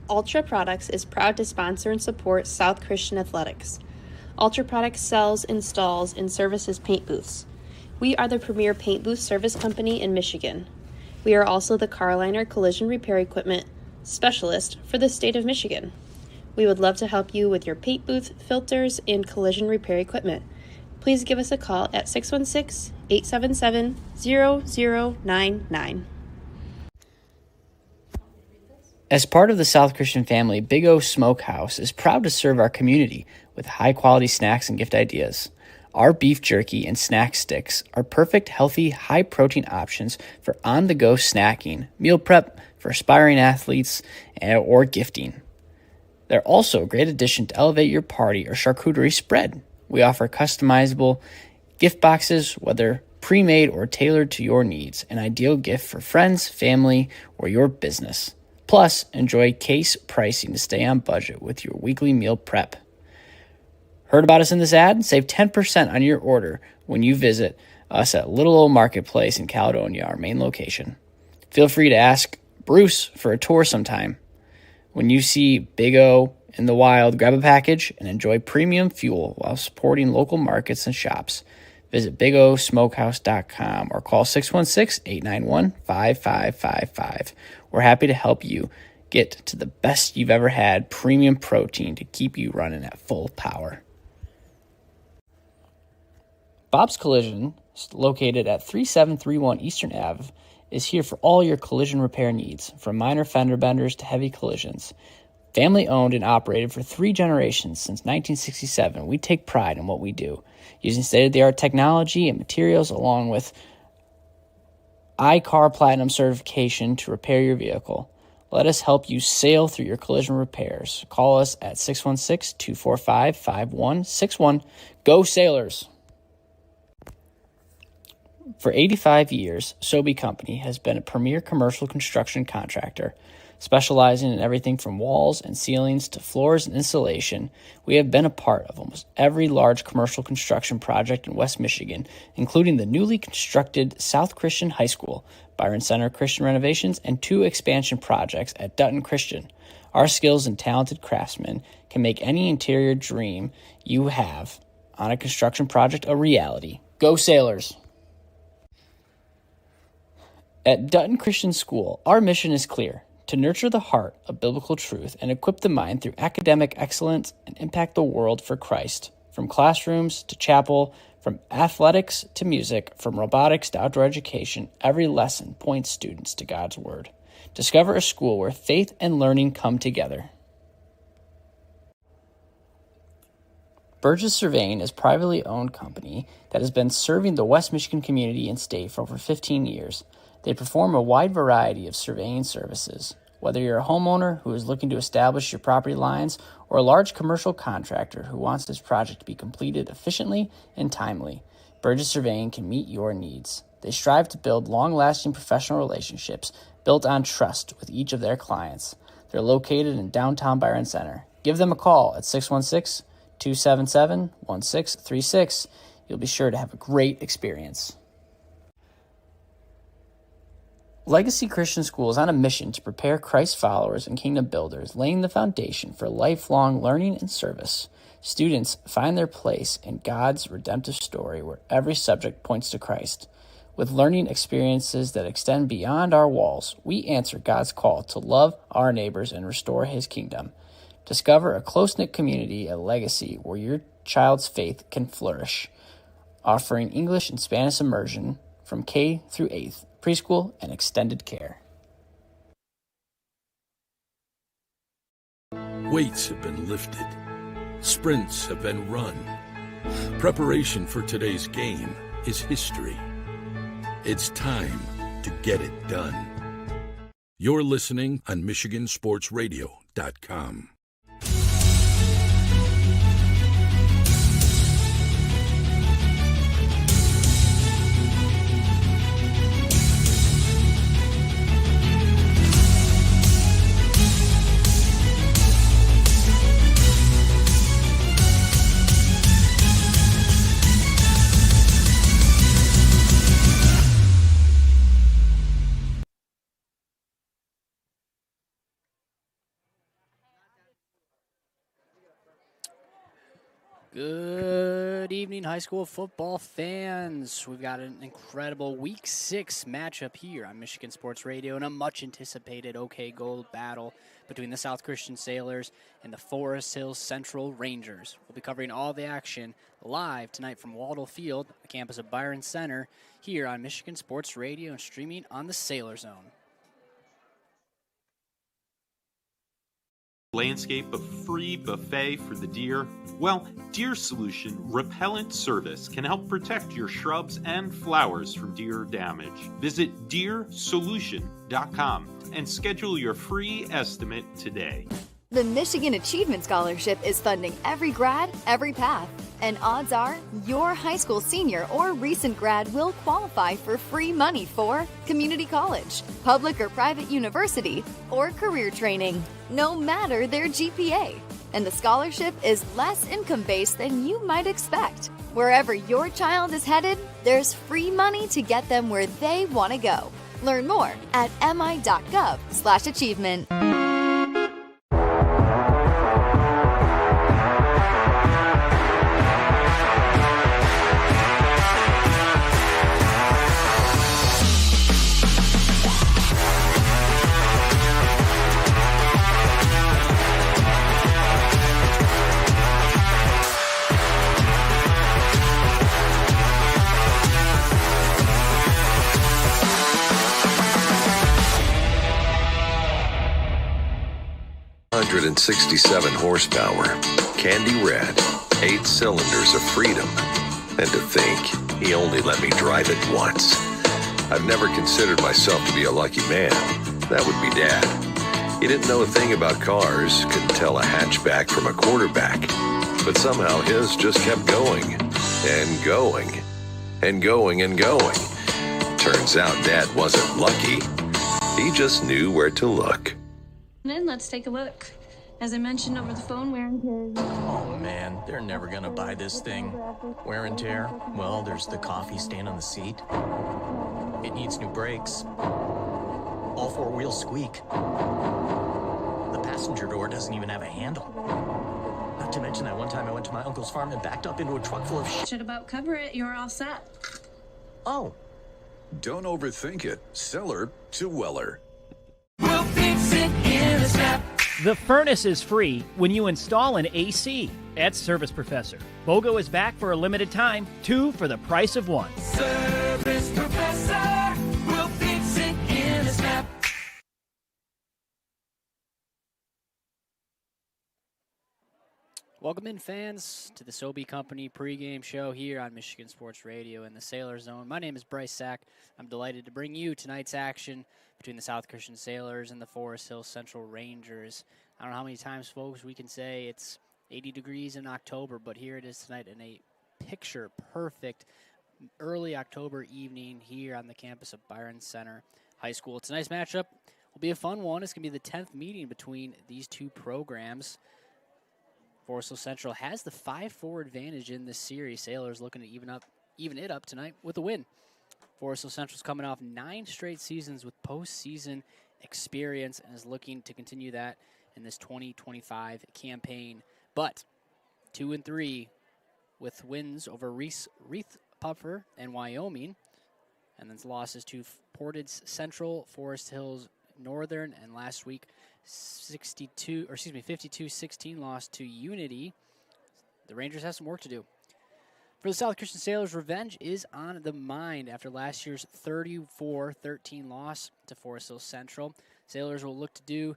Ultra Products is proud to sponsor and support South Christian Athletics. Ultra Products sells, installs, and services paint booths. We are the premier paint booth service company in Michigan. We are also the Carliner Collision Repair Equipment specialist for the state of Michigan. We would love to help you with your paint booth, filters, and collision repair equipment. Please give us a call at 616-877-0099. As part of the South Christian family, Big O Smokehouse is proud to serve our community with high-quality snacks and gift ideas. Our beef jerky and snack sticks are perfect, healthy, high-protein options for on-the-go snacking, meal prep for aspiring athletes, or gifting. They're also a great addition to elevate your party or charcuterie spread. We offer customizable gift boxes, whether pre-made or tailored to your needs, an ideal gift for friends, family, or your business. Plus, enjoy case pricing to stay on budget with your weekly meal prep. Heard about us in this ad? Save 10% on your order when you visit us at Little Old Marketplace in Caledonia, our main location. Feel free to ask Bruce for a tour sometime. When you see Big O in the wild, grab a package and enjoy premium fuel while supporting local markets and shops. Visit bigosmokehouse.com or call 616-891-5555. We're happy to help you get to the best you've ever had premium protein to keep you running at full power. Bob's Collision, located at 3731 Eastern Ave, is here for all your collision repair needs, from minor fender benders to heavy collisions. Family owned and operated for 3 generations since 1967, we take pride in what we do, using state-of-the-art technology and materials along with iCar Platinum certification to repair your vehicle. Let us help you sail through your collision repairs. Call us at 616-245-5161. Go Sailors! For 85 years, Sobey Company has been a premier commercial construction contractor. Specializing in everything from walls and ceilings to floors and insulation, we have been a part of almost every large commercial construction project in West Michigan, including the newly constructed South Christian High School, Byron Center Christian renovations, and 2 expansion projects at Dutton Christian. Our skills and talented craftsmen can make any interior dream you have on a construction project a reality. Go Sailors! At Dutton Christian School, our mission is clear: to nurture the heart of biblical truth and equip the mind through academic excellence and impact the world for Christ. From classrooms to chapel, from athletics to music, from robotics to outdoor education, every lesson points students to God's Word. Discover a school where faith and learning come together. Burgess Surveying is a privately owned company that has been serving the West Michigan community and state for over 15 years. They perform a wide variety of surveying services. Whether you're a homeowner who is looking to establish your property lines or a large commercial contractor who wants his project to be completed efficiently and timely, Burgess Surveying can meet your needs. They strive to build long-lasting professional relationships built on trust with each of their clients. They're located in downtown Byron Center. Give them a call at 616-277-1636. You'll be sure to have a great experience. Legacy Christian School is on a mission to prepare Christ followers and kingdom builders, laying the foundation for lifelong learning and service. Students find their place in God's redemptive story where every subject points to Christ. With learning experiences that extend beyond our walls, we answer God's call to love our neighbors and restore His kingdom. Discover a close-knit community at Legacy where your child's faith can flourish, offering English and Spanish immersion from K through 8th, preschool, and extended care. Weights have been lifted. Sprints have been run. Preparation for today's game is history. It's time to get it done. You're listening on MichiganSportsRadio.com. Good evening, high school football fans. We've got an incredible Week 6 matchup here on Michigan Sports Radio and a much-anticipated OK Gold battle between the South Christian Sailors and the Forest Hills Central Rangers. We'll be covering all the action live tonight from Waldle Field, the campus of Byron Center, here on Michigan Sports Radio and streaming on the Sailor Zone. Landscape of free buffet for the deer? Well, Deer Solution Repellent Service can help protect your shrubs and flowers from deer damage. Visit deersolution.com and schedule your free estimate today. The Michigan Achievement Scholarship is funding every grad, every path. And odds are your high school senior or recent grad will qualify for free money for community college, public or private university, or career training, no matter their GPA. And the scholarship is less income-based than you might expect. Wherever your child is headed, there's free money to get them where they want to go. Learn more at mi.gov/achievement. 167 horsepower, candy red, 8 cylinders of freedom. And to think, he only let me drive it once. I've never considered myself to be a lucky man. That would be Dad. He didn't know a thing about cars, couldn't tell a hatchback from a quarterback. But somehow his just kept going, and going, and going, and going. Turns out Dad wasn't lucky. He just knew where to look. And let's take a look. As I mentioned over the phone, wear and tear. Oh man, they're never gonna buy this thing. Wear and tear? Well, there's the coffee stain on the seat. It needs new brakes. All 4 wheels squeak. The passenger door doesn't even have a handle. Not to mention that one time I went to my uncle's farm and backed up into a truck full of shit. Should about cover it. You're all set. Oh. Don't overthink it. Seller to Weller. We'll fix it in a snap. The furnace is free when you install an AC at Service Professor. BOGO is back for a limited time, 2 for the price of 1. Service Professor, we'll fix it in a snap. Welcome in, fans, to the Sobey Company pregame show here on Michigan Sports Radio in the Sailor Zone. My name is Bryce Sack. I'm delighted to bring you tonight's action between the South Christian Sailors and the Forest Hills Central Rangers. I don't know how many times, folks, we can say it's 80 degrees in October, but here it is tonight in a picture-perfect early October evening here on the campus of Byron Center High School. Tonight's matchup will be a fun one. It's going to be the 10th meeting between these two programs. Forest Hills Central has the 5-4 advantage in this series. Sailors looking to even it up tonight with a win. Forest Hills Central's coming off 9 straight seasons with postseason experience and is looking to continue that in this 2025 campaign. But 2-3 with wins over Reese Puffer and Wyoming, and then losses to Portage Central, Forest Hills Northern, and last week 52-16 loss to Unity. The Rangers have some work to do. For the South Christian Sailors, revenge is on the mind after last year's 34-13 loss to Forest Hills Central. Sailors will look to do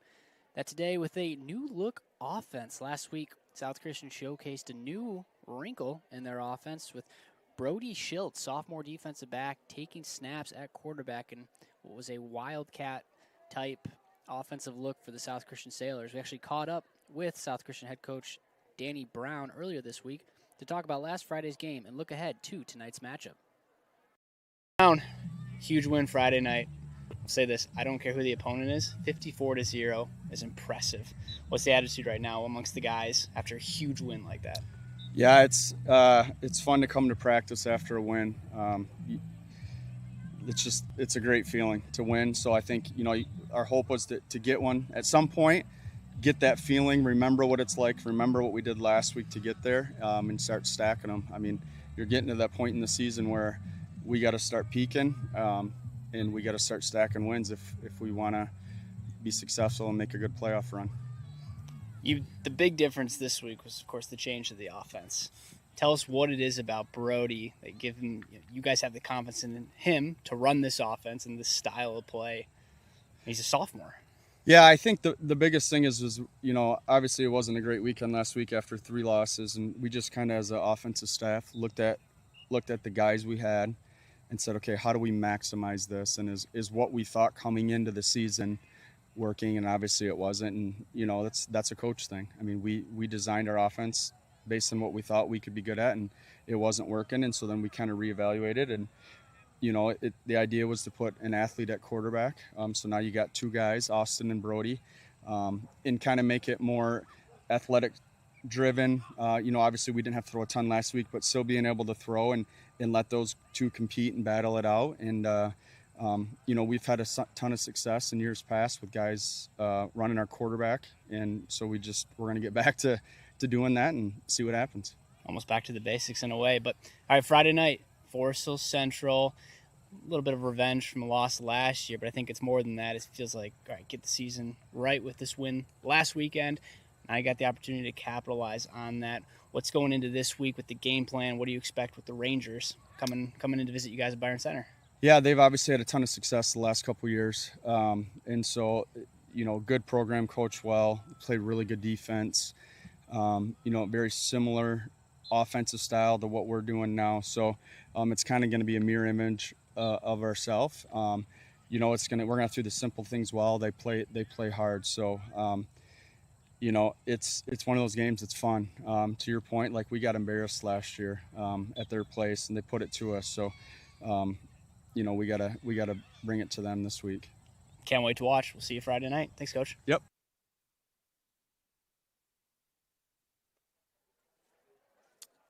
that today with a new look offense. Last week, South Christian showcased a new wrinkle in their offense with Brody Schilt, sophomore defensive back, taking snaps at quarterback in what was a Wildcat-type offensive look for the South Christian Sailors. We actually caught up with South Christian head coach Danny Brown earlier this week to talk about last Friday's game and look ahead to tonight's matchup. Brown, huge win Friday night. I'll say this, I don't care who the opponent is, 54-0 is impressive. What's the attitude right now amongst the guys after a huge win like that? Yeah, it's fun to come to practice after a win. It's a great feeling to win. So I think, our hope was to get one at some point, get that feeling, remember what it's like, remember what we did last week to get there, and start stacking them. I mean, you're getting to that point in the season where we got to start peaking, and we got to start stacking wins if we want to be successful and make a good playoff run. The big difference this week was, of course, the change to the offense. Tell us what it is about Brody that give him, you guys have the confidence in him to run this offense and this style of play. He's a sophomore. Yeah, I think the biggest thing is, you know, obviously it wasn't a great weekend last week after 3 losses, and we just kind of as an offensive staff looked at the guys we had and said, okay, how do we maximize this? And is what we thought coming into the season working? And obviously it wasn't. And, you know, that's a coach thing. I mean, we designed our offense based on what we thought we could be good at, and it wasn't working. And so then we kind of reevaluated, and, you know, the idea was to put an athlete at quarterback. So now you got 2 guys, Austin and Brody, and kind of make it more athletic driven. You know, obviously we didn't have to throw a ton last week, but still being able to throw and let those 2 compete and battle it out. And, you know, we've had a ton of success in years past with guys running our quarterback. And so we're going to get back to doing that and see what happens. Almost back to the basics in a way. But all right, Friday night, Forest Hill Central, a little bit of revenge from a loss last year, but I think it's more than that. It feels like, all right, get the season right with this win last weekend. Now you got the opportunity to capitalize on that. What's going into this week with the game plan? What do you expect with the Rangers coming in to visit you guys at Byron Center? Yeah, they've obviously had a ton of success the last couple of years. And so, you know, good program, coached well, played really good defense. You know, very similar offensive style to what we're doing now. So it's kind of going to be a mirror image of ourselves. You know, we're going to have to do the simple things well. They play hard. So, you know, it's one of those games that's fun. To your point, like we got embarrassed last year at their place, and they put it to us. So, you know, we gotta bring it to them this week. Can't wait to watch. We'll see you Friday night. Thanks, Coach. Yep.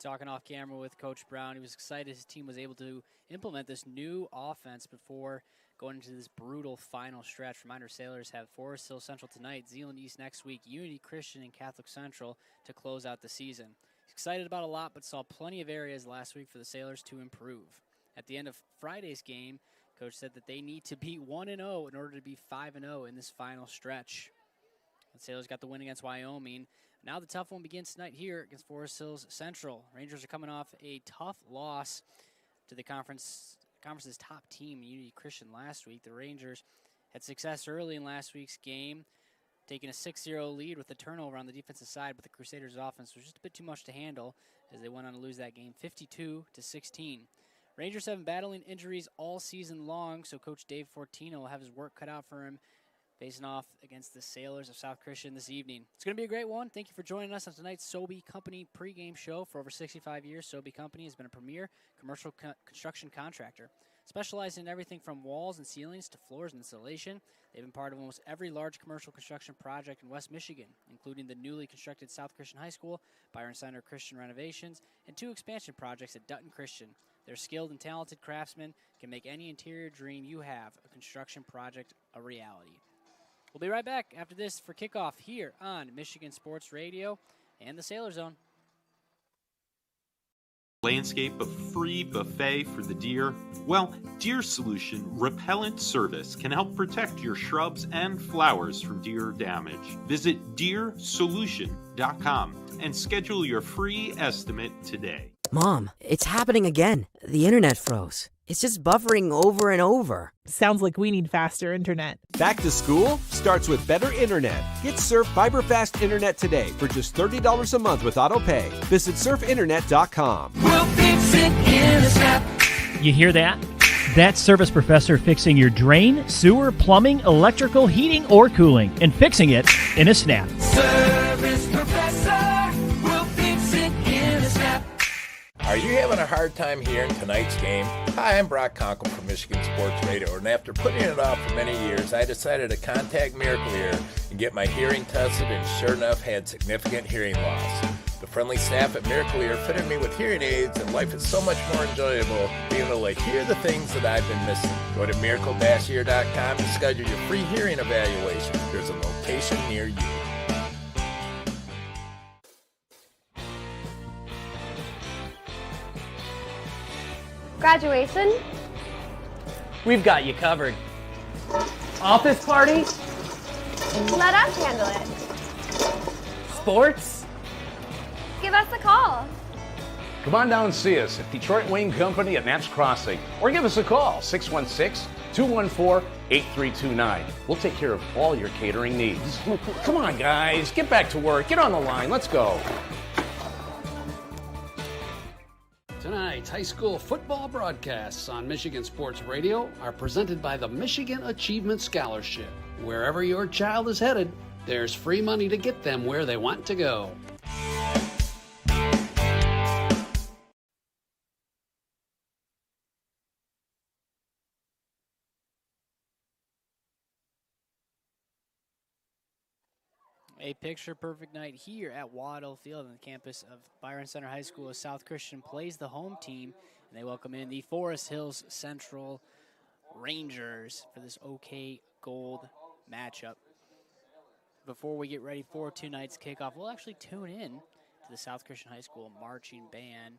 Talking off camera with Coach Brown, he was excited his team was able to implement this new offense before going into this brutal final stretch. Reminder, Sailors have Forest Hill Central tonight, Zeeland East next week, Unity Christian and Catholic Central to close out the season. He's excited about a lot, but saw plenty of areas last week for the Sailors to improve. At the end of Friday's game, Coach said that they need to be 1-0 in order to be 5-0 in this final stretch. The Sailors got the win against Wyoming. Now the tough one begins tonight here against Forest Hills Central. Rangers are coming off a tough loss to the conference's top team, Unity Christian, last week. The Rangers had success early in last week's game, taking a 6-0 lead with a turnover on the defensive side, but the Crusaders' offense was just a bit too much to handle as they went on to lose that game 52-16. Rangers have been battling injuries all season long, so Coach Dave Fortino will have his work cut out for him facing off against the Sailors of South Christian this evening. It's going to be a great one. Thank you for joining us on tonight's Sobey Company pregame show. For over 65 years, Sobey Company has been a premier commercial construction contractor, specializing in everything from walls and ceilings to floors and insulation. They've been part of almost every large commercial construction project in West Michigan, including the newly constructed South Christian High School, Byron Center Christian renovations, and 2 expansion projects at Dutton Christian. Their skilled and talented craftsmen can make any interior dream you have, a construction project, a reality. We'll be right back after this for kickoff here on Michigan Sports Radio and the Sailor Zone. Landscape a free buffet for the deer? Well, Deer Solution Repellent Service can help protect your shrubs and flowers from deer damage. Visit deersolution.com and schedule your free estimate today. Mom, it's happening again. The internet froze. It's just buffering over and over. Sounds like we need faster internet. Back to school starts with better internet. Get Surf Fiber Fast Internet today for just $30 a month with AutoPay. Visit surfinternet.com. We'll fix it in a snap. You hear that? That's Service Professor fixing your drain, sewer, plumbing, electrical, heating, or cooling, and fixing it in a snap. Service Professor will fix it in a snap. Are you having a hard time hearing tonight's game? Hi, I'm Brock Conkle from Michigan Sports Radio, and after putting it off for many years, I decided to contact Miracle Ear and get my hearing tested, and sure enough, had significant hearing loss. The friendly staff at Miracle Ear fitted me with hearing aids, and life is so much more enjoyable being able to hear the things that I've been missing. Go to miracle-ear.com to schedule your free hearing evaluation. There's a location near you. Graduation? We've got you covered. Office party? Let us handle it. Sports? Give us a call. Come on down and see us at Detroit Wayne Company at Knapp's Crossing, or give us a call, 616-214-8329. We'll take care of all your catering needs. Come on, guys, get back to work. Get on the line. Let's go. Tonight's high school football broadcasts on Michigan Sports Radio are presented by the Michigan Achievement Scholarship. Wherever your child is headed, there's free money to get them where they want to go. A picture-perfect night here at Waddell Field on the campus of Byron Center High School as South Christian plays the home team, and they welcome in the Forest Hills Central Rangers for this OK Gold matchup. Before we get ready for tonight's kickoff, we'll actually tune in to the South Christian High School marching band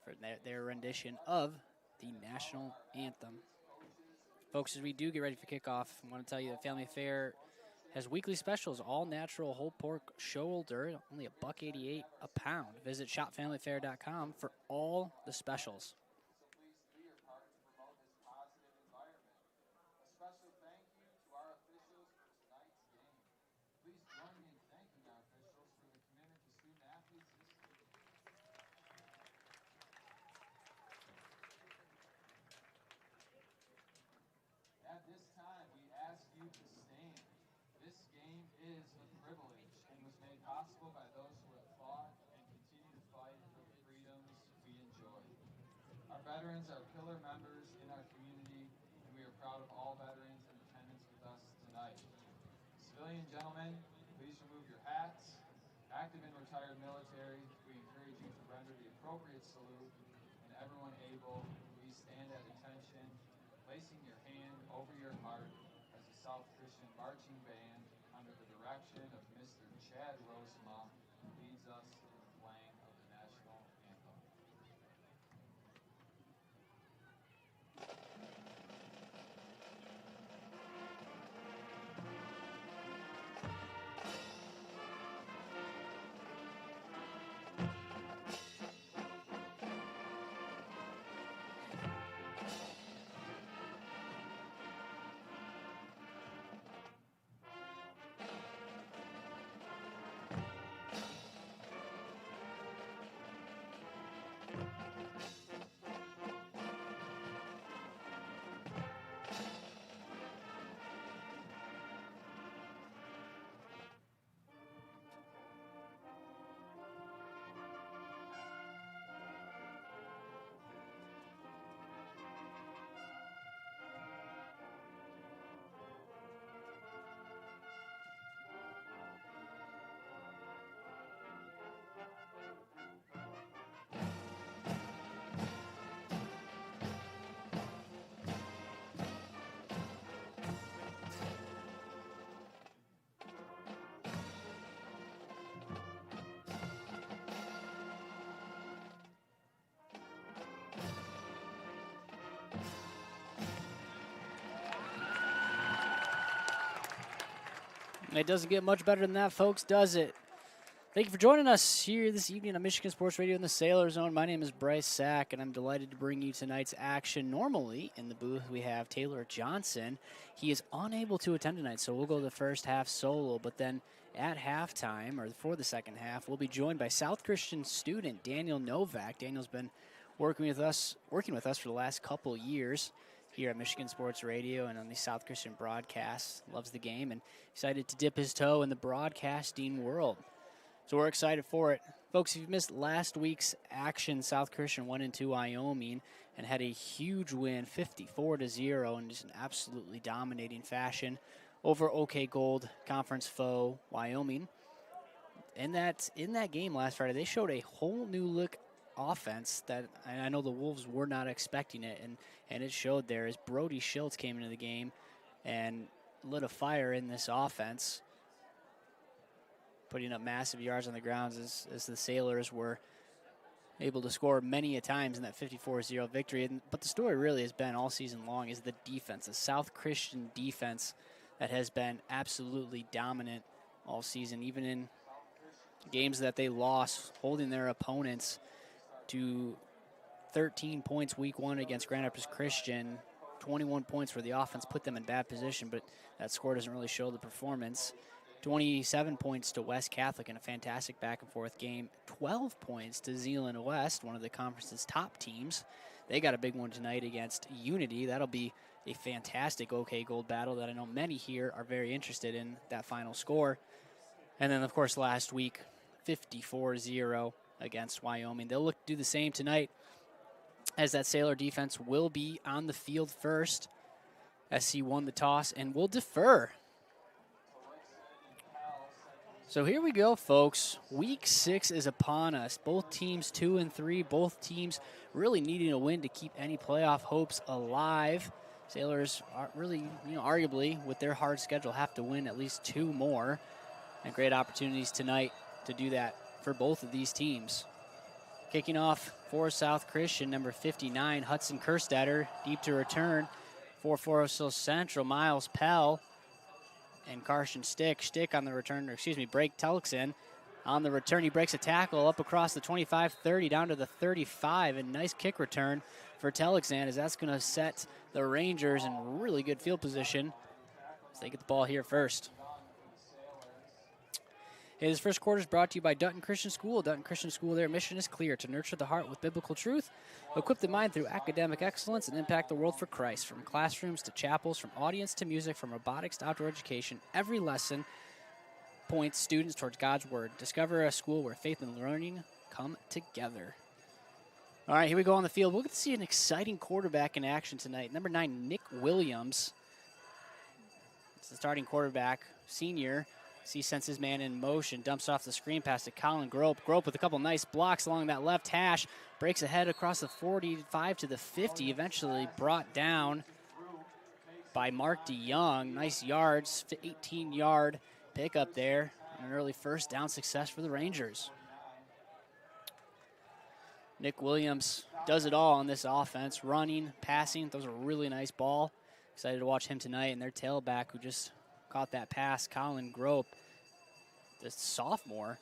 for their rendition of the national anthem. Folks, as we do get ready for kickoff, I want to tell you that Family Fare has weekly specials, all natural whole pork shoulder, only $1.88 a pound. Visit shopfamilyfare.com for all the specials. At this time, we ask you to stand. This game is a privilege and was made possible by those who have fought and continue to fight for the freedoms we enjoy. Our veterans are pillar members in our community, and we are proud of all veterans in attendance with us tonight. Civilian gentlemen, please remove your hats. Active and retired military, we encourage you to render the appropriate salute, and everyone able, please stand at attention, placing your hand over your heart as the South Christian Marching Band, under the direction of Mr. Chad Rosema, leads us in the playing of the national anthem. It doesn't get much better than that, folks, does it? Thank you for joining us here this evening on Michigan Sports Radio in the Sailor Zone. My name is Bryce Sack, and I'm delighted to bring you tonight's action. Normally, in the booth, we have Taylor Johnson. He is unable to attend tonight, so we'll go the first half solo. But then at halftime, or for the second half, we'll be joined by South Christian student Daniel Novak. Daniel's been working with us for the last couple years here at Michigan Sports Radio and on the South Christian broadcast. Loves the game and excited to dip his toe in the broadcasting world. So we're excited for it. Folks, if you missed last week's action, South Christian went into Wyoming and had a huge win, 54-0, in just an absolutely dominating fashion over OK Gold Conference foe Wyoming. In that game last Friday, they showed a whole new look offense that I know the Wolves were not expecting it, and it showed there as Brody Schultz came into the game and lit a fire in this offense, putting up massive yards on the grounds as the Sailors were able to score many a times in that 54-0 victory. But the story really has been all season long is the defense, the South Christian defense that has been absolutely dominant all season, even in games that they lost, holding their opponents to 13 points week one against Grand Rapids Christian, 21 points where the offense put them in bad position, but that score doesn't really show the performance. 27 points to West Catholic in a fantastic back-and-forth game. 12 points to Zeeland West, one of the conference's top teams. They got a big one tonight against Unity. That'll be a fantastic OK Gold battle that I know many here are very interested in that final score. And then, of course, last week, 54-0 against Wyoming. They'll look to do the same tonight, as that Sailor defense will be on the field first. SC won the toss and will defer. So here we go, folks. Week 6 is upon us. Both teams 2-3. Both teams really needing a win to keep any playoff hopes alive. Sailors are really, arguably, with their hard schedule, have to win at least 2 more. And great opportunities tonight to do that for both of these teams. Kicking off for South Christian, number 59, Hudson Kerstetter, deep to return. For Forest Hills Central, Miles Pell and Carson Stick. Stick on the return, break Telksen. On the return, he breaks a tackle up across the 25-30 down to the 35. And nice kick return for Telksen, as that's going to set the Rangers in really good field position as they get the ball here first. Hey, this first quarter is brought to you by Dutton Christian School. Dutton Christian School, their mission is clear: to nurture the heart with biblical truth, equip the mind through academic excellence, and impact the world for Christ. From classrooms to chapels, from audience to music, from robotics to outdoor education, every lesson points students towards God's Word. Discover a school where faith and learning come together. All right, here we go on the field. We'll get to see an exciting quarterback in action tonight. Number 9, Nick Williams. It's the starting quarterback, senior. He sends his man in motion, dumps off the screen pass to Colin Grope. Grope with a couple nice blocks along that left hash, breaks ahead across the 45 to the 50, eventually brought down by Mark DeYoung. Nice yards, 18-yard pickup there, and an early first down success for the Rangers. Nick Williams does it all on this offense, running, passing. Those are a really nice ball. Excited to watch him tonight, and their tailback who just caught that pass, Colin Grope, the sophomore,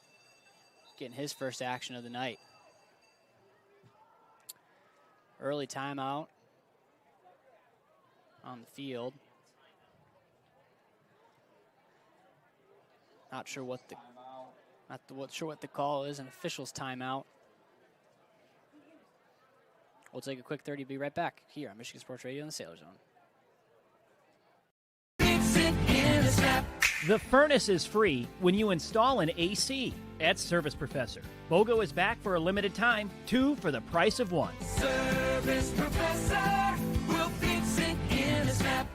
getting his first action of the night. Early timeout on the field. Not sure what the call is. An official's timeout. We'll take a quick 30. Be right back here on Michigan Sports Radio in the Sailor Zone. The furnace is free when you install an AC at Service Professor. BOGO is back for a limited time, 2 for the price of 1. Service Professor will fix it in a snap.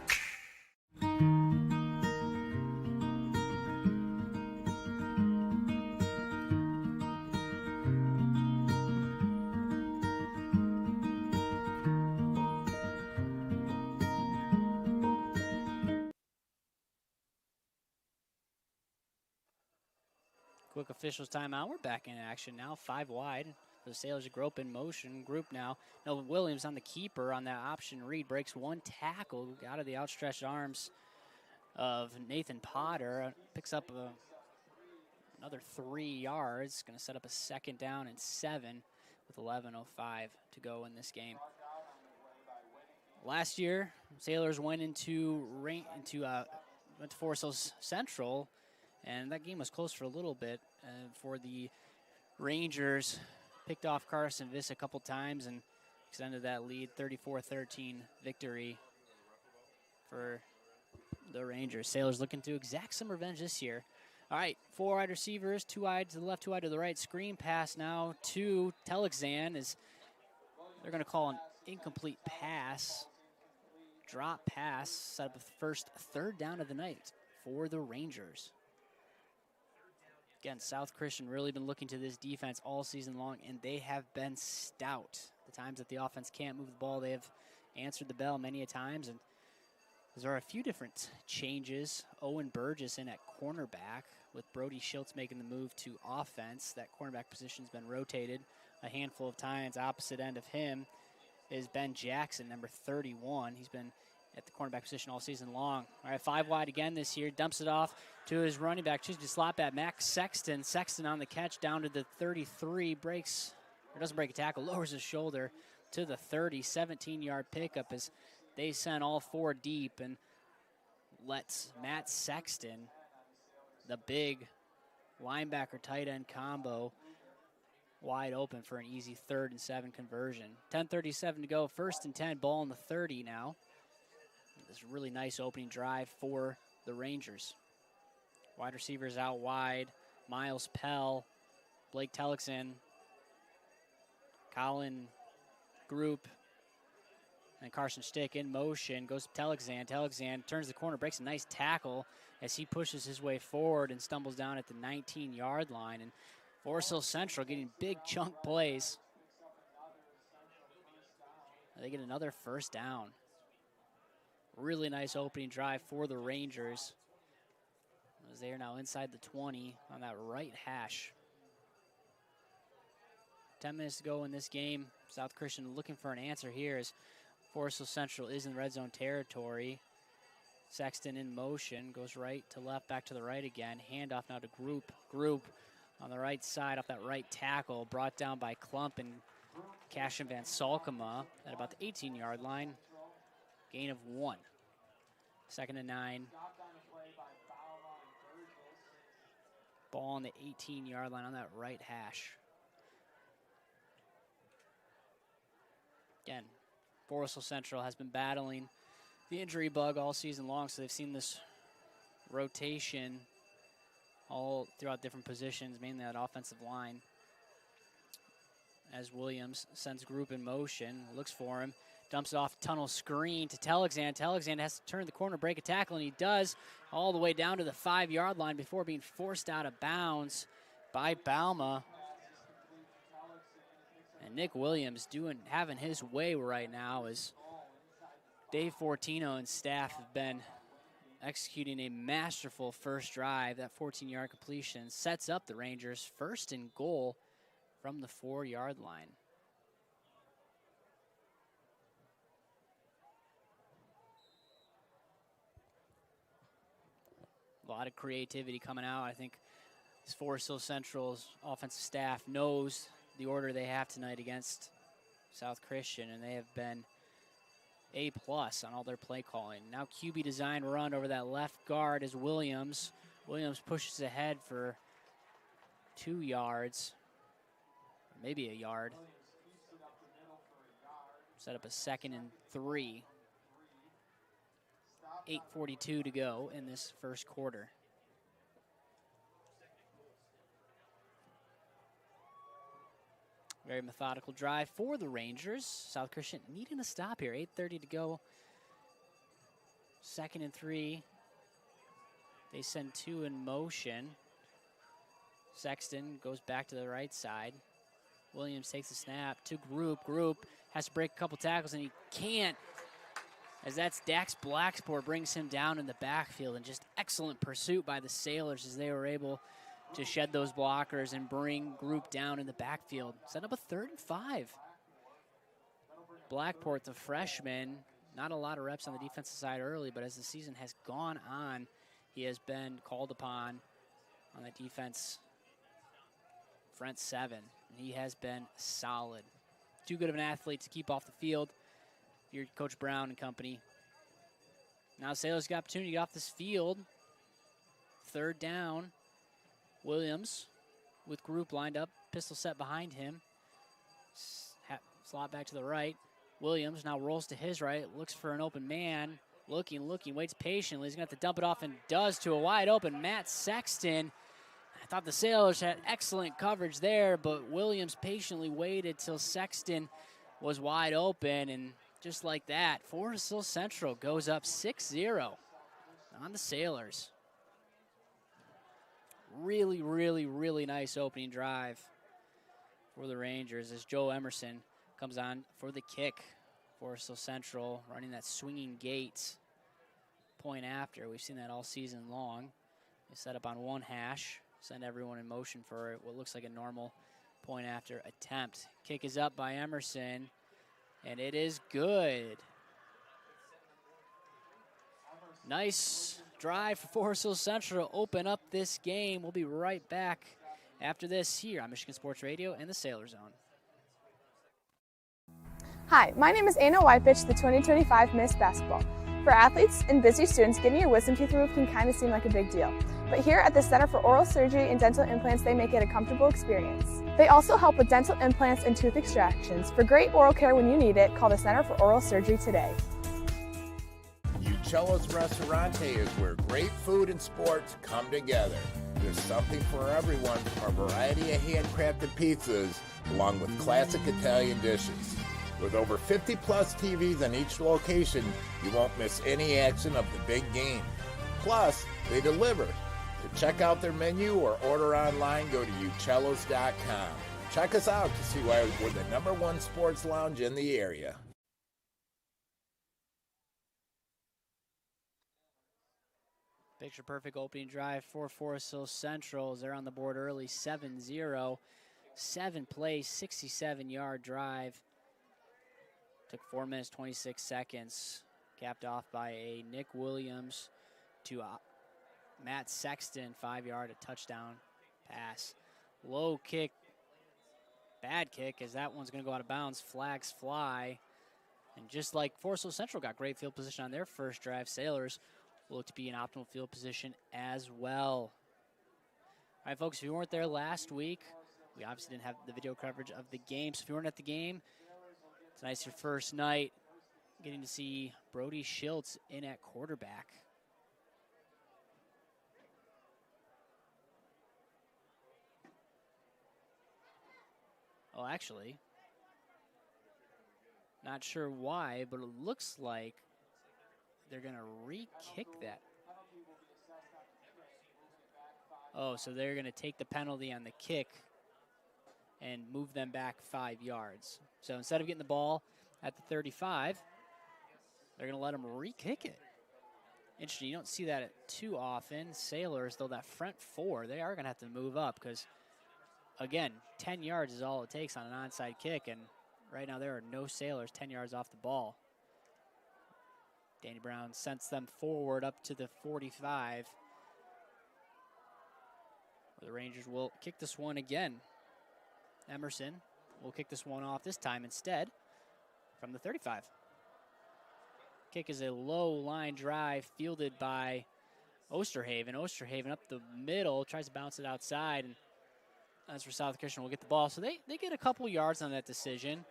Quick officials timeout. We're back in action now. 5 wide. The Sailors Grope in motion. Group now. No, Williams on the keeper on that option read. Breaks one tackle out of the outstretched arms of Nathan Potter. Picks up another 3 yards. Going to set up a second down and 7 with 11:05 to go in this game. Last year, Sailors went into Forest Hills Central, and that game was close for a little bit for the Rangers. Picked off Carson Viss a couple times and extended that lead. 34-13 victory for the Rangers. Sailors looking to exact some revenge this year. All right, 4 wide receivers, 2 wide to the left, 2 wide to the right. Screen pass now to Telexan is they're going to call an incomplete pass. Drop pass, set up a first 3rd down of the night for the Rangers. Again, South Christian really been looking to this defense all season long, and they have been stout. The times that the offense can't move the ball, they have answered the bell many a times, and there are a few different changes. Owen Burgess in at cornerback with Brody Schultz making the move to offense. That cornerback position's been rotated a handful of times. Opposite end of him is Ben Jackson, number 31. He's been at the cornerback position all season long. All right, 5 wide again this year. Dumps it off to his running back. Chooses to slot back, Max Sexton. Sexton on the catch down to the 33. Doesn't break a tackle. Lowers his shoulder to the 30. 17-yard pickup as they sent all 4 deep and lets Matt Sexton, the big linebacker tight end combo, wide open for an easy 3rd and 7 conversion. 10:37 to go. 1st and 10. Ball in the 30 now. This really nice opening drive for the Rangers. Wide receivers out wide. Miles Pell, Blake Tellickson, Colin Group, and Carson Stick in motion. Goes to Tellickson. Tellickson turns the corner, breaks a nice tackle as he pushes his way forward and stumbles down at the 19-yard line. And Forest Hill Central getting big chunk plays. They get another 1st down. Really nice opening drive for the Rangers, as they are now inside the 20 on that right hash. 10 minutes to go in this game. South Christian looking for an answer here as Forest Hill Central is in red zone territory. Sexton in motion, goes right to left, back to the right again. Handoff now to Group. Group on the right side off that right tackle, brought down by Klump and Cashin Van Salkema at about the 18-yard line. Gain of 1. 2nd and 9. Ball on the 18-yard line on that right hash. Again, Forest Hill Central has been battling the injury bug all season long, so they've seen this rotation all throughout different positions, mainly that offensive line. As Williams sends Group in motion, looks for him, dumps it off tunnel screen to Tellickson. Tellickson has to turn the corner, break a tackle, and he does, all the way down to the 5-yard line before being forced out of bounds by Balma. And Nick Williams having his way right now as Dave Fortino and staff have been executing a masterful first drive. That 14-yard completion sets up the Rangers 1st and goal from the 4-yard line. A lot of creativity coming out. I think this Forest Hill Central's offensive staff knows the order they have tonight against South Christian, and they have been A+ on all their play calling. Now QB design run over that left guard is Williams. Williams pushes ahead for 2 yards. Maybe a yard. Set up a 2nd and 3. 8:42 to go in this first quarter. Very methodical drive for the Rangers. South Christian needing a stop here. 8:30 to go. 2nd and 3. They send 2 in motion. Sexton goes back to the right side. Williams takes a snap to Group. Group has to break a couple tackles, and he can't, as that's Dax Blacksport brings him down in the backfield. And just excellent pursuit by the Sailors as they were able to shed those blockers and bring Group down in the backfield. Set up a 3rd and 5. Blackport, the freshman, not a lot of reps on the defensive side early, but as the season has gone on, he has been called upon on the defense front 7, and he has been solid. Too good of an athlete to keep off the field if you're Coach Brown and company. Now Sailors got opportunity to get off this field. 3rd down. Williams with Group lined up, pistol set behind him. Slot back to the right. Williams now rolls to his right, looks for an open man. Looking, waits patiently. He's going to have to dump it off and does to a wide open Matt Sexton. I thought the Sailors had excellent coverage there, but Williams patiently waited till Sexton was wide open, and just like that, Forest Hill Central goes up 6-0 on the Sailors. Really, really, really nice opening drive for the Rangers as Joe Emerson comes on for the kick. Forest Hill Central running that swinging gate point after. We've seen that all season long. They set up on one hash, send everyone in motion for what looks like a normal point after attempt. Kick is up by Emerson, and it is good. Nice drive for Forest Hill Central to open up this game. We'll be right back after this here on Michigan Sports Radio and the Sailor Zone. Hi, my name is Anna Wypich, the 2025 Miss Basketball. For athletes and busy students, getting your wisdom teeth removed can kind of seem like a big deal. But here at the Center for Oral Surgery and Dental Implants, they make it a comfortable experience. They also help with dental implants and tooth extractions. For great oral care when you need it, call the Center for Oral Surgery today. Uccello's Restaurante is where great food and sports come together. There's something for everyone, from a variety of handcrafted pizzas, along with classic Italian dishes. With over 50-plus TVs in each location, you won't miss any action of the big game. Plus, they deliver. To check out their menu or order online, go to uccellos.com. Check us out to see why we're the #1 sports lounge in the area. Picture-perfect opening drive for Forest Hill Central as they're on the board early, 7-0. 7-play, 67-yard drive. Took 4 minutes, 26 seconds. Capped off by a Nick Williams to Matt Sexton, 5-yard, a touchdown pass. Low kick, bad kick, as that one's going to go out of bounds. Flags fly. And just like Forest Hill Central got great field position on their first drive, Sailors will look to be in optimal field position as well. All right, folks, if you weren't there last week, we obviously didn't have the video coverage of the game. So if you weren't at the game, tonight's your first night getting to see Brody Schiltz in at quarterback. Oh, actually, not sure why, but it looks like they're going to re-kick that. Oh, so they're going to take the penalty on the kick and move them back 5 yards. So instead of getting the ball at the 35, they're going to let them re-kick it. Interesting. You don't see that too often. Sailors, though, that front four, they are going to have to move up because, again, 10 yards is all it takes on an onside kick, and right now there are no Sailors 10 yards off the ball. Danny Brown sends them forward up to the 45. The Rangers will kick this one again. Emerson will kick this one off this time instead from the 35. Kick is a low line drive fielded by Osterhaven. Osterhaven up the middle, tries to bounce it outside, and that's where South Christian will get the ball. So they get a couple yards on that decision.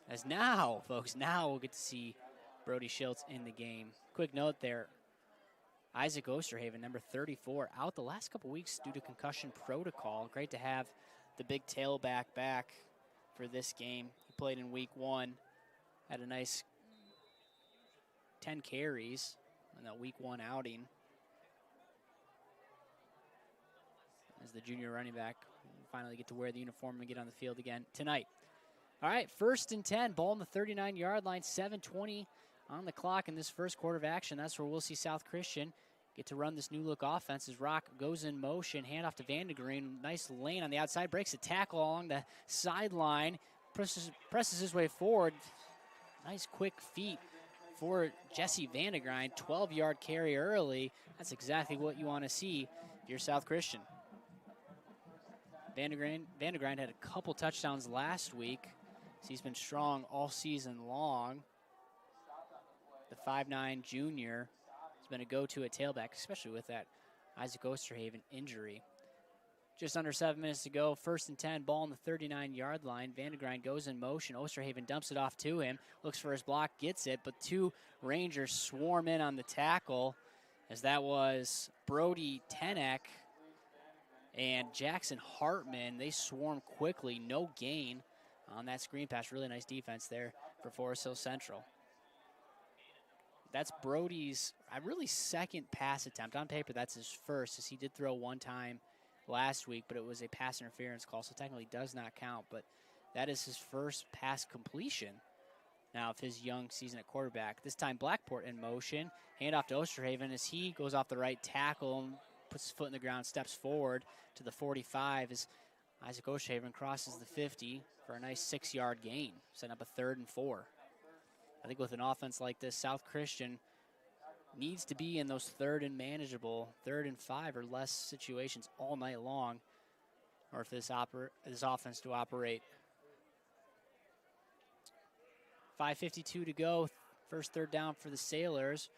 As now, folks, now we'll get to see Brody Schiltz in the game. Quick note there, Isaac Osterhaven, number 34, out the last couple weeks due to concussion protocol. Great to have the big tailback back for this game. He played in week 1, had a nice 10 carries in that week 1 outing. As the junior running back finally get to wear the uniform and get on the field again tonight. All right, 1st and 10, ball on the 39-yard line, 7:20 on the clock in this first quarter of action. That's where we'll see South Christian get to run this new look offense as Rock goes in motion, handoff to Vandegreen. Nice lane on the outside, breaks a tackle along the sideline, presses his way forward. Nice quick feet for Jesse Vandegreen. 12-yard carry early. That's exactly what you want to see if you're South Christian. Vandegreen had a couple touchdowns last week, so he's been strong all season long. The 5'9 junior has been a go-to at tailback, especially with that Isaac Osterhaven injury. Just under 7 minutes to go, 1st and 10, ball on the 39-yard line. Vandegreen goes in motion. Osterhaven dumps it off to him, looks for his block, gets it, but 2 Rangers swarm in on the tackle, as that was Brody Tenek and Jackson Hartman. They swarm quickly, no gain on that screen pass. Really nice defense there for Forest Hill Central. That's Brody's really second pass attempt. On paper, that's his first, as he did throw one time last week, but it was a pass interference call, so technically does not count. But that is his first pass completion now of his young season at quarterback. This time Blackport in motion. Handoff to Osterhaven as he goes off the right tackle and puts his foot in the ground, steps forward to the 45 as Isaac Osterhaven crosses the 50 for a nice 6-yard gain, setting up a 3rd and 4. I think with an offense like this, South Christian needs to be in those 3rd and manageable, 3rd and 5 or less situations all night long, or if this offense to operate. 5:52 to go, first 3rd down for the Sailors.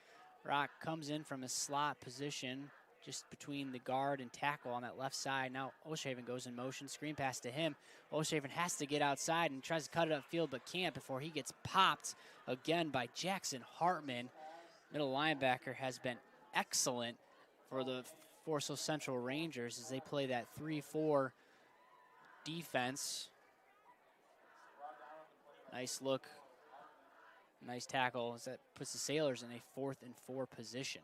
Rock comes in from a slot position just between the guard and tackle on that left side. Now Osterhaven goes in motion, screen pass to him. Osterhaven has to get outside and tries to cut it upfield but can't before he gets popped again by Jackson Hartman. Middle linebacker has been excellent for the Forsyth Central Rangers as they play that 3-4 defense. Nice look, nice tackle as that puts the Sailors in a 4th and 4 position.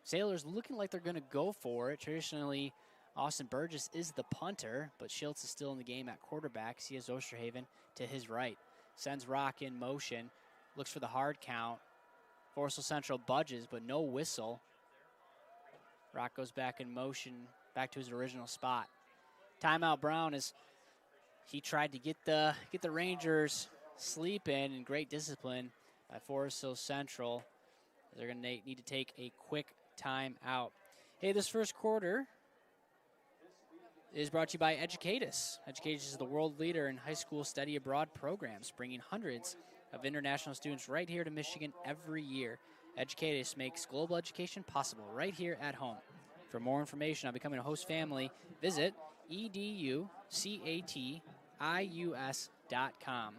Sailors looking like they're going to go for it. Traditionally, Austin Burgess is the punter, but Schiltz is still in the game at quarterback. He has Osterhaven to his right. Sends Rock in motion, looks for the hard count. Forsyth Central budges, but no whistle. Rock goes back in motion, back to his original spot. Timeout Brown as he tried to get the Rangers sleeping, and great discipline by Forsyth Central. They're going to need to take a quick timeout. Hey, this first quarter is brought to you by Educatus. Educatus is the world leader in high school study abroad programs, bringing hundreds of international students right here to Michigan every year. Educatus makes global education possible right here at home. For more information on becoming a host family, visit educatius.com.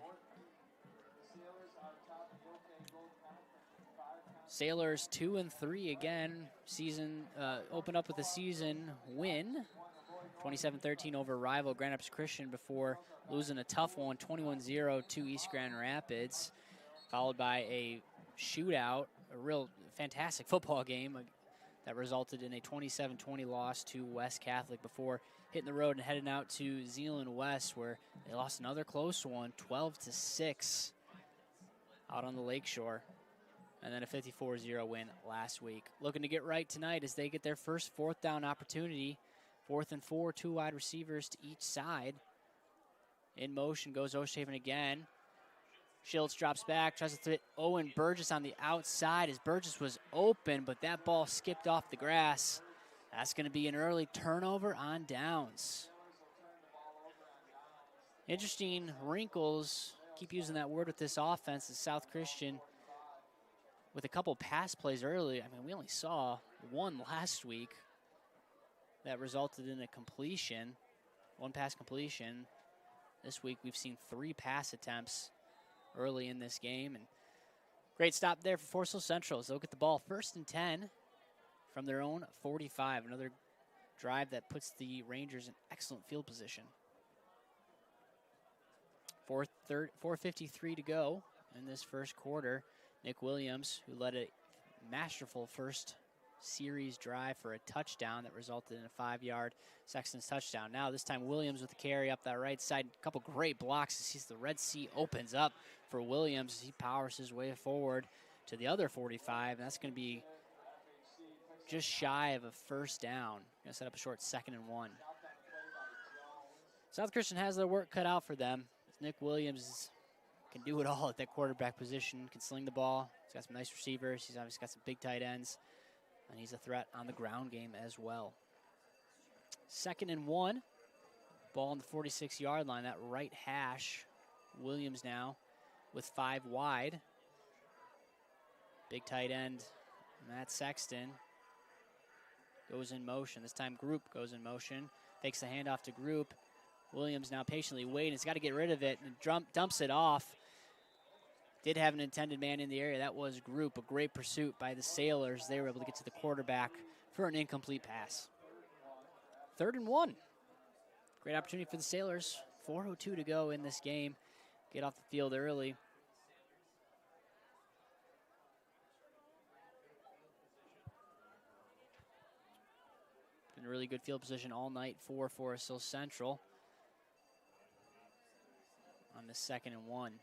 Sailors 2-3 again. Season open up with a season win, 27-13 over rival Grand Rapids Christian before losing a tough one, 21-0 to East Grand Rapids, followed by a shootout, a real fantastic football game that resulted in a 27-20 loss to West Catholic before hitting the road and heading out to Zeeland West, where they lost another close one, 12-6 out on the lakeshore. And then a 54-0 win last week. Looking to get right tonight as they get their first 4th down opportunity. 4th and 4, 2 wide receivers to each side. In motion goes Osterhaven again. Schiltz drops back, tries to fit Owen Burgess on the outside as Burgess was open, but that ball skipped off the grass. That's going to be an early turnover on downs. Interesting wrinkles, keep using that word with this offense, is South Christian with a couple pass plays early. I mean, we only saw one last week that resulted in a completion, 1 pass completion. This week we've seen 3 pass attempts early in this game. And great stop there for Forsyth Central as they'll get the ball 1st and 10 from their own 45. Another drive that puts the Rangers in excellent field position. 4:53 to go in this first quarter. Nick Williams, who led a masterful first series drive for a touchdown that resulted in a 5-yard Sexton's touchdown. Now this time Williams with the carry up that right side. A couple great blocks as sees the Red Sea opens up for Williams as he powers his way forward to the other 45. And that's going to be just shy of a 1st down. Going to set up a short 2nd and 1. South Christian has their work cut out for them. Nick Williams can do it all at that quarterback position, can sling the ball. He's got some nice receivers. He's obviously got some big tight ends. And he's a threat on the ground game as well. 2nd and 1. Ball on the 46-yard line, that right hash. Williams now with 5 wide. Big tight end, Matt Sexton, goes in motion. This time Group goes in motion. Fakes the handoff to Group. Williams now patiently waiting. He's got to get rid of it and dumps it off. Did have an intended man in the area. That was Group. A great pursuit by the Sailors. They were able to get to the quarterback for an incomplete pass. 3rd and 1. Great opportunity for the Sailors. 4:02 to go in this game. Get off the field early. Been a really good field position all night for Forsyth Central on the 2nd and 1.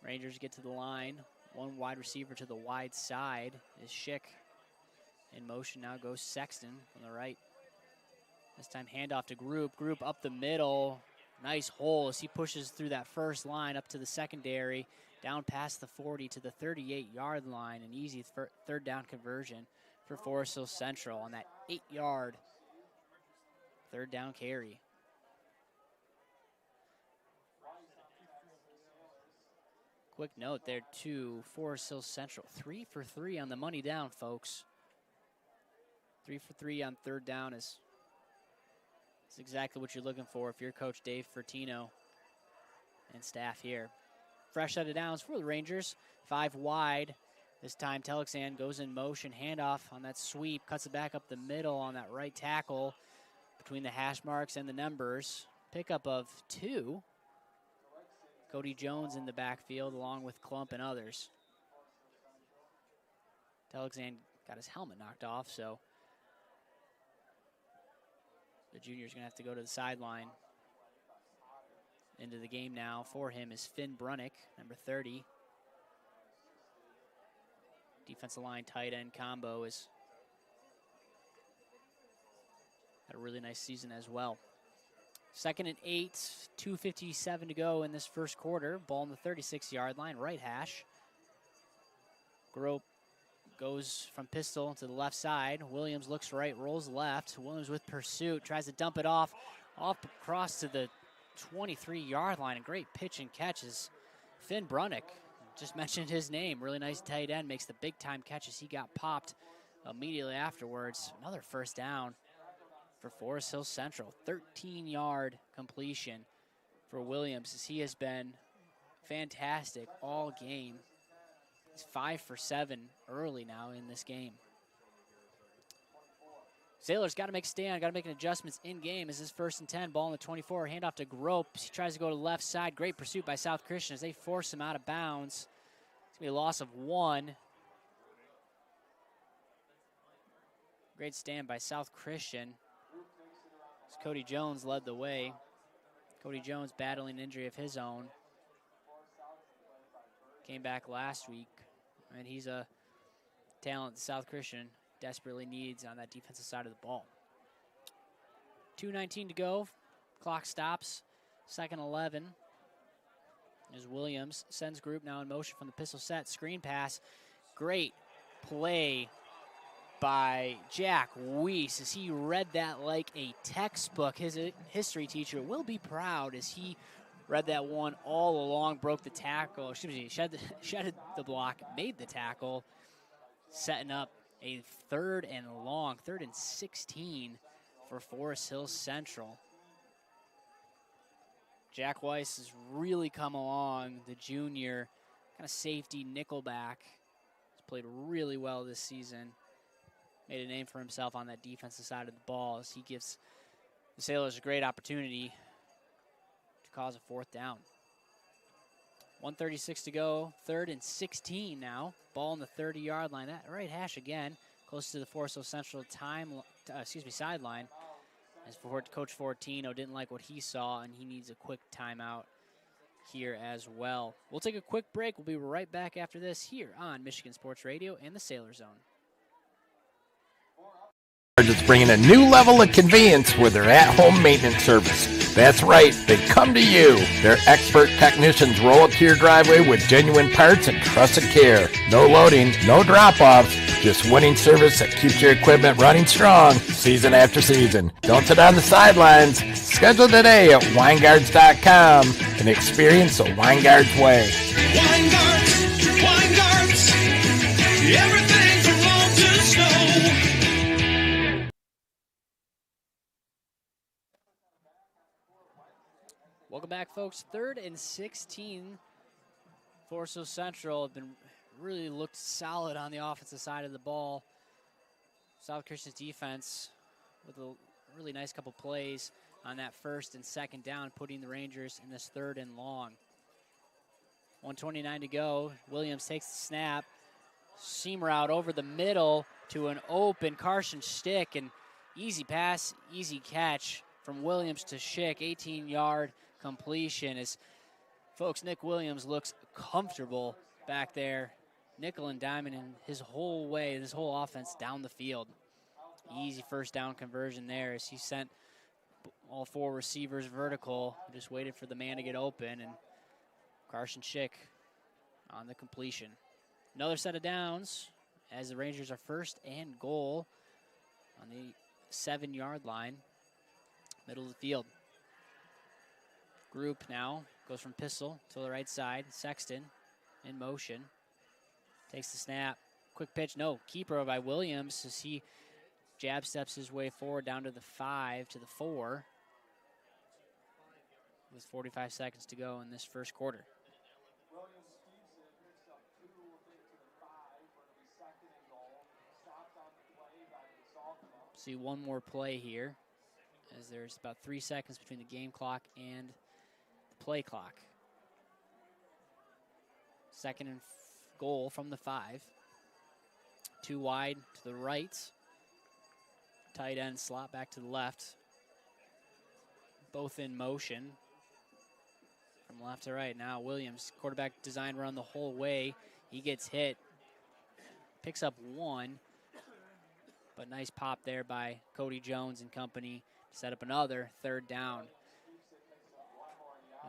Rangers get to the line. One wide receiver to the wide side is Schick. In motion now goes Sexton on the right. This time handoff to Group. Group up the middle. Nice hole as he pushes through that first line up to the secondary. Down past the 40 to the 38-yard line. An easy third down conversion for Forest Hills Central on that 8-yard third down carry. Quick note there to Forest Hills Central. 3 for 3 on the money down, folks. 3 for 3 on third down is exactly what you're looking for if you're Coach Dave Fertino and staff here. Fresh set of downs for the Rangers. 5 wide. This time Telexan goes in motion. Handoff on that sweep. Cuts it back up the middle on that right tackle between the hash marks and the numbers. Pickup of 2. Cody Jones in the backfield along with Klump and others. Telexan got his helmet knocked off, so the junior's going to have to go to the sideline. Into the game now for him is Finn Brunick, number 30. Defensive line tight end combo has had a really nice season as well. 2nd and 8, 2:57 to go in this first quarter. Ball on the 36-yard line, right hash. Grope goes from pistol to the left side. Williams looks right, rolls left. Williams with pursuit, tries to dump it off across to the 23-yard line. A great pitch and catches. Finn Brunick, just mentioned his name. Really nice tight end, makes the big-time catches. He got popped immediately afterwards. Another first down for Forest Hills Central. 13-yard completion for Williams as he has been fantastic all game. He's 5 for 7 early now in this game. Sailors got to make a stand, got to make an adjustments in game. This is 1st and 10, ball on the 24, handoff to Grope. He tries to go to the left side. Great pursuit by South Christian as they force him out of bounds. It's going to be a loss of 1. Great stand by South Christian. As Cody Jones led the way. Cody Jones battling injury of his own. Came back last week, and he's a talent that South Christian desperately needs on that defensive side of the ball. 2:19 to go. Clock stops. 2nd 11. As Williams sends Group now in motion from the pistol set. Screen pass. Great play by Jack Weiss as he read that like a textbook. His history teacher will be proud as he read that one all along, broke the tackle, shedded the block, made the tackle, setting up a 3rd and long, 3rd and 16 for Forest Hills Central. Jack Weiss has really come along, the junior, kind of safety, nickelback. He's played really well this season. Made a name for himself on that defensive side of the ball as he gives the Sailors a great opportunity to cause a 4th down. 1:36 to go, 3rd and 16 now. Ball on the 30-yard line. That right hash again, close to the Forest Hills Central sideline. As for Coach Fortino didn't like what he saw, and he needs a quick timeout here as well. We'll take a quick break. We'll be right back after this here on Michigan Sports Radio and the Sailor Zone. It's bringing a new level of convenience with their at-home maintenance service. That's right, they come to you. Their expert technicians roll up to your driveway with genuine parts and trusted care. No loading, no drop-offs, just winning service that keeps your equipment running strong season after season. Don't sit on the sidelines. Schedule today at Weingarts.com and experience the Weingarts way. Weingarts, everything you want to know. Welcome back, folks. 3rd and 16. Forest Hills Central have been really looked solid on the offensive side of the ball. South Christian's defense with a really nice couple plays on that 1st and 2nd down, putting the Rangers in this 3rd and long. 1:29 to go. Williams takes the snap. Seam route over the middle to an open Carson Stick, and easy pass, easy catch from Williams to Schick. 18-yard completion as Folks, Nick Williams looks comfortable back there. Nickel and diamond in his whole way, this whole offense down the field. Easy first down conversion there as he sent all 4 receivers vertical. Just waited for the man to get open, and Carson Schick on the completion. Another set of downs as the Rangers are first and goal on the 7-yard line, middle of the field. Group now goes from pistol to the right side. Sexton in motion. Takes the snap. Quick pitch. No. Keeper by Williams as he jab steps his way forward down to the 5 to the 4. With 45 seconds to go in this first quarter. See one more play here as there's about 3 seconds between the game clock and the play clock. Second and goal from the 5. 2 wide to the right. Tight end slot back to the left. Both in motion. From left to right. Now Williams, quarterback design run the whole way. He gets hit. Picks up 1. But nice pop there by Cody Jones and company to set up another 3rd down.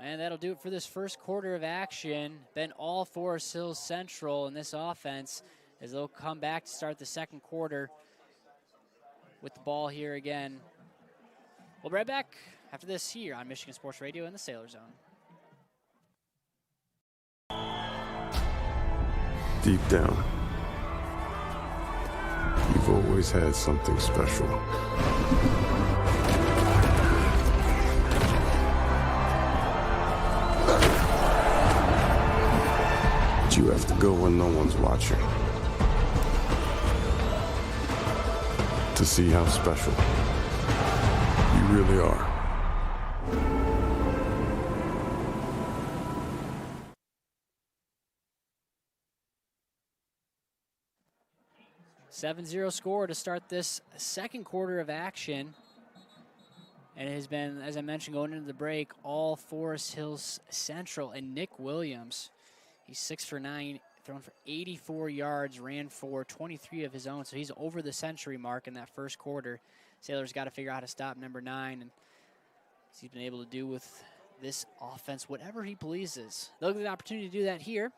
And that'll do it for this first quarter of action. Been all Forest Hills Central in this offense as they'll come back to start the second quarter with the ball here again. We'll be right back after this here on Michigan Sports Radio in the Sailor Zone. Deep down, you've always had something special. But you have to go when no one's watching to see how special you really are. 7-0 score to start this second quarter of action. And it has been, as I mentioned, going into the break, all Forest Hills Central. And Nick Williams, he's 6 for 9, thrown for 84 yards, ran for 23 of his own. So he's over the century mark in that first quarter. Sailors got to figure out how to stop number 9. And he's been able to do with this offense whatever he pleases. They'll get the opportunity to do that here.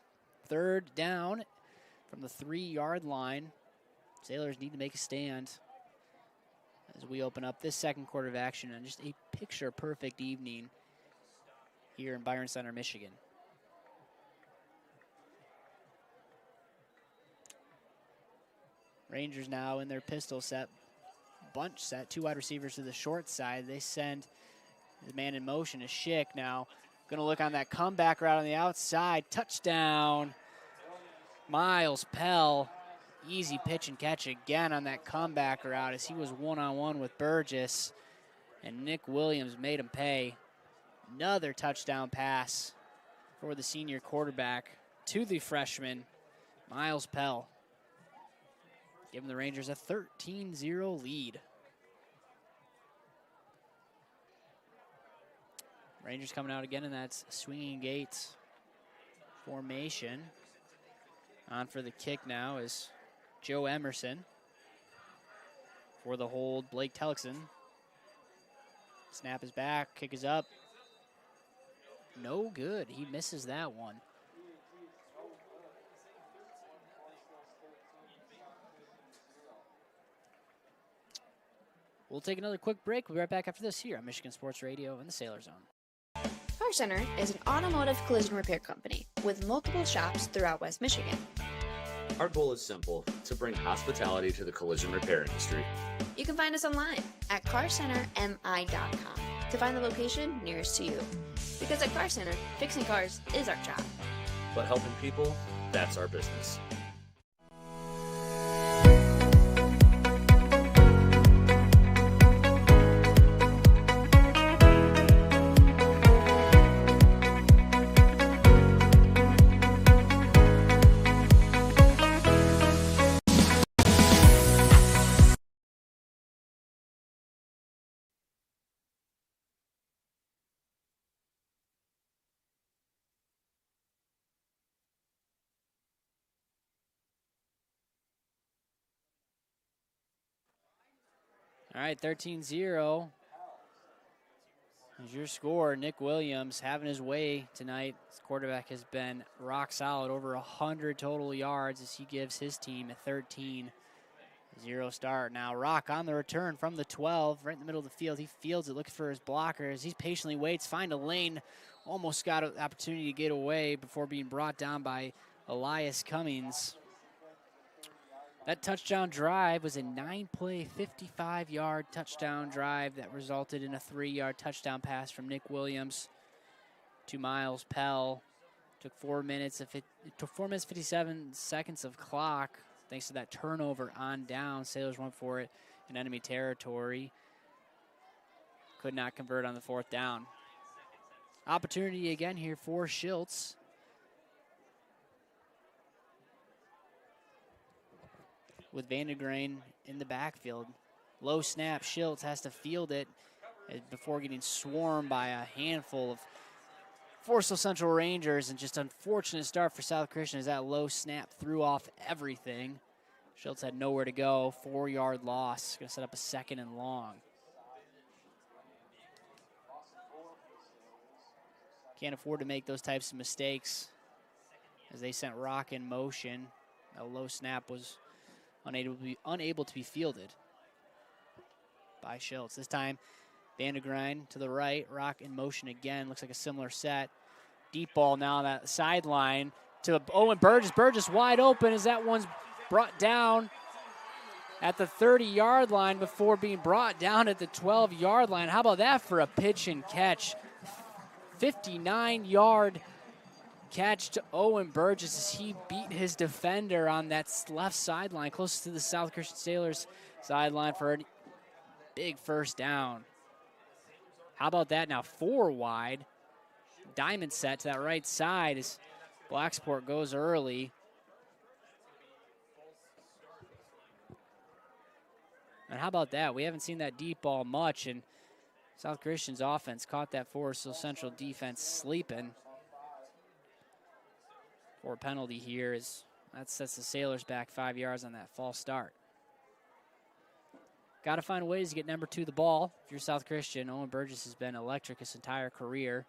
3rd down from the 3-yard line. Sailors need to make a stand as we open up this second quarter of action and just a picture-perfect evening here in Byron Center, Michigan. Rangers now in their pistol set, bunch set, 2 wide receivers to the short side. They send the man in motion to Schick now. Going to look on that comeback route on the outside. Touchdown, Miles Pell. Easy pitch and catch again on that comeback route as he was one-on-one with Burgess. And Nick Williams made him pay. Another touchdown pass for the senior quarterback to the freshman, Miles Pell. Giving the Rangers a 13-0 lead. Rangers coming out again in that swinging gate formation. On for the kick now is Joe Emerson. For the hold, Blake Tellickson. Snap is back, kick is up. No good, he misses that one. We'll take another quick break. We'll be right back after this here on Michigan Sports Radio in the Sailor Zone. Car Center is an automotive collision repair company with multiple shops throughout West Michigan. Our goal is simple, to bring hospitality to the collision repair industry. You can find us online at carcentermi.com to find the location nearest to you. Because at Car Center, fixing cars is our job. But helping people, that's our business. right, 13-0 is your score. Nick Williams having his way tonight. His quarterback has been rock solid, over 100 total yards as he gives his team a 13-0 start. Now Rock on the return from the 12, right in the middle of the field. He fields it, looks for his blockers. He patiently waits, find a lane, almost got an opportunity to get away before being brought down by Elias Cummings. That touchdown drive was a 9-play, 55-yard touchdown drive that resulted in a 3-yard touchdown pass from Nick Williams to Miles Pell. Took 4 minutes, 57 seconds of clock thanks to that turnover on down. Sailors went for it in enemy territory. Could not convert on the 4th down. Opportunity again here for Schiltz. With Vandegrain in the backfield. Low snap, Schiltz has to field it before getting swarmed by a handful of Forest Central Rangers, and just unfortunate start for South Christian as that low snap threw off everything. Schiltz had nowhere to go, 4-yard loss. Gonna set up a 2nd and long. Can't afford to make those types of mistakes as they sent Rock in motion. A low snap was unable to be fielded by Schiltz. This time, Vandegrain to the right, Rock in motion again. Looks like a similar set. Deep ball now on that sideline to Owen Burgess. Burgess wide open as that one's brought down at the 30-yard line before being brought down at the 12-yard line. How about that for a pitch and catch? 59-yard catch to Owen Burgess as he beat his defender on that left sideline, closest to the South Christian Sailors sideline for a big 1st down. How about that now? 4 wide. Diamond set to that right side as Blacksport goes early. And how about that? We haven't seen that deep ball much, and South Christian's offense caught that Forest Central defense sleeping. For a penalty here is that sets the Sailors back 5 yards on that false start. Got to find ways to get number 2 the ball. If you're South Christian, Owen Burgess has been electric his entire career.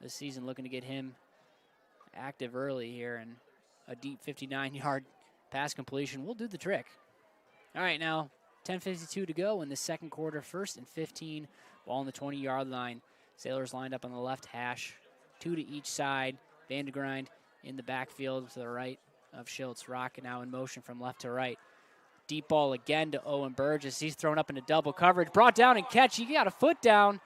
This season looking to get him active early here, and a deep 59-yard pass completion will do the trick. All right, now 10:52 to go in the 2nd quarter. 1st and 15, ball on the 20-yard line. Sailors lined up on the left hash, 2 to each side. Vandegrain in the backfield to the right of Schiltz. Rock now in motion from left to right. Deep ball again to Owen Burgess. He's thrown up into double coverage. Brought down and catch. He got a foot down.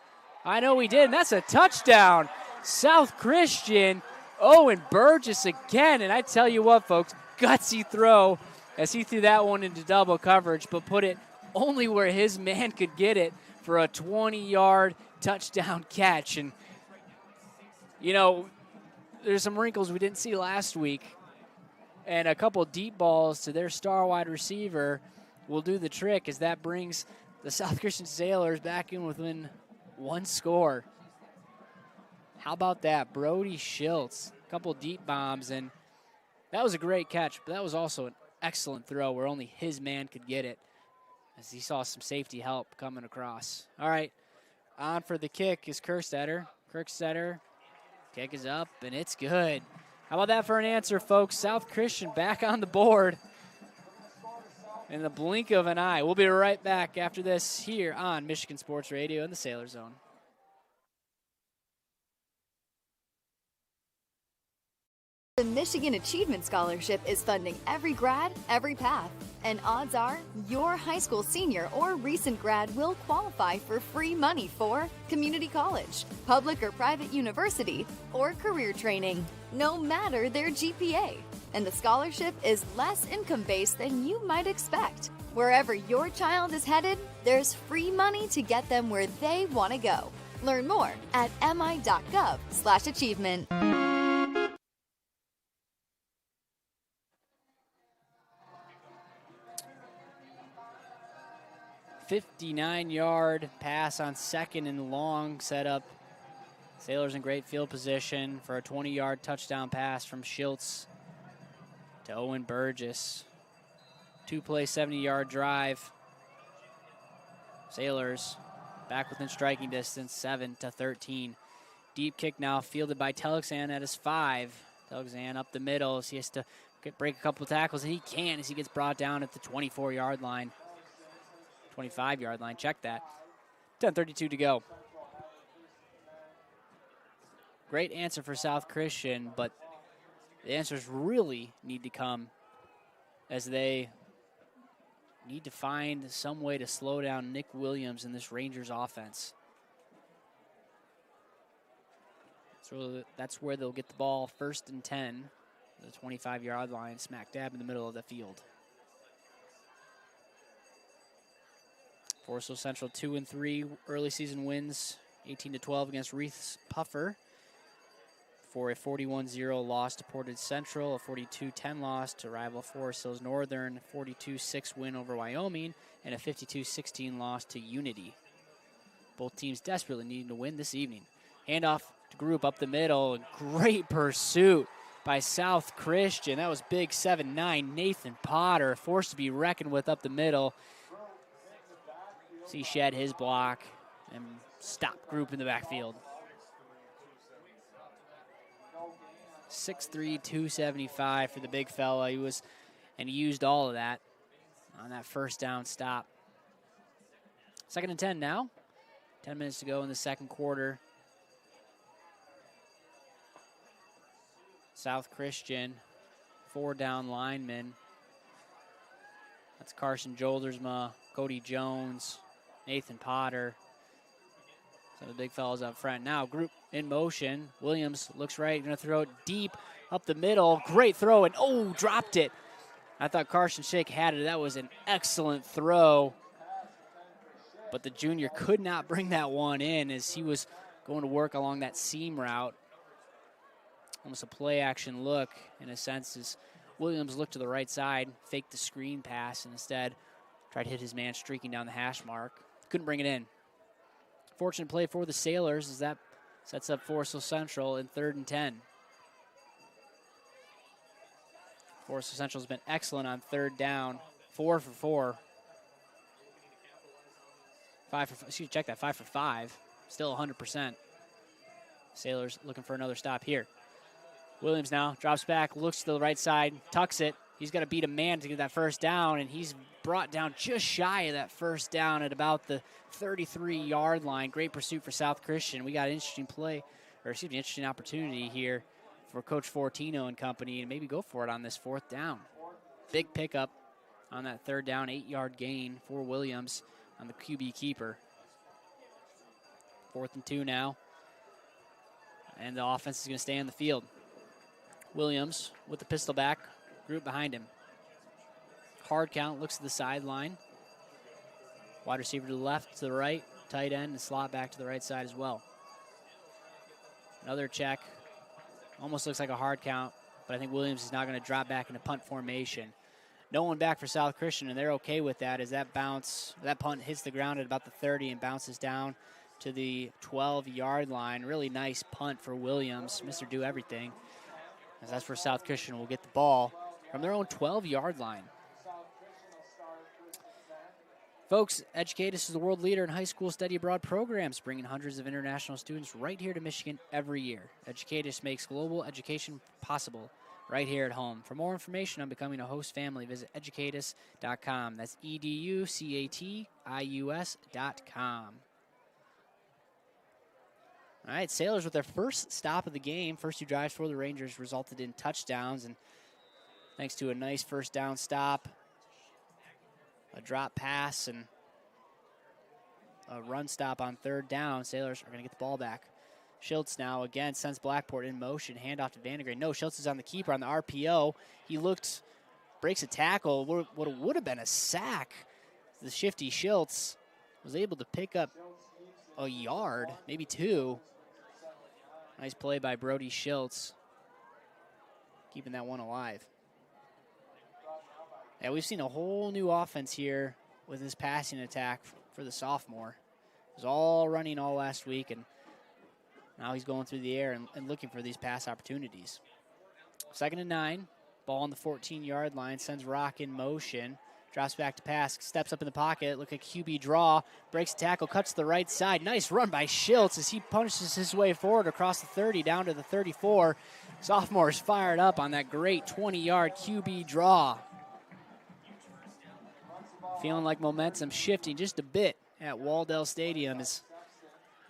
I know he did, and that's a touchdown. South Christian, Owen Burgess again. And I tell you what, folks, gutsy throw as he threw that one into double coverage, but put it only where his man could get it for a 20-yard touchdown catch. And, you know, there's some wrinkles we didn't see last week, and a couple deep balls to their star wide receiver will do the trick as that brings the South Christian Sailors back in within 1 score. How about that? Brody Schiltz, a couple deep bombs, and that was a great catch, but that was also an excellent throw where only his man could get it as he saw some safety help coming across. All right, on for the kick is Kerstetter. Kirkstetter. Kick is up, and it's good. How about that for an answer, folks? South Christian back on the board in the blink of an eye. We'll be right back after this here on Michigan Sports Radio in the Sailor Zone. The Michigan Achievement Scholarship is funding every grad, every path. And odds are, your high school senior or recent grad will qualify for free money for community college, public or private university, or career training, no matter their GPA. And the scholarship is less income-based than you might expect. Wherever your child is headed, there's free money to get them where they want to go. Learn more at mi.gov/achievement. 59-yard pass on 2nd and long set up. Sailors in great field position for a 20-yard touchdown pass from Schiltz to Owen Burgess. 2-play, 70-yard drive Sailors back within striking distance, 7-13. Deep kick now fielded by Telexan at his 5. Telexan up the middle as he has to break a couple of tackles, and he can as he gets brought down at the 24-yard line. 25-yard line, check that. 10:32 to go. Great answer for South Christian, but the answers really need to come as they need to find some way to slow down Nick Williams in this Rangers offense. So that's where they'll get the ball 1st and 10, the 25-yard line, smack dab in the middle of the field. Forest Hill Central 2-3 early season wins, 18-12 against Reeth's Puffer, for a 41-0 loss to Portage Central, a 42-10 loss to rival Forest Hills Northern, 42-6 win over Wyoming, and a 52-16 loss to Unity. Both teams desperately needing to win this evening. Handoff to group up the middle, and great pursuit by South Christian. That was big 7'9", Nathan Potter, forced to be reckoned with up the middle. See shed his block and stop group in the backfield. 6'3", 275 for the big fella. He used all of that on that first down stop. 2nd and 10 now. 10 minutes to go in the second quarter. South Christian, 4 down linemen. That's Carson Joldersma, Cody Jones, Nathan Potter. So the big fellas up front. Now group in motion. Williams looks right, going to throw it deep up the middle. Great throw, and dropped it. I thought Carson Schick had it. That was an excellent throw. But the junior could not bring that one in as he was going to work along that seam route. Almost a play action look in a sense as Williams looked to the right side, faked the screen pass, and instead tried to hit his man streaking down the hash mark. Couldn't bring it in. Fortunate play for the Sailors as that sets up Forest Hill Central in 3rd and 10. Forest Hill Central has been excellent on 3rd down, 4 for 4. 5 for 5. Still 100%. Sailors looking for another stop here. Williams now drops back, looks to the right side, tucks it. He's got to beat a man to get that first down, and he's brought down just shy of that first down at about the 33-yard line. Great pursuit for South Christian. We got an interesting opportunity here for Coach Fortino and company to maybe go for it on this 4th down. Big pickup on that 3rd down, 8-yard gain for Williams on the QB keeper. 4th and 2 now, and the offense is going to stay on the field. Williams with the pistol back, group behind him. Hard count, looks to the sideline. Wide receiver to the left, to the right, tight end, and slot back to the right side as well. Another check. Almost looks like a hard count, but I think Williams is now going to drop back into punt formation. No one back for South Christian, and they're okay with that as that punt hits the ground at about the 30 and bounces down to the 12-yard line. Really nice punt for Williams. Mr. Do Everything. As that's where South Christian will get the ball from their own 12-yard line. Folks, Educatus is the world leader in high school study abroad programs, bringing hundreds of international students right here to Michigan every year. Educatus makes global education possible right here at home. For more information on becoming a host family, visit educatus.com. That's educatius.com. All right, Sailors with their first stop of the game. First 2 drives for the Rangers resulted in touchdowns, and thanks to a nice first down stop, a drop pass, and a run stop on 3rd down, Sailors are going to get the ball back. Schultz now again sends Blackport in motion, handoff to Vandegray. No, Schultz is on the keeper on the RPO. He breaks a tackle, what would have been a sack. The shifty Schultz was able to pick up a yard, maybe 2. Nice play by Brody Schultz, keeping that one alive. Yeah, we've seen a whole new offense here with this passing attack for the sophomore. It was all running all last week, and now he's going through the air and looking for these pass opportunities. 2nd and 9, ball on the 14-yard line, sends Rock in motion, Drops back to pass, steps up in the pocket, look at QB draw, breaks the tackle, cuts to the right side. Nice run by Schiltz as he punches his way forward across the 30 down to the 34. Sophomore is fired up on that great 20-yard QB draw. Feeling like momentum shifting just a bit at Waldell Stadium as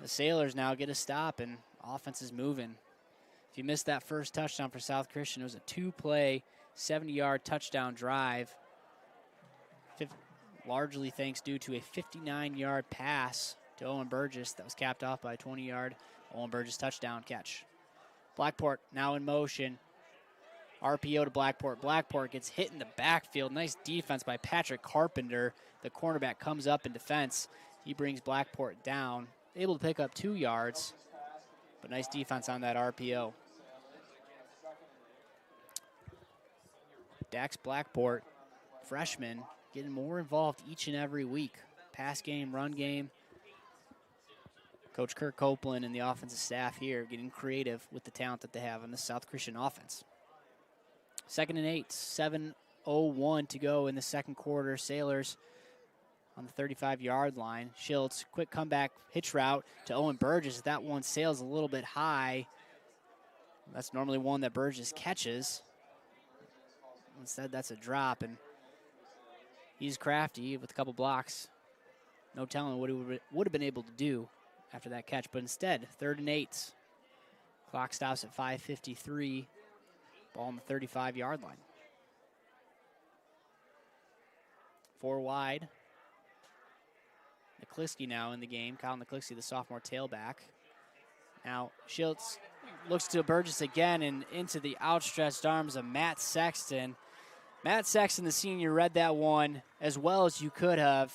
the Sailors now get a stop and offense is moving. If you missed that first touchdown for South Christian, it was a 2-play, 70-yard touchdown drive. Largely thanks due to a 59-yard pass to Owen Burgess that was capped off by a 20-yard Owen Burgess touchdown catch. Blackport now in motion. RPO to Blackport. Blackport gets hit in the backfield. Nice defense by Patrick Carpenter. The cornerback comes up in defense. He brings Blackport down. Able to pick up 2 yards, but nice defense on that RPO. Dax Blackport, freshman, getting more involved each and every week. Pass game, run game. Coach Kirk Copeland and the offensive staff here getting creative with the talent that they have on the South Christian offense. 2nd and 8, 7:01 to go in the second quarter. Sailors on the 35-yard line. Schiltz, quick comeback hitch route to Owen Burgess. That one sails a little bit high. That's normally one that Burgess catches. Instead, that's a drop, and he's crafty with a couple blocks. No telling what he would have been able to do after that catch, but instead, 3rd and 8. Clock stops at 5:53. Ball on the 35-yard line. 4 wide. McCliskey now in the game. Kyle McCliskey, the sophomore tailback. Now, Schiltz looks to Burgess again and into the outstretched arms of Matt Sexton. Matt Sexton, the senior, read that one as well as you could have.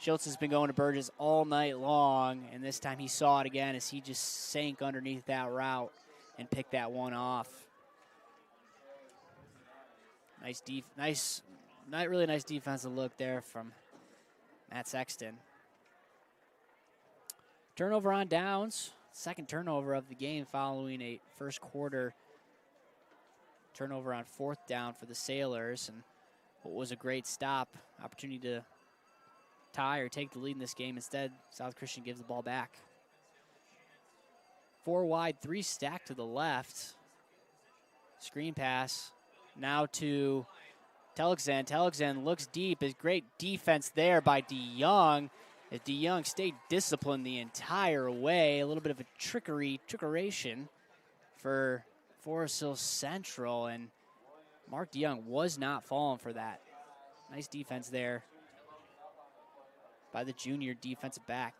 Schiltz has been going to Burgess all night long, and this time he saw it again as he just sank underneath that route and picked that one off. Really nice defensive look there from Matt Sexton. Turnover on downs. Second turnover of the game following a first quarter turnover on 4th down for the Sailors. And what was a great stop, opportunity to tie or take the lead in this game. Instead, South Christian gives the ball back. 4 wide, 3 stacked to the left. Screen pass now to Telexan. Telexan looks deep. Is great defense there by DeYoung. As DeYoung stayed disciplined the entire way. A little bit of a trickeration for Forest Hill Central, and Mark DeYoung was not falling for that. Nice defense there by the junior defensive back.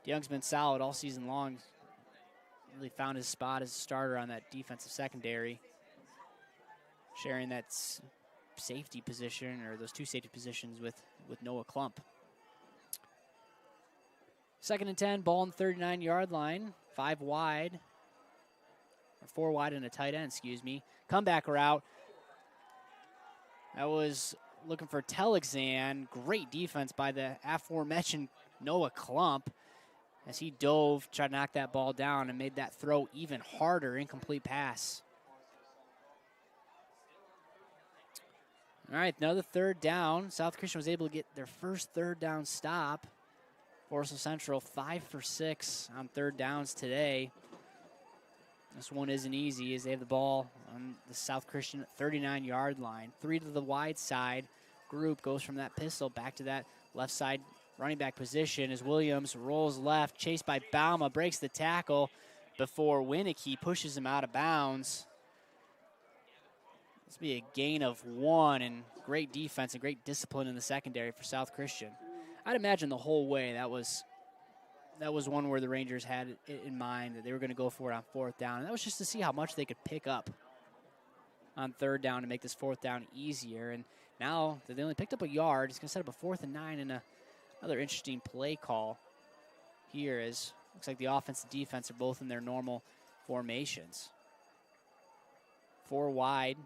DeYoung's been solid all season long. Really found his spot as a starter on that defensive secondary, sharing that safety position, or those 2 safety positions, with Noah Klump. 2nd and 10, ball on the 39-yard line. 5 wide, or 4 wide and a tight end, excuse me. Comeback route. That was looking for Telexan. Great defense by the aforementioned Noah Klump as he dove, tried to knock that ball down and made that throw even harder. Incomplete pass. All right, another 3rd down. South Christian was able to get their first 3rd down stop. Forest Hill Central 5 for 6 on 3rd downs today. This one isn't easy as they have the ball on the South Christian 39-yard line. 3 to the wide side. Group goes from that pistol back to that left side running back position as Williams rolls left, chased by Bauma, breaks the tackle before Winicky pushes him out of bounds. This will be a gain of 1, and great defense and great discipline in the secondary for South Christian. I'd imagine the whole way that was one where the Rangers had it in mind that they were going to go for it on 4th down. And that was just to see how much they could pick up on 3rd down to make this 4th down easier. And now that they only picked up a yard, it's going to set up a 4th and 9 and another interesting play call here, as looks like the offense and defense are both in their normal formations. 4 wide,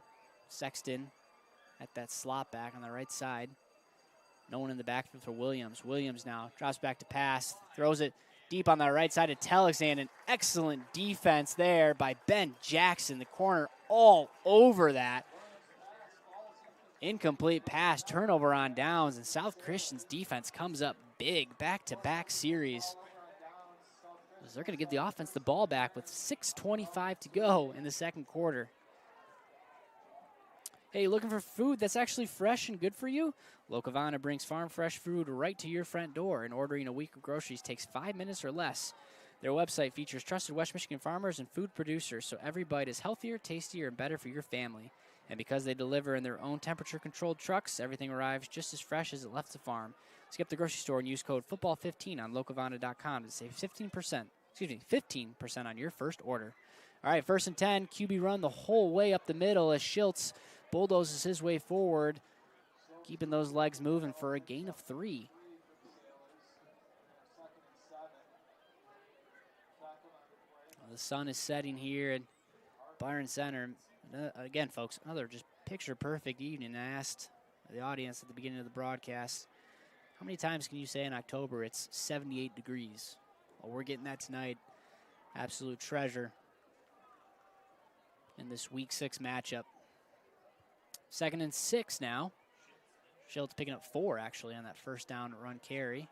Sexton at that slot back on the right side. No one in the backfield for Williams. Williams now drops back to pass, throws it deep on the right side to Telexan. An excellent defense there by Ben Jackson, the corner all over that. Incomplete pass, turnover on downs, and South Christian's defense comes up big, back-to-back series. They're going to give the offense the ball back with 6:25 to go in the second quarter. Hey, looking for food that's actually fresh and good for you? Locavana brings farm fresh food right to your front door, and ordering a week of groceries takes 5 minutes or less. Their website features trusted West Michigan farmers and food producers, so every bite is healthier, tastier, and better for your family. And because they deliver in their own temperature-controlled trucks, everything arrives just as fresh as it left the farm. Skip the grocery store and use code football15 on locavana.com to save 15% on your first order. All right, 1st and 10, QB run the whole way up the middle as Schiltz bulldozes his way forward, keeping those legs moving for a gain of 3. The sun is setting here at Byron Center. Again, folks, another just picture-perfect evening. I asked the audience at the beginning of the broadcast, how many times can you say in October it's 78 degrees? Well, we're getting that tonight. Absolute treasure in this Week 6 matchup. 2nd and 6 now. Schiltz picking up 4, actually, on that first down run carry.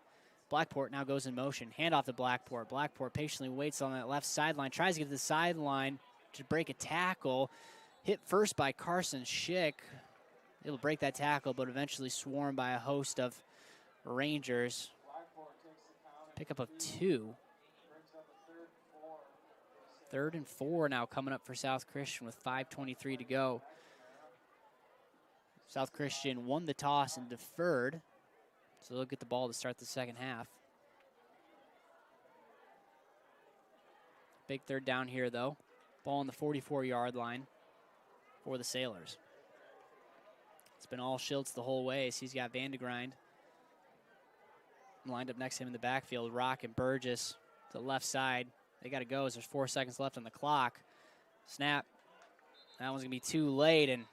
Blackport now goes in motion. Handoff to Blackport. Blackport patiently waits on that left sideline. Tries to get to the sideline to break a tackle. Hit first by Carson Schick. Able to break that tackle, but eventually swarmed by a host of Rangers. Pickup of 2. 3rd and 4 now coming up for South Christian with 5:23 to go. South Christian won the toss and deferred, so they'll get the ball to start the second half. Big 3rd down here, though. Ball on the 44-yard line for the Sailors. It's been all Schiltz the whole way, as he's got Vandegrind lined up next to him in the backfield. Rock and Burgess to the left side. They got to go as there's 4 seconds left on the clock. Snap. That one's going to be too late, and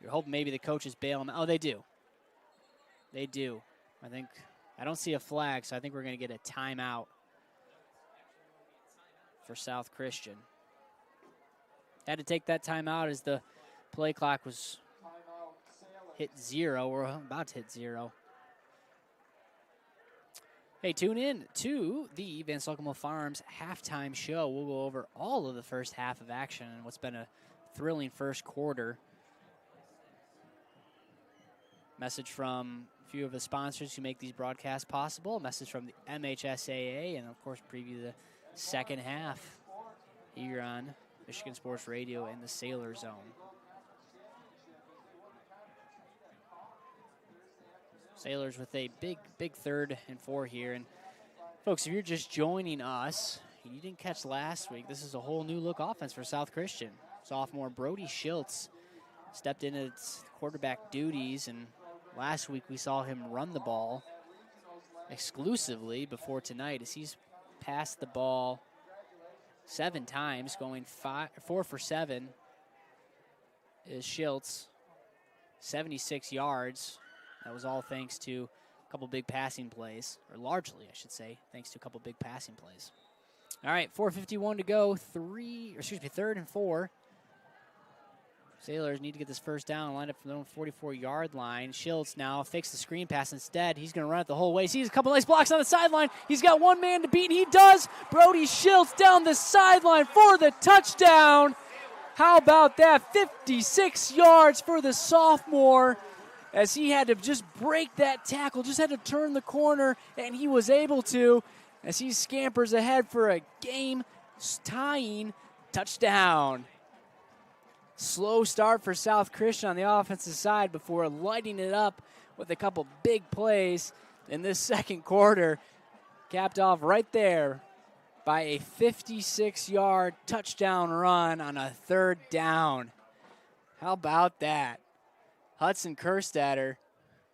you're hoping maybe the coaches bail him. Oh, they do. They do. I don't see a flag, so I think we're going to get a timeout for South Christian. Had to take that timeout as the play clock was hit 0. We're about to hit 0. Hey, tune in to the Van Solkemo Farms halftime show. We'll go over all of the first half of action and what's been a thrilling first quarter. Message from a few of the sponsors who make these broadcasts possible. A message from the MHSAA, and, of course, preview the second half here on Michigan Sports Radio in the Sailor Zone. Sailors with a big 3rd and 4 here. And, folks, if you're just joining us and you didn't catch last week, this is a whole new look offense for South Christian. Sophomore Brody Schiltz stepped in its quarterback duties, and last week we saw him run the ball exclusively before tonight, as he's passed the ball 7 times, going 4 for 7 is Schiltz, 76 yards. That was all thanks to a couple big passing plays, or largely, I should say, thanks to a couple big passing plays. All right, 4:51 to go, 3rd and 4. Sailors need to get this first down and line up from their own 44-yard line. Schiltz now fakes the screen pass instead. He's going to run it the whole way. Sees a couple nice blocks on the sideline. He's got one man to beat, and he does. Brody Schiltz down the sideline for the touchdown. How about that? 56 yards for the sophomore, as he had to just break that tackle, just had to turn the corner, and he was able to, as he scampers ahead for a game-tying touchdown. Slow start for South Christian on the offensive side before lighting it up with a couple big plays in this second quarter. Capped off right there by a 56-yard touchdown run on a 3rd down. How about that? Hudson Kerstatter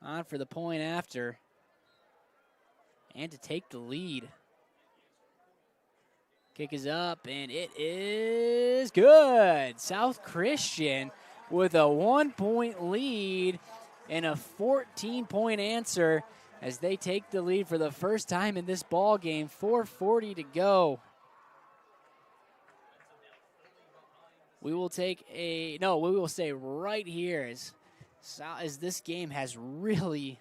on for the point after and to take the lead. Kick is up, and it is good. South Christian with a 1-point lead and a 14-point answer as they take the lead for the first time in this ball game. 4:40 to go. We will stay right here as as this game has really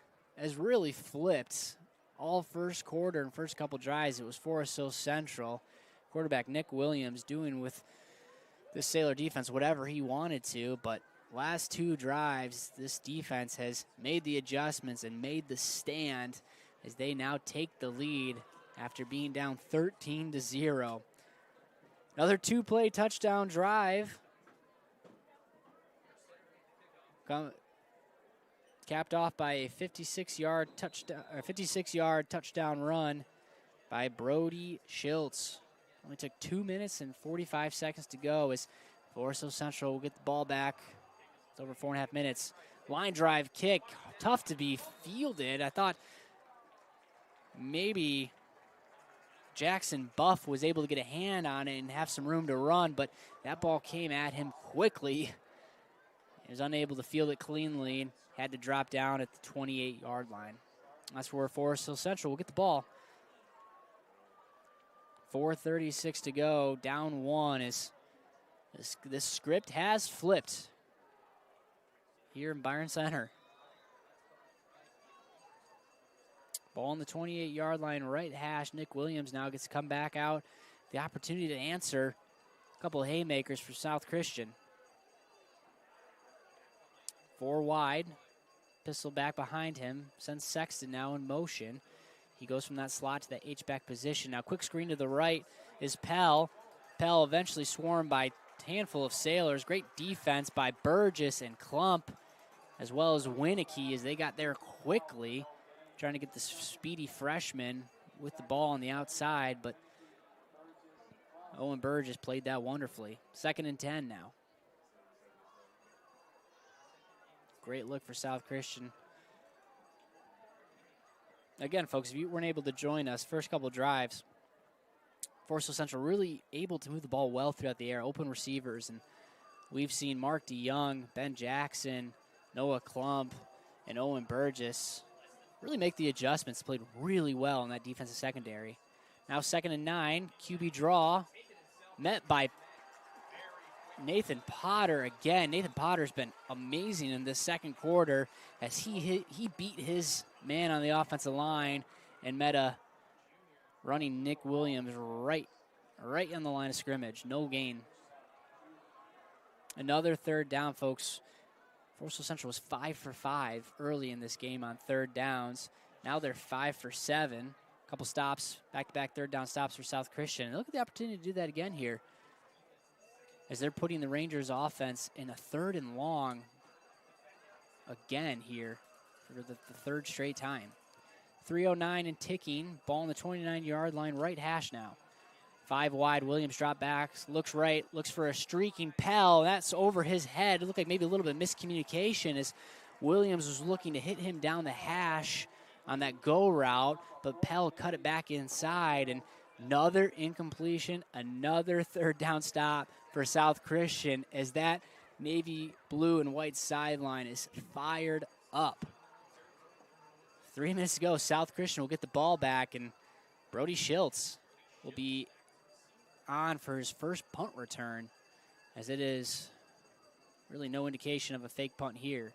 flipped all first quarter and first couple drives. It was Forest Hill Central. Quarterback Nick Williams doing with the Sailor defense whatever he wanted to, but last two drives, this defense has made the adjustments and made the stand as they now take the lead after being down 13-0. Another two-play touchdown drive. Capped off by a 56-yard touchdown run by Brody Schultz. Only took 2 minutes and 45 seconds to go as Forest Hill Central will get the ball back. It's over 4.5 minutes. Line drive kick, tough to be fielded. I thought maybe Jackson Buff was able to get a hand on it and have some room to run, but that ball came at him quickly. He was unable to field it cleanly and had to drop down at the 28-yard line. That's where Forest Hill Central will get the ball. 4:36 to go, down one as this script has flipped here in Byron Center. Ball on the 28-yard line, right hash. Nick Williams now gets to come back out. The opportunity to answer a couple of haymakers for South Christian. 4 wide. Pistol back behind him. Sends Sexton now in motion. He goes from that slot to that H-back position. Now quick screen to the right is Pell. Pell eventually swarmed by a handful of Sailors. Great defense by Burgess and Klump, as well as Winnicky as they got there quickly, trying to get this speedy freshman with the ball on the outside, but Owen Burgess played that wonderfully. 2nd and 10 now. Great look for South Christian. Again, folks, if you weren't able to join us, first couple drives, Forest Hill Central really able to move the ball well throughout the air, open receivers, and we've seen Mark DeYoung, Ben Jackson, Noah Klump, and Owen Burgess really make the adjustments, played really well in that defensive secondary. Now 2nd and 9, QB draw, met by Nathan Potter again. Nathan Potter's been amazing in this second quarter as he beat his man on the offensive line and met a running Nick Williams right on the line of scrimmage. No gain. Another 3rd down, folks. Forest Hill Central was 5 for 5 early in this game on 3rd downs. Now they're 5 for 7. A couple stops, back-to-back 3rd down stops for South Christian. And look at the opportunity to do that again here, as they're putting the Rangers offense in a 3rd and long again here for the 3rd straight time. 3:09 and ticking. Ball on the 29-yard line, right hash now. 5 wide, Williams drop back, looks right, looks for a streaking Pell. That's over his head. It looked like maybe a little bit of miscommunication as Williams was looking to hit him down the hash on that go route, but Pell cut it back inside, and another incompletion, another 3rd down stop for South Christian as that navy blue and white sideline is fired up. 3 minutes to go. South Christian will get the ball back, and Brody Schultz will be on for his first punt return, as it is really no indication of a fake punt here.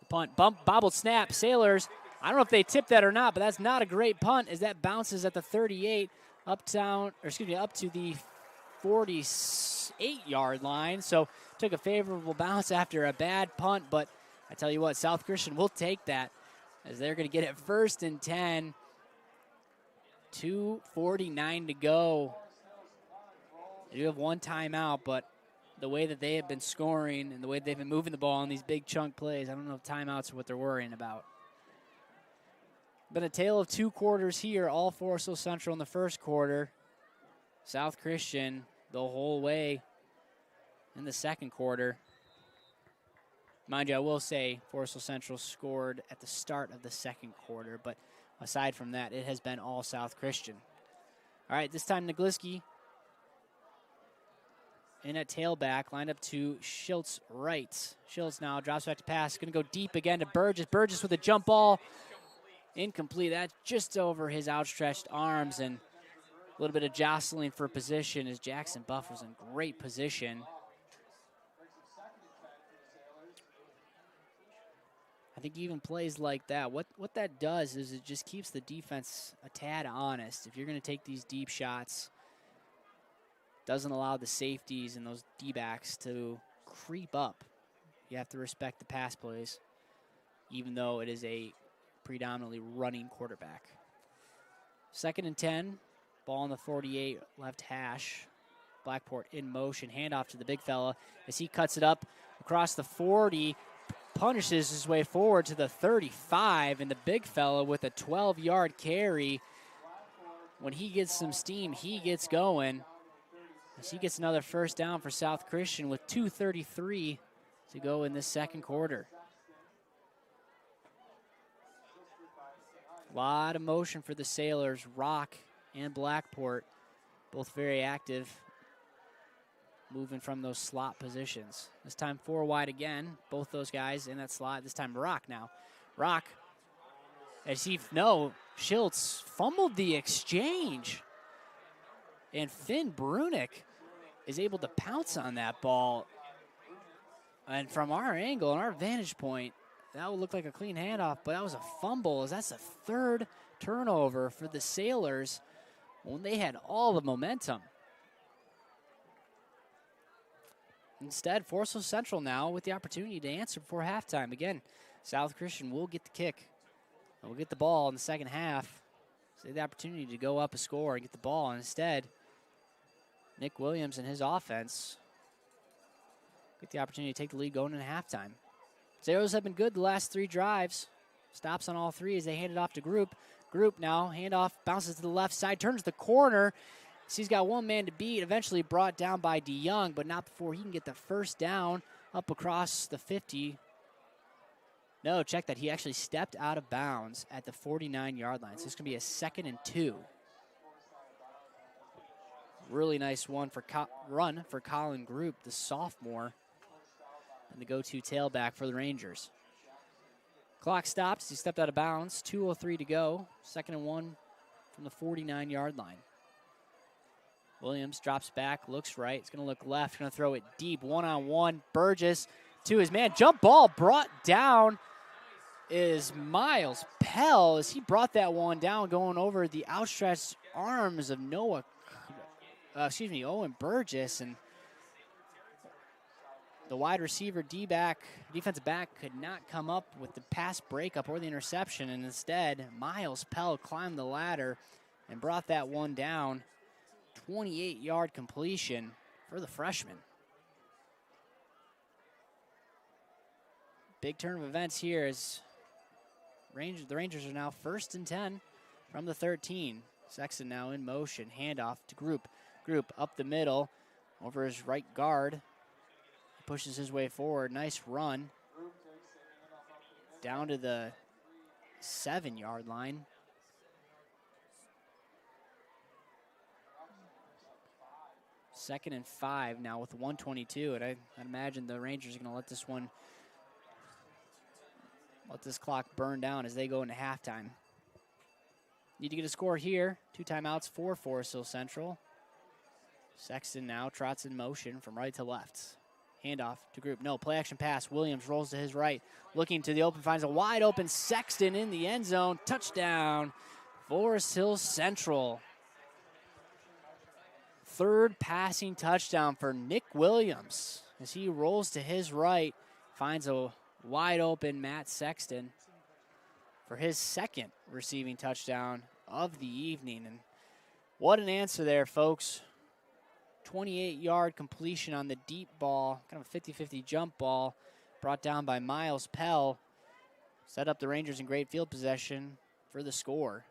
The punt, bobbled snap, Sailors. I don't know if they tipped that or not, but that's not a great punt as that bounces at the 38 up to the 48-yard line. So took a favorable bounce after a bad punt, but I tell you what, South Christian will take that as they're going to get it 1st and 10. 2:49 to go. They do have one timeout, but the way that they have been scoring and the way they've been moving the ball on these big chunk plays, I don't know if timeouts are what they're worrying about. Been a tale of 2 quarters here, all Forest Hill Central in the first quarter. South Christian the whole way in the second quarter. Mind you, I will say Forest Hill Central scored at the start of the second quarter, but aside from that, it has been all South Christian. All right, this time Nagliski in at tailback, lined up to Schultz right. Schultz now drops back to pass, going to go deep again to Burgess. Burgess with a jump ball. Incomplete. That's just over his outstretched arms, and a little bit of jostling for position as Jackson Buff was in great position. I think even plays like that, what that does is it just keeps the defense a tad honest. If you're going to take these deep shots, doesn't allow the safeties and those D-backs to creep up. You have to respect the pass plays, even though it is a predominantly running quarterback. 2nd and 10, ball on the 48, left hash. Blackport in motion, handoff to the big fella as he cuts it up across the 40, punishes his way forward to the 35, and the big fella with a 12-yard carry. When he gets some steam, he gets going. As he gets another first down for South Christian with 2:33 to go in this second quarter. A lot of motion for the Sailors. Rock and Blackport, both very active, moving from those slot positions. This time 4 wide again. Both those guys in that slot. This time Rock now. Rock, Schultz fumbled the exchange. And Finn Brunick is able to pounce on that ball. And from our angle and our vantage point, that would look like a clean handoff, but that was a fumble, as that's the 3rd turnover for the Sailors when they had all the momentum. Instead, Forsyth Central now with the opportunity to answer before halftime. Again, South Christian will get the kick. We'll get the ball in the second half. So they have the opportunity to go up a score and get the ball. And instead, Nick Williams and his offense get the opportunity to take the lead going into halftime. Sailors have been good the last 3 drives. Stops on all 3 as they hand it off to Group. Group now, handoff, bounces to the left side, turns the corner. So he's got one man to beat, eventually brought down by DeYoung, but not before he can get the first down up across the 50. No, check that. He actually stepped out of bounds at the 49-yard line. So it's going to be a 2nd and 2. Really nice run for Colin Group, the sophomore, and the go-to tailback for the Rangers. Clock stops. He stepped out of bounds. 2:03 to go. 2nd and 1 from the 49-yard line. Williams drops back, looks right. It's going to look left. Going to throw it deep. One-on-one. Burgess to his man. Jump ball brought down is Miles Pell as he brought that one down going over the outstretched arms of Owen Burgess. And the wide receiver defensive back could not come up with the pass breakup or the interception, and instead Miles Pell climbed the ladder and brought that one down. 28-yard completion for the freshman. Big turn of events here as the Rangers are now 1st and 10 from the 13. Sexton now in motion, handoff to Group. Group up the middle over his right guard. Pushes his way forward. Nice run. Down to the 7-yard line. Second and 5 now with 1:22, and I'd imagine the Rangers are going to let this clock burn down as they go into halftime. Need to get a score here. 2 timeouts for Forsyth Central. Sexton now trots in motion from right to left. Handoff to Group. No, play action pass. Williams rolls to his right. Looking to the open, finds a wide open Sexton in the end zone. Touchdown, Forest Hill Central. 3rd passing touchdown for Nick Williams as he rolls to his right, finds a wide open Matt Sexton for his 2nd receiving touchdown of the evening. And what an answer there, folks. 28-yard completion on the deep ball, kind of a 50-50 jump ball, brought down by Miles Pell. Set up the Rangers in great field possession for the score.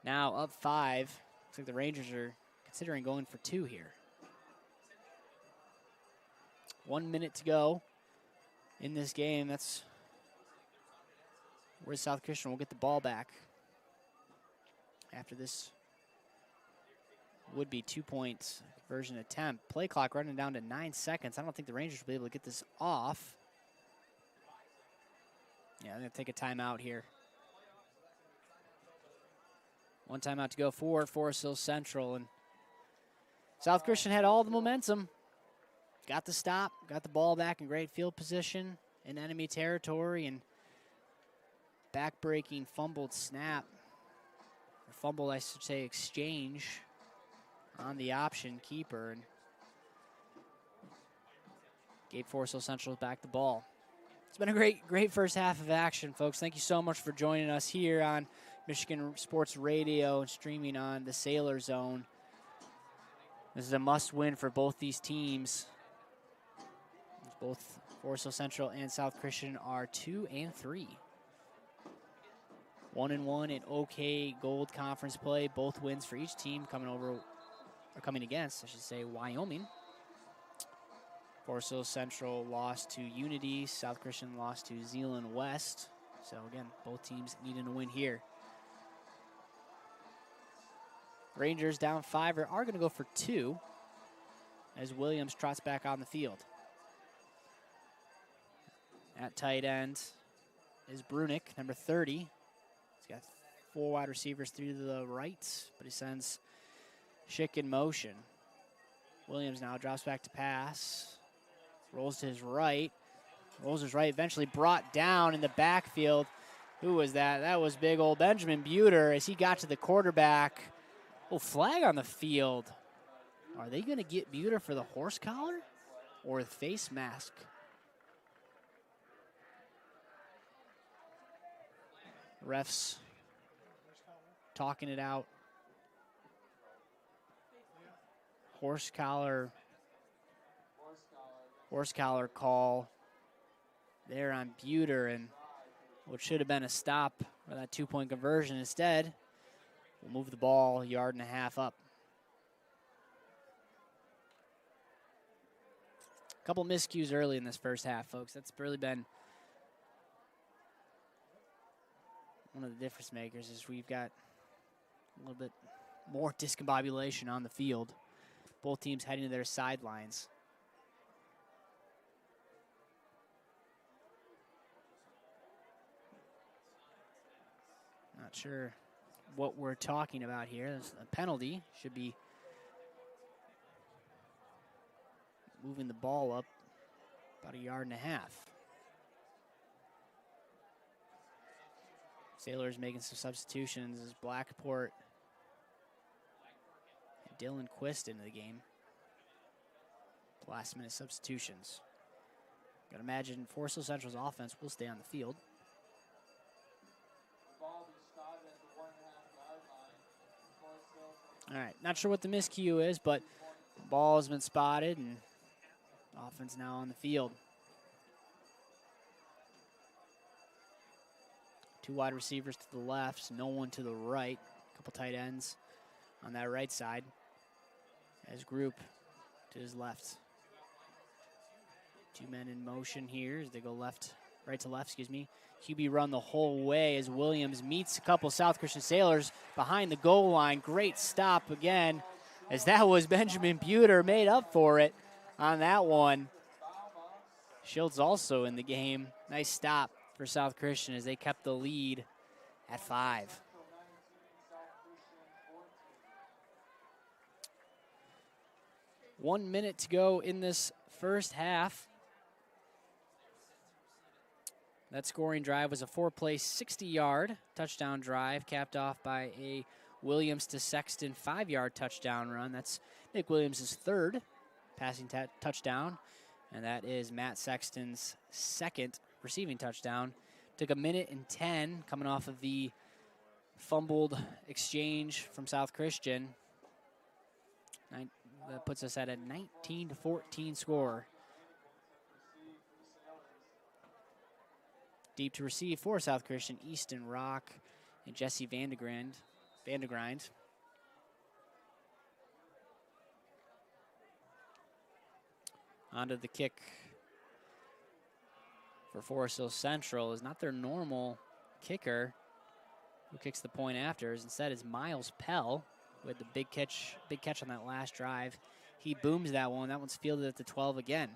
Now up 5. Looks like the Rangers are considering going for 2 here. 1 minute to go in this game. That's where South Christian will get the ball back after this would-be 2-point conversion attempt. Play clock running down to 9 seconds. I don't think the Rangers will be able to get this off. Yeah, I'm going to take a timeout here. 1 timeout to go for Forest Hill Central. And South Christian had all the momentum. Got the stop, got the ball back in great field position. in enemy territory, and back-breaking fumbled snap, or fumbled, I should say, exchange on the option keeper, and gave Forest Hill Central back the ball. It's been a great first half of action, folks. Thank you so much for joining us here on Michigan Sports Radio and streaming on the Sailor Zone. This is a must-win for both these teams. Both Forest Hill Central and South Christian are 2-3. 1-1 in OK Gold Conference play. Both wins for each team coming against, I should say, Wyoming. Forest Hill Central lost to Unity. South Christian lost to Zeeland West. So again, both teams needing a win here. Rangers down 5 are going to go for 2 as Williams trots back on the field. At tight end is Brunick, number 30. He's got 4 wide receivers through to the right, but he sends Schick in motion. Williams now drops back to pass. Rolls to his right. Eventually brought down in the backfield. Who was that? That was big old Benjamin Buter as he got to the quarterback. Oh, flag on the field. Are they going to get Buter for the horse collar or the face mask? Refs talking it out. Horse collar call there on Buter, and what should have been a stop for that 2-point conversion instead will move the ball 1.5 yards up. A couple miscues early in this first half, folks. That's really been one of the difference makers, is we've got a little bit more discombobulation on the field. Both teams heading to their sidelines. Not sure what we're talking about here. There's a penalty. Should be moving the ball up about 1.5 yards. Sailors making some substitutions as Blackport and Dylan Quist into the game. Last-minute substitutions. Got to imagine Forest Hill Central's offense will stay on the field. All right, not sure what the miscue is, but the ball has been spotted, and offense now on the field. 2 wide receivers to the left, no one to the right. A couple tight ends on that right side. As Group to his left. 2 men in motion here as they go right to left, QB run the whole way as Williams meets a couple South Christian Sailors behind the goal line. Great stop again, as that was Benjamin Buter made up for it on that one. Shields also in the game. Nice stop for South Christian as they kept the lead at 5. One minute to go in this first half. That scoring drive was a 4-play, 60-yard touchdown drive, capped off by a Williams to Sexton 5-yard touchdown run. That's Nick Williams' 3rd passing touchdown, and that is Matt Sexton's 2nd receiving touchdown. Took 1:10 coming off of the fumbled exchange from South Christian. That puts us at a 19-14 score. Deep to receive for South Christian, Easton Rock and Jesse Vandegrind. Onto the kick for Forest Hill Central is not their normal kicker who kicks the point after. Instead is Miles Pell with the big catch on that last drive. He booms that one. That one's fielded at the 12 again.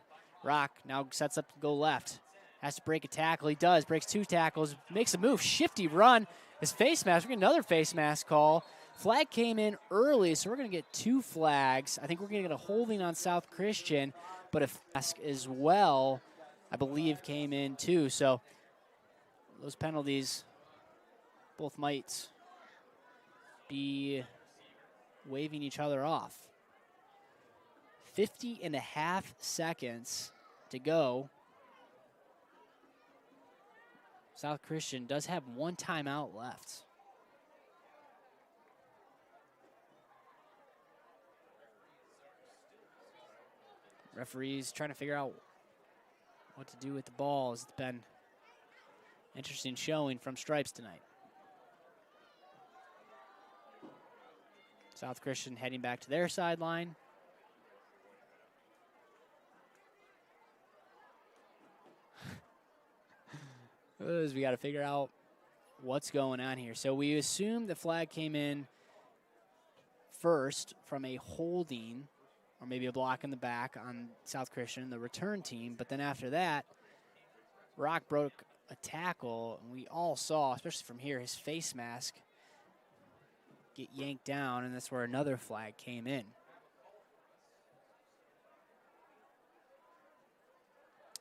Rock now sets up to go left. Has to break a tackle. He does. Breaks 2 tackles. Makes a move. Shifty run. His face mask. We're getting another face mask call. Flag came in early, so we're going to get 2 flags. I think we're going to get a holding on South Christian, but a mask as well I believe, came in too. So those penalties both might be waving each other off. 50.5 seconds to go. South Christian does have one timeout left. Referees trying to figure out what to do with the ball. It's been interesting showing from Stripes tonight. South Christian heading back to their sideline. We got to figure out what's going on here. So we assume the flag came in first from a holding or maybe a block in the back on South Christian, the return team. But then after that, Rock broke a tackle, and we all saw, especially from here, his face mask get yanked down, and that's where another flag came in.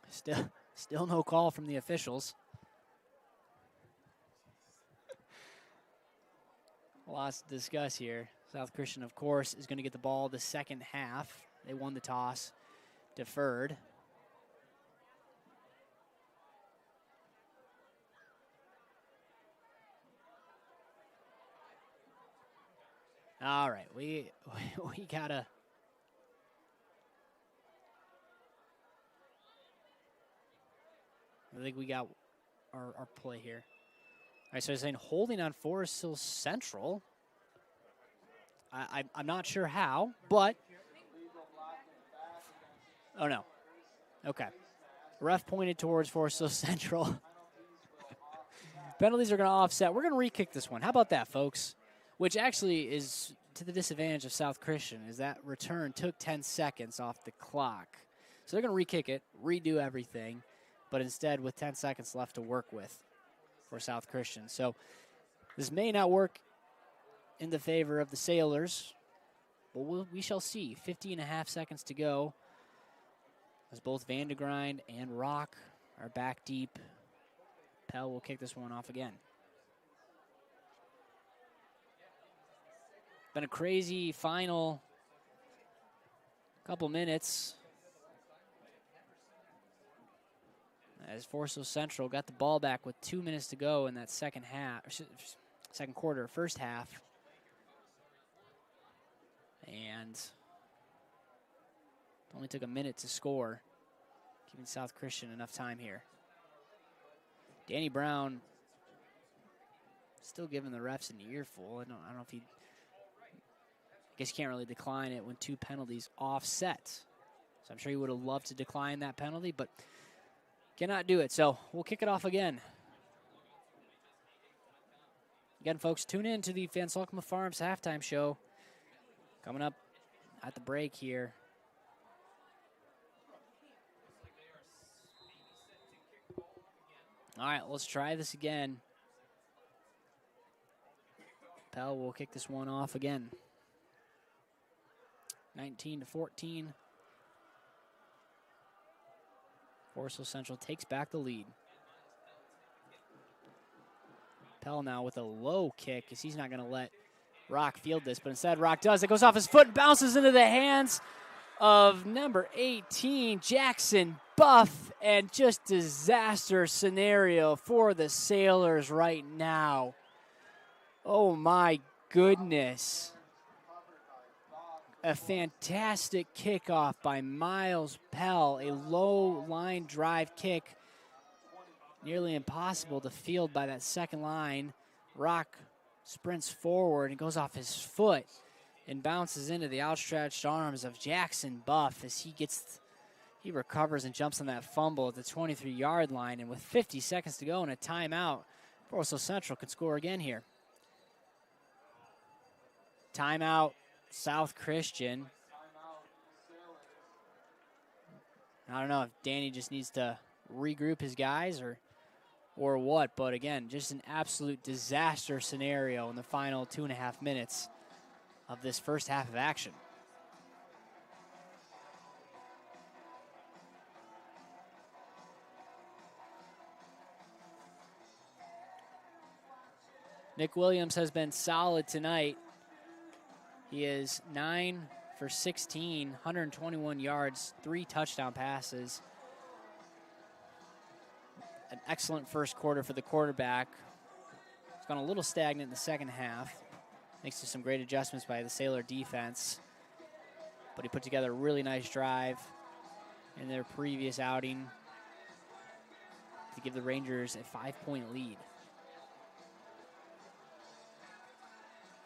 Still no call from the officials. Lots to discuss here. South Christian, of course, is going to get the ball the second half. They won the toss, deferred. All right, we gotta. I think we got our play here. All right, so I'm saying holding on Forest Hill Central. I'm not sure how, but. Oh, no. Okay. Ref pointed towards Forest Hill Central. Penalties are going to offset. We're going to re-kick this one. How about that, folks? Which actually is to the disadvantage of South Christian, is that return took 10 seconds off the clock. So they're going to re-kick it, redo everything, but instead with 10 seconds left to work with for South Christian. So this may not work in the favor of the Sailors, but we shall see. 50.5 seconds to go as both Van de Grind and Rock are back deep. Pell will kick this one off again. Been a crazy final couple minutes as Forest Hill Central got the ball back with 2 minutes to go in that second quarter, first half. And it only took a minute to score, giving South Christian enough time here. Danny Brown still giving the refs an earful. I don't know if he, I guess you can't really decline it when two penalties offset. So I'm sure he would have loved to decline that penalty, but cannot do it. So we'll kick it off again. Again, folks, tune in to the Van Salkema Farms halftime show coming up at the break here. All right, let's try this again. Pell will kick this one off again. 19-14. Forest Hill Central takes back the lead. Pell now with a low kick because he's not going to let Rock field this, but instead Rock does. It goes off his foot and bounces into the hands of number 18, Jackson Buff, and just disaster scenario for the Sailors right now. Oh my goodness. A fantastic kickoff by Miles Pell, a low line drive kick. Nearly impossible to field by that second line. Rock sprints forward and goes off his foot and bounces into the outstretched arms of Jackson Buff as he recovers and jumps on that fumble at the 23-yard line. And with 50 seconds to go and a timeout, Forest Hill Central can score again here. Timeout, South Christian. I don't know if Danny just needs to regroup his guys or what, but again, just an absolute disaster scenario in the final 2.5 minutes of this first half of action. Nick Williams has been solid tonight. He is 9 for 16, 121 yards, 3 touchdown passes. An excellent first quarter for the quarterback. It's gone a little stagnant in the second half, thanks to some great adjustments by the Sailor defense. But he put together a really nice drive in their previous outing to give the Rangers a 5-point lead.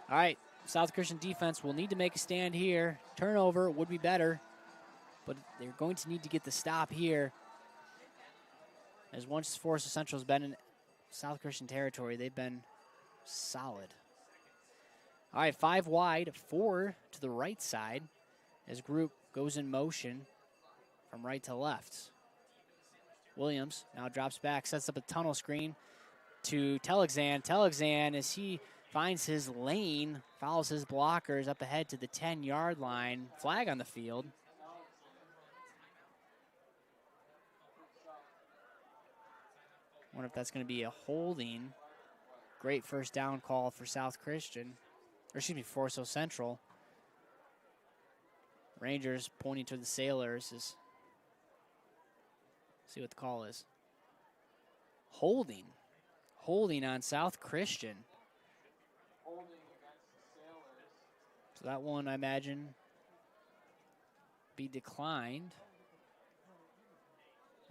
All right, South Christian defense will need to make a stand here. Turnover would be better, but they're going to need to get the stop here. As once Forest Central has been in South Christian territory, they've been solid. All right, 5 wide, 4 to the right side as group goes in motion from right to left. Williams now drops back, sets up a tunnel screen to Telexan. Telexan, as he finds his lane, follows his blockers up ahead to the 10-yard line. Flag on the field. Wonder if that's going to be a holding. Great first down call for South Christian, or excuse me, Forso Central. Rangers pointing to the Sailors. See what the call is. Holding. Holding on South Christian. So that one, I imagine, be declined.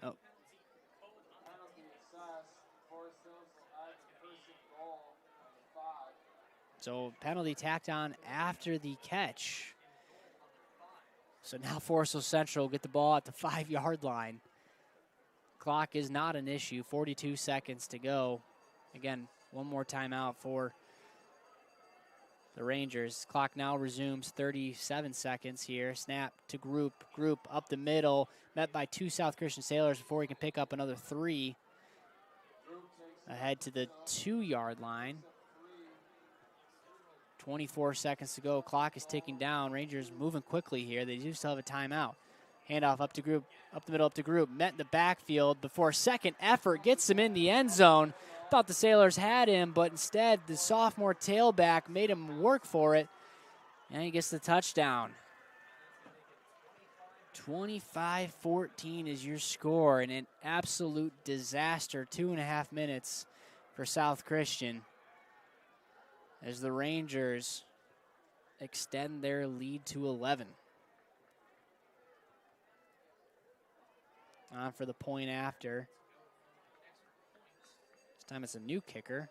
Oh. So penalty tacked on after the catch. So now Forso Central get the ball at the 5-yard line. Clock is not an issue. 42 seconds to go. Again, one more timeout for the Rangers. Clock now resumes 37 seconds here. Snap to group. Group up the middle. Met by 2 South Christian Sailors before he can pick up another 3. Ahead to the 2-yard line. 24 seconds to go. Clock is ticking down. Rangers moving quickly here. They do still have a timeout. Handoff up to group, up the middle, up to group. Met in the backfield before second effort gets him in the end zone. Thought the Sailors had him, but instead the sophomore tailback made him work for it. And he gets the touchdown. 25-14 is your score, and an absolute disaster. 2.5 minutes for South Christian as the Rangers extend their lead to 11. On for the point after. This time it's a new kicker.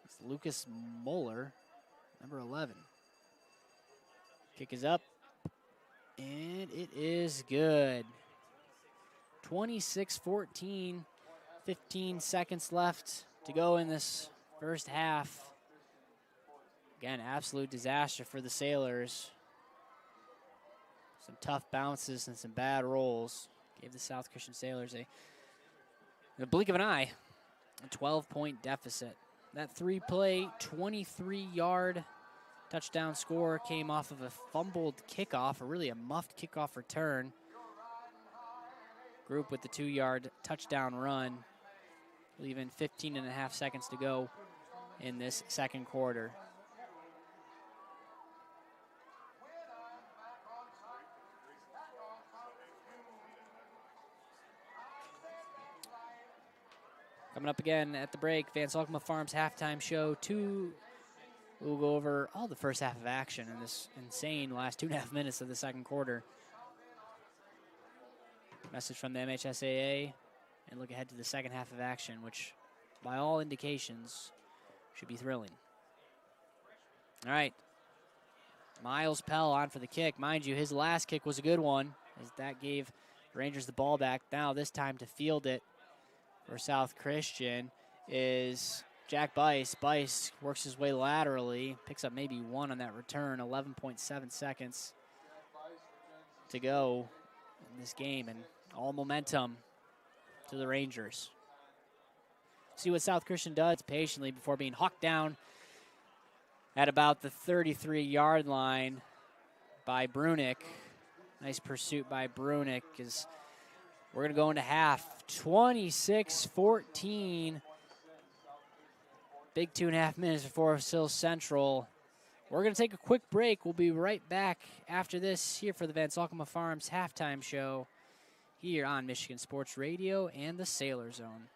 It's Lucas Moeller, number 11. Kick is up, and it is good. 26-14, 15 seconds left to go in this first half. Again, absolute disaster for the Sailors. Some tough bounces and some bad rolls. Gave the South Christian Sailors in the blink of an eye, a 12-point deficit. That 3-play, 23-yard touchdown score came off of a fumbled kickoff, or really a muffed kickoff return. Group with the 2-yard touchdown run, leaving 15.5 seconds to go in this second quarter. Coming up again at the break, Van Salkema Farms halftime show. We'll go over all the first half of action in this insane last 2.5 minutes of the second quarter. Message from the MHSAA, and look ahead to the second half of action, which by all indications should be thrilling. All right, Miles Pell on for the kick. Mind you, his last kick was a good one, as that gave the Rangers the ball back. Now this time to field it for South Christian is Jack Bice. Bice works his way laterally, picks up maybe 1 on that return. 11.7 seconds to go in this game, and all momentum to the Rangers. See what South Christian does patiently before being hawked down at about the 33-yard line by Brunick. Nice pursuit by Brunick, as we're going to go into half. 26-14. Big 2.5 minutes for Forest Hill Central. We're going to take a quick break. We'll be right back after this here for the Van Salkema Farms halftime show here on Michigan Sports Radio and the Sailor Zone.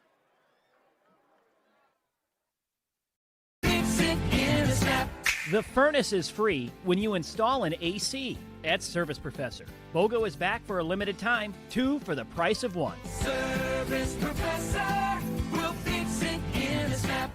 The furnace is free when you install an AC at Service Professor. BOGO is back for a limited time, 2 for the price of 1. Service Professor will fix it in a snap.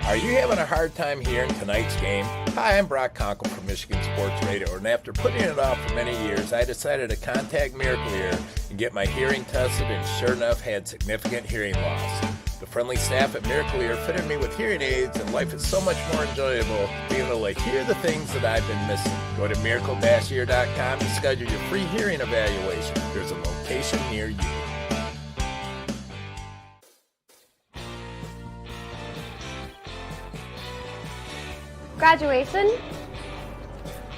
Are you having a hard time hearing tonight's game? Hi, I'm Brock Conkle from Michigan Sports Radio, and after putting it off for many years, I decided to contact Miracle Ear and get my hearing tested, and sure enough, had significant hearing loss. The friendly staff at Miracle Ear fitted me with hearing aids, and life is so much more enjoyable being able to hear the things that I've been missing. Go to miracle-ear.com to schedule your free hearing evaluation. There's a location near you. Graduation?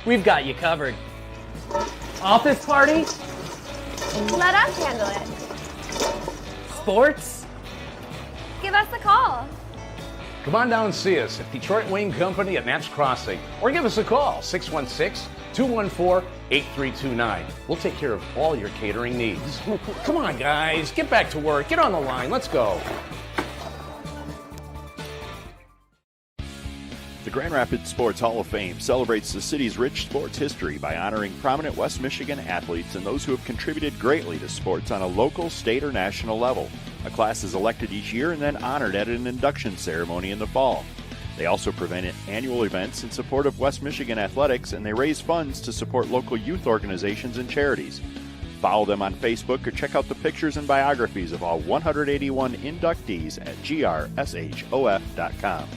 We've got you covered. Office party? Let us handle it. Sports? Give us a call. Come on down and see us at Detroit Wing Company at Knapp's Crossing, or give us a call, 616-214-8329. We'll take care of all your catering needs. Come on, guys, get back to work. Get on the line. Let's go. The Grand Rapids Sports Hall of Fame celebrates the city's rich sports history by honoring prominent West Michigan athletes and those who have contributed greatly to sports on a local, state, or national level. A class is elected each year and then honored at an induction ceremony in the fall. They also prevent annual events in support of West Michigan athletics, and they raise funds to support local youth organizations and charities. Follow them on Facebook or check out the pictures and biographies of all 181 inductees at grsof.com.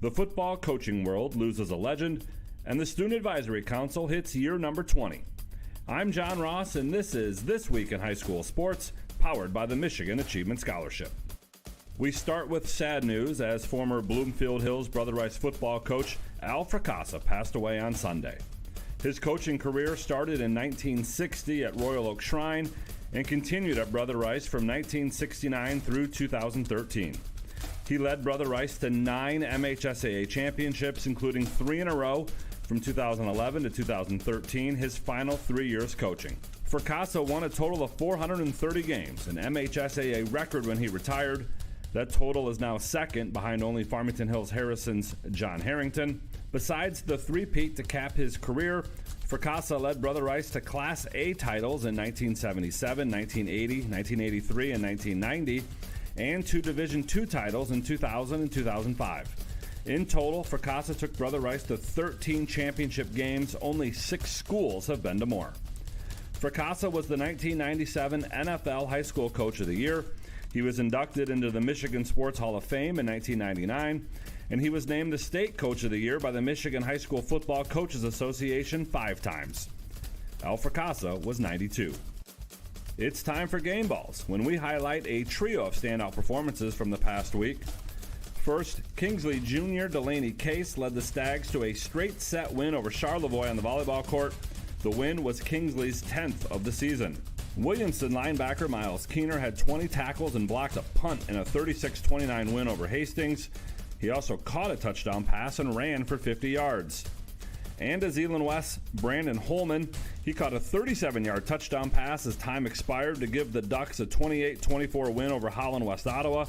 The football coaching world loses a legend, and the Student Advisory Council hits year number 20. I'm John Ross, and this is This Week in High School Sports, powered by the Michigan Achievement Scholarship. We start with sad news as former Bloomfield Hills Brother Rice football coach Al Fracassa passed away on Sunday. His coaching career started in 1960 at Royal Oak Shrine and continued at Brother Rice from 1969 through 2013. He led Brother Rice to 9 MHSAA championships, including 3 in a row from 2011 to 2013, his final 3 years coaching. Fracassa won a total of 430 games, an MHSAA record when he retired. That total is now second behind only Farmington Hills Harrison's John Harrington. Besides the three-peat to cap his career, Fracassa led Brother Rice to Class A titles in 1977, 1980, 1983, and 1990, and 2 Division II titles in 2000 and 2005. In total, Fracassa took Brother Rice to 13 championship games. Only 6 schools have been to more. Fracassa was the 1997 NFL High School Coach of the Year. He was inducted into the Michigan Sports Hall of Fame in 1999, and he was named the State Coach of the Year by the Michigan High School Football Coaches Association 5 times. Al Fracassa was 92. It's time for Game Balls, when we highlight a trio of standout performances from the past week. First, Kingsley Jr. Delaney Case led the Stags to a straight set win over Charlevoix on the volleyball court. The win was Kingsley's 10th of the season. Williamson linebacker Miles Keener had 20 tackles and blocked a punt in a 36-29 win over Hastings. He also caught a touchdown pass and ran for 50 yards. And to Zeeland West's Brandon Holman, he caught a 37-yard touchdown pass as time expired to give the Ducks a 28-24 win over Holland West Ottawa.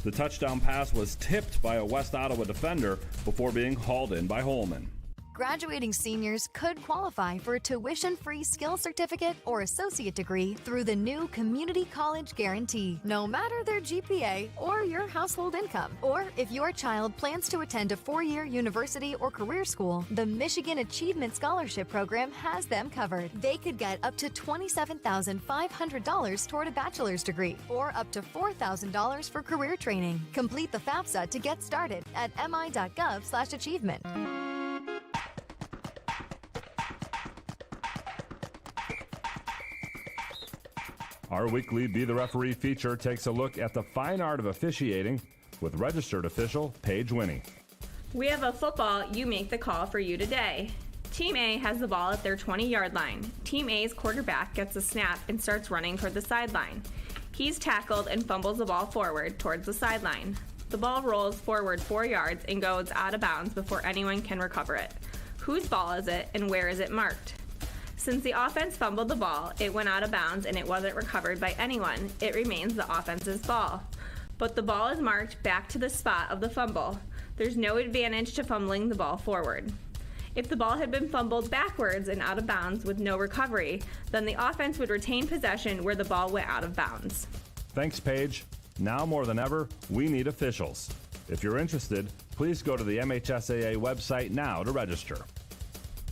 The touchdown pass was tipped by a West Ottawa defender before being hauled in by Holman. Graduating seniors could qualify for a tuition-free skills certificate or associate degree through the new Community College Guarantee, no matter their GPA or your household income. Or if your child plans to attend a 4-year university or career school, the Michigan Achievement Scholarship Program has them covered. They could get up to $27,500 toward a bachelor's degree or up to $4,000 for career training. Complete the FAFSA to get started at mi.gov/achievement. Our weekly Be the Referee feature takes a look at the fine art of officiating with registered official Paige Winnie. We have a football you make the call for you today. Team A has the ball at their 20-yard line. Team A's quarterback gets a snap and starts running toward the sideline. He's tackled and fumbles the ball forward towards the sideline. The ball rolls forward 4 yards and goes out of bounds before anyone can recover it. Whose ball is it and where is it marked? Since the offense fumbled the ball, it went out of bounds and it wasn't recovered by anyone. It remains the offense's ball. But the ball is marked back to the spot of the fumble. There's no advantage to fumbling the ball forward. If the ball had been fumbled backwards and out of bounds with no recovery, then the offense would retain possession where the ball went out of bounds. Thanks, Paige. Now more than ever, we need officials. If you're interested, please go to the MHSAA website now to register.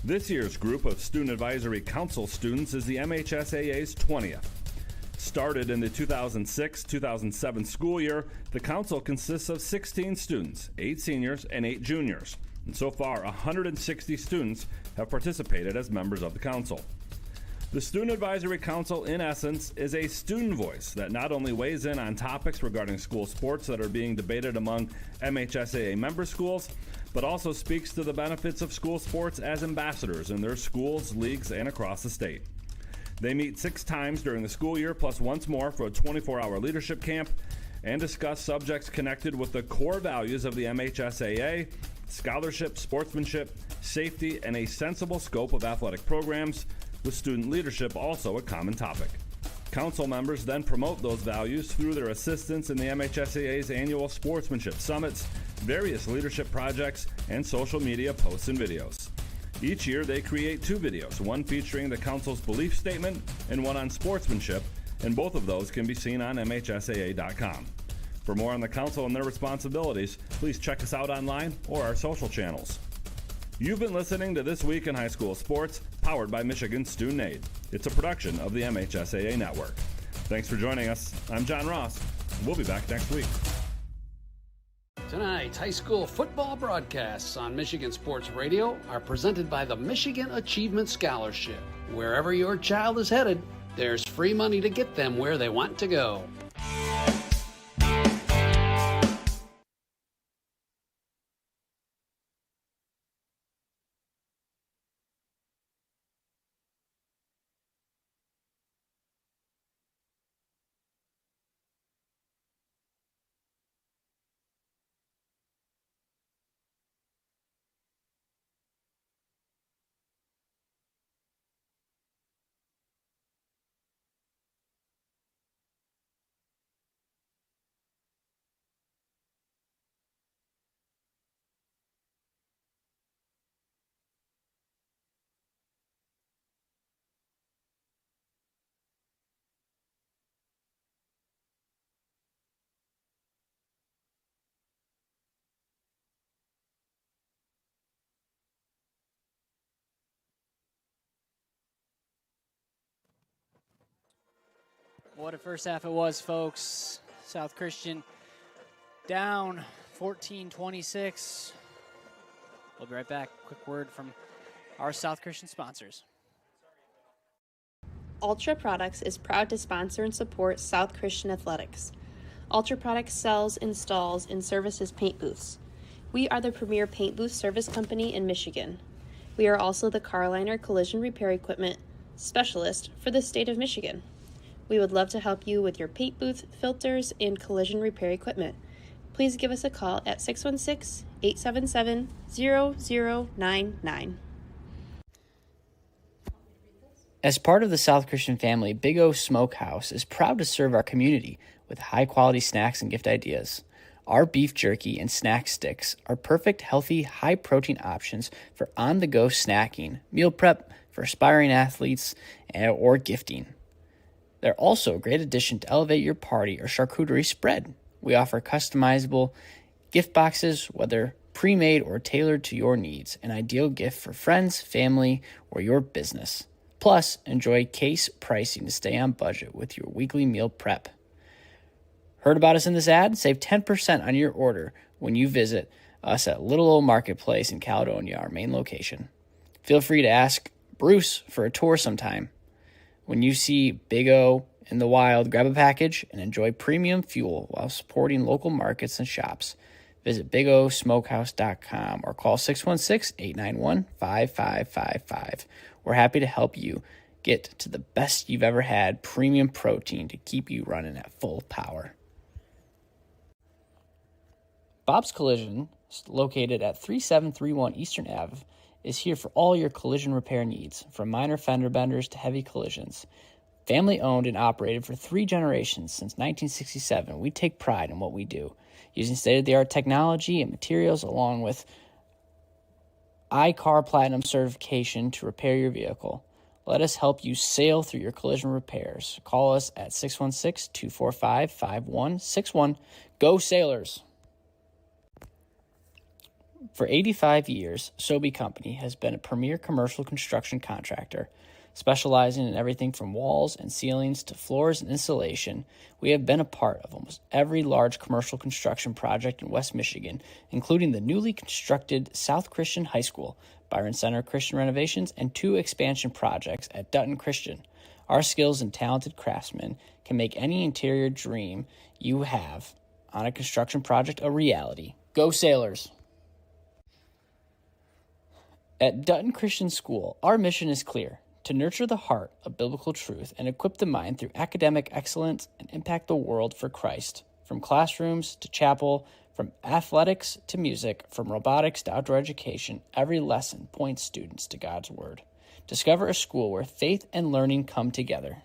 This year's group of Student Advisory Council students is the MHSAA's 20th. Started in the 2006-2007 school year, the council consists of 16 students, 8 seniors and 8 juniors. And so far, 160 students have participated as members of the council. The Student Advisory Council, in essence, is a student voice that not only weighs in on topics regarding school sports that are being debated among MHSAA member schools, but also speaks to the benefits of school sports as ambassadors in their schools, leagues, and across the state. They meet 6 times during the school year, plus once more for a 24-hour leadership camp, and discuss subjects connected with the core values of the MHSAA: scholarship, sportsmanship, safety, and a sensible scope of athletic programs, with student leadership also a common topic. Council members then promote those values through their assistance in the MHSAA's annual sportsmanship summits, various leadership projects, and social media posts and videos. Each year they create 2 videos, one featuring the council's belief statement and one on sportsmanship, and both of those can be seen on MHSAA.com. For more on the council and their responsibilities, please check us out online or our social channels. You've been listening to This Week in High School Sports, powered by Michigan Student Aid. It's a production of the MHSAA Network. Thanks for joining us. I'm John Ross. We'll be back next week. Tonight's high school football broadcasts on Michigan Sports Radio are presented by the Michigan Achievement Scholarship. Wherever your child is headed, there's free money to get them where they want to go. What a first half it was, folks. South Christian down 14-26. We'll be right back. Quick word from our South Christian sponsors. Ultra Products is proud to sponsor and support South Christian Athletics. Ultra Products sells, installs, and services paint booths. We are the premier paint booth service company in Michigan. We are also the Carliner collision repair equipment specialist for the state of Michigan. We would love to help you with your paint booth, filters, and collision repair equipment. Please give us a call at 616-877-0099. As part of the South Christian family, Big O Smokehouse is proud to serve our community with high-quality snacks and gift ideas. Our beef jerky and snack sticks are perfect, healthy, high-protein options for on-the-go snacking, meal prep for aspiring athletes, or gifting. They're also a great addition to elevate your party or charcuterie spread. We offer customizable gift boxes, whether pre-made or tailored to your needs, an ideal gift for friends, family, or your business. Plus, enjoy case pricing to stay on budget with your weekly meal prep. Heard about us in this ad? Save 10% on your order when you visit us at Little Old Marketplace in Caledonia, our main location. Feel free to ask Bruce for a tour sometime. When you see Big O in the wild, grab a package and enjoy premium fuel while supporting local markets and shops. Visit BigOSmokehouse.com or call 616-891-5555. We're happy to help you get to the best you've ever had premium protein to keep you running at full power. Bob's Collision, located at 3731 Eastern Ave, is here for all your collision repair needs, from minor fender benders to heavy collisions. Family owned and operated for 3 generations since 1967, we take pride in what we do, using state-of-the-art technology and materials along with iCar Platinum certification to repair your vehicle. Let us help you sail through your collision repairs. Call us at 616-245-5161. Go Sailors! For 85 years, Sobey Company has been a premier commercial construction contractor. Specializing in everything from walls and ceilings to floors and insulation, we have been a part of almost every large commercial construction project in West Michigan, including the newly constructed South Christian High School, Byron Center Christian renovations, and 2 expansion projects at Dutton Christian. Our skills and talented craftsmen can make any interior dream you have on a construction project a reality. Go Sailors! At Dutton Christian School, our mission is clear: to nurture the heart of biblical truth and equip the mind through academic excellence and impact the world for Christ. From classrooms to chapel, from athletics to music, from robotics to outdoor education, every lesson points students to God's Word. Discover a school where faith and learning come together.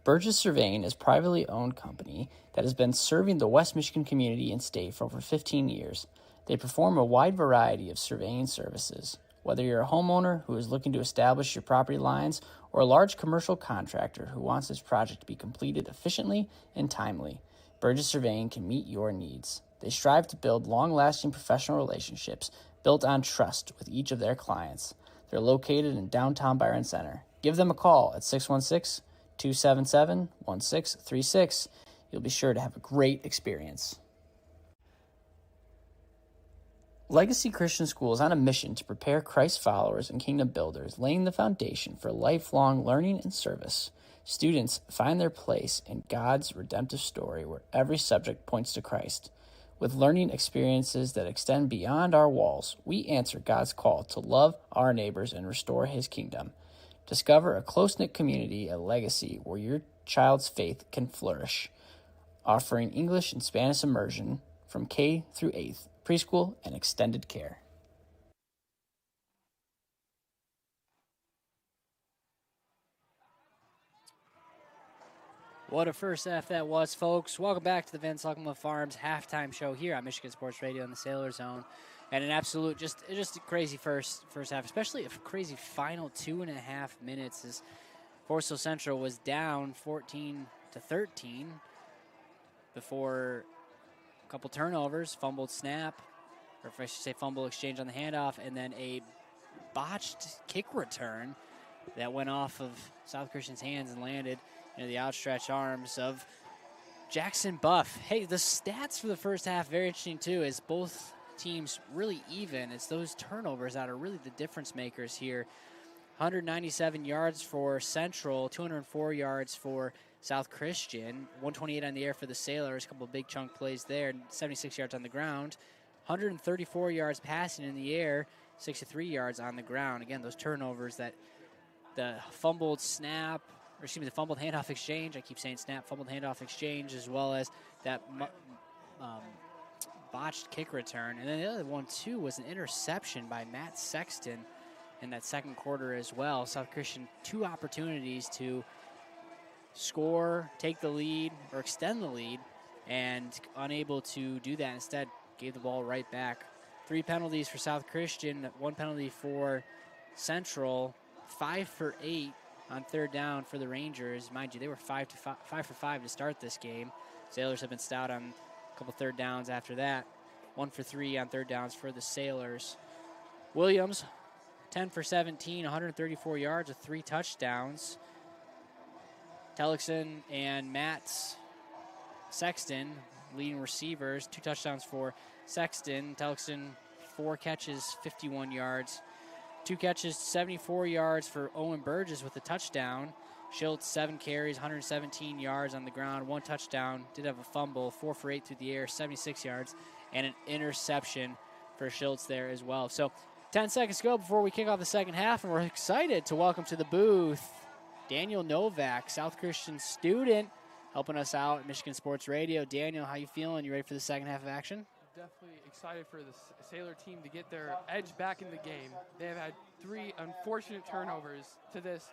Burgess Surveying is a privately owned company that has been serving the West Michigan community and state for over 15 years. They perform a wide variety of surveying services. Whether you're a homeowner who is looking to establish your property lines or a large commercial contractor who wants his project to be completed efficiently and timely, Burgess Surveying can meet your needs. They strive to build long-lasting professional relationships built on trust with each of their clients. They're located in downtown Byron Center. Give them a call at 616-277-1636. You'll be sure to have a great experience. Legacy Christian School is on a mission to prepare Christ followers and kingdom builders, laying the foundation for lifelong learning and service. Students find their place in God's redemptive story where every subject points to Christ. With learning experiences that extend beyond our walls, we answer God's call to love our neighbors and restore His kingdom. Discover a close-knit community at Legacy where your child's faith can flourish, offering English and Spanish immersion from K through 8th, preschool, and extended care. What a first half that was, folks. Welcome back to the Van Suckema Farms halftime show here on Michigan Sports Radio in the Sailor Zone. And an absolute, just a crazy first half, especially a crazy final 2.5 minutes as Forest Central was down 14-13 before a couple turnovers, fumbled snap, or if I should say fumble exchange on the handoff, and then a botched kick return that went off of South Christian's hands and landed into the outstretched arms of Jackson Buff. Hey, the stats for the first half, very interesting too, as both teams really even. It's those turnovers that are really the difference makers here. 197 yards for Central, 204 yards for South Christian, 128 on the air for the Sailors, a couple of big chunk plays there, 76 yards on the ground, 134 yards passing in the air, 63 yards on the ground. Again, those turnovers, that the fumbled snap, or excuse me, the fumbled handoff exchange, I keep saying snap, fumbled handoff exchange, as well as that botched kick return. And then the other one, too, was an interception by Matt Sexton in that second quarter as well. South Christian, 2 opportunities to score, take the lead, or extend the lead, and unable to do that. Instead, gave the ball right back. 3 penalties for South Christian, 1 penalty for Central, 5 for 8 on third down for the Rangers. Mind you, they were 5 for 5 to start this game. Sailors have been stout on a couple third downs after that. 1 for 3 on third downs for the Sailors. Williams, 10 for 17, 134 yards with 3 touchdowns. Tellickson and Matt Sexton, leading receivers, 2 touchdowns for Sexton. Tellickson, 4 catches, 51 yards. 2 catches, 74 yards for Owen Burgess with a touchdown. Schultz, 7 carries, 117 yards on the ground, 1 touchdown. Did have a fumble, 4 for 8 through the air, 76 yards, and an interception for Schultz there as well. So 10 seconds to go before we kick off the second half, and we're excited to welcome to the booth Daniel Novak, South Christian student, helping us out at Michigan Sports Radio. Daniel, how you feeling? You ready for the second half of action? Definitely excited for the Sailor team to get their edge back in the game. They have had 3 unfortunate turnovers to this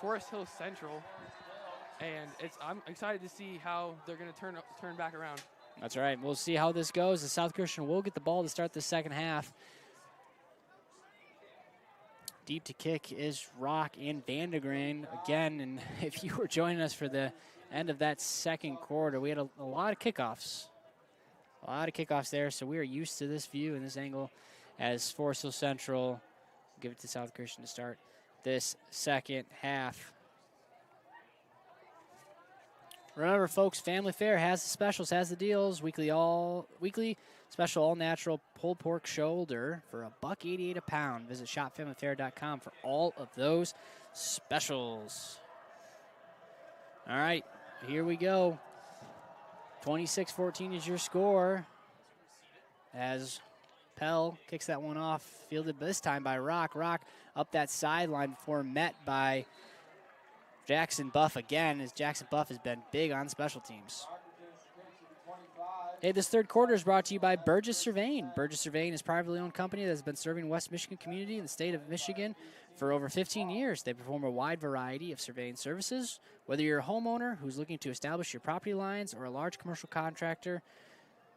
Forest Hill Central, and I'm excited to see how they're going to turn back around. That's right. We'll see how this goes. The South Christian will get the ball to start the second half. Deep to kick is Rock and Vandegrain again. And if you were joining us for the end of that second quarter, we had a lot of kickoffs. A lot of kickoffs there, so we are used to this view and this angle as Forest Hill Central give it to South Christian to start this second half. Remember, folks, Family Fare has the specials, has the deals. Weekly special all-natural pulled pork shoulder for $1.88 a pound. Visit shopfamilyfare.com for all of those specials. All right, here we go. 26-14 is your score as Pell kicks that one off, fielded this time by Rock. Rock up that sideline before met by Jackson Buff again, as Jackson Buff has been big on special teams. Hey, this third quarter is brought to you by Burgess Surveying. Burgess Surveying is a privately owned company that has been serving West Michigan community in the state of Michigan for over 15 years. They perform a wide variety of surveying services. Whether you're a homeowner who's looking to establish your property lines or a large commercial contractor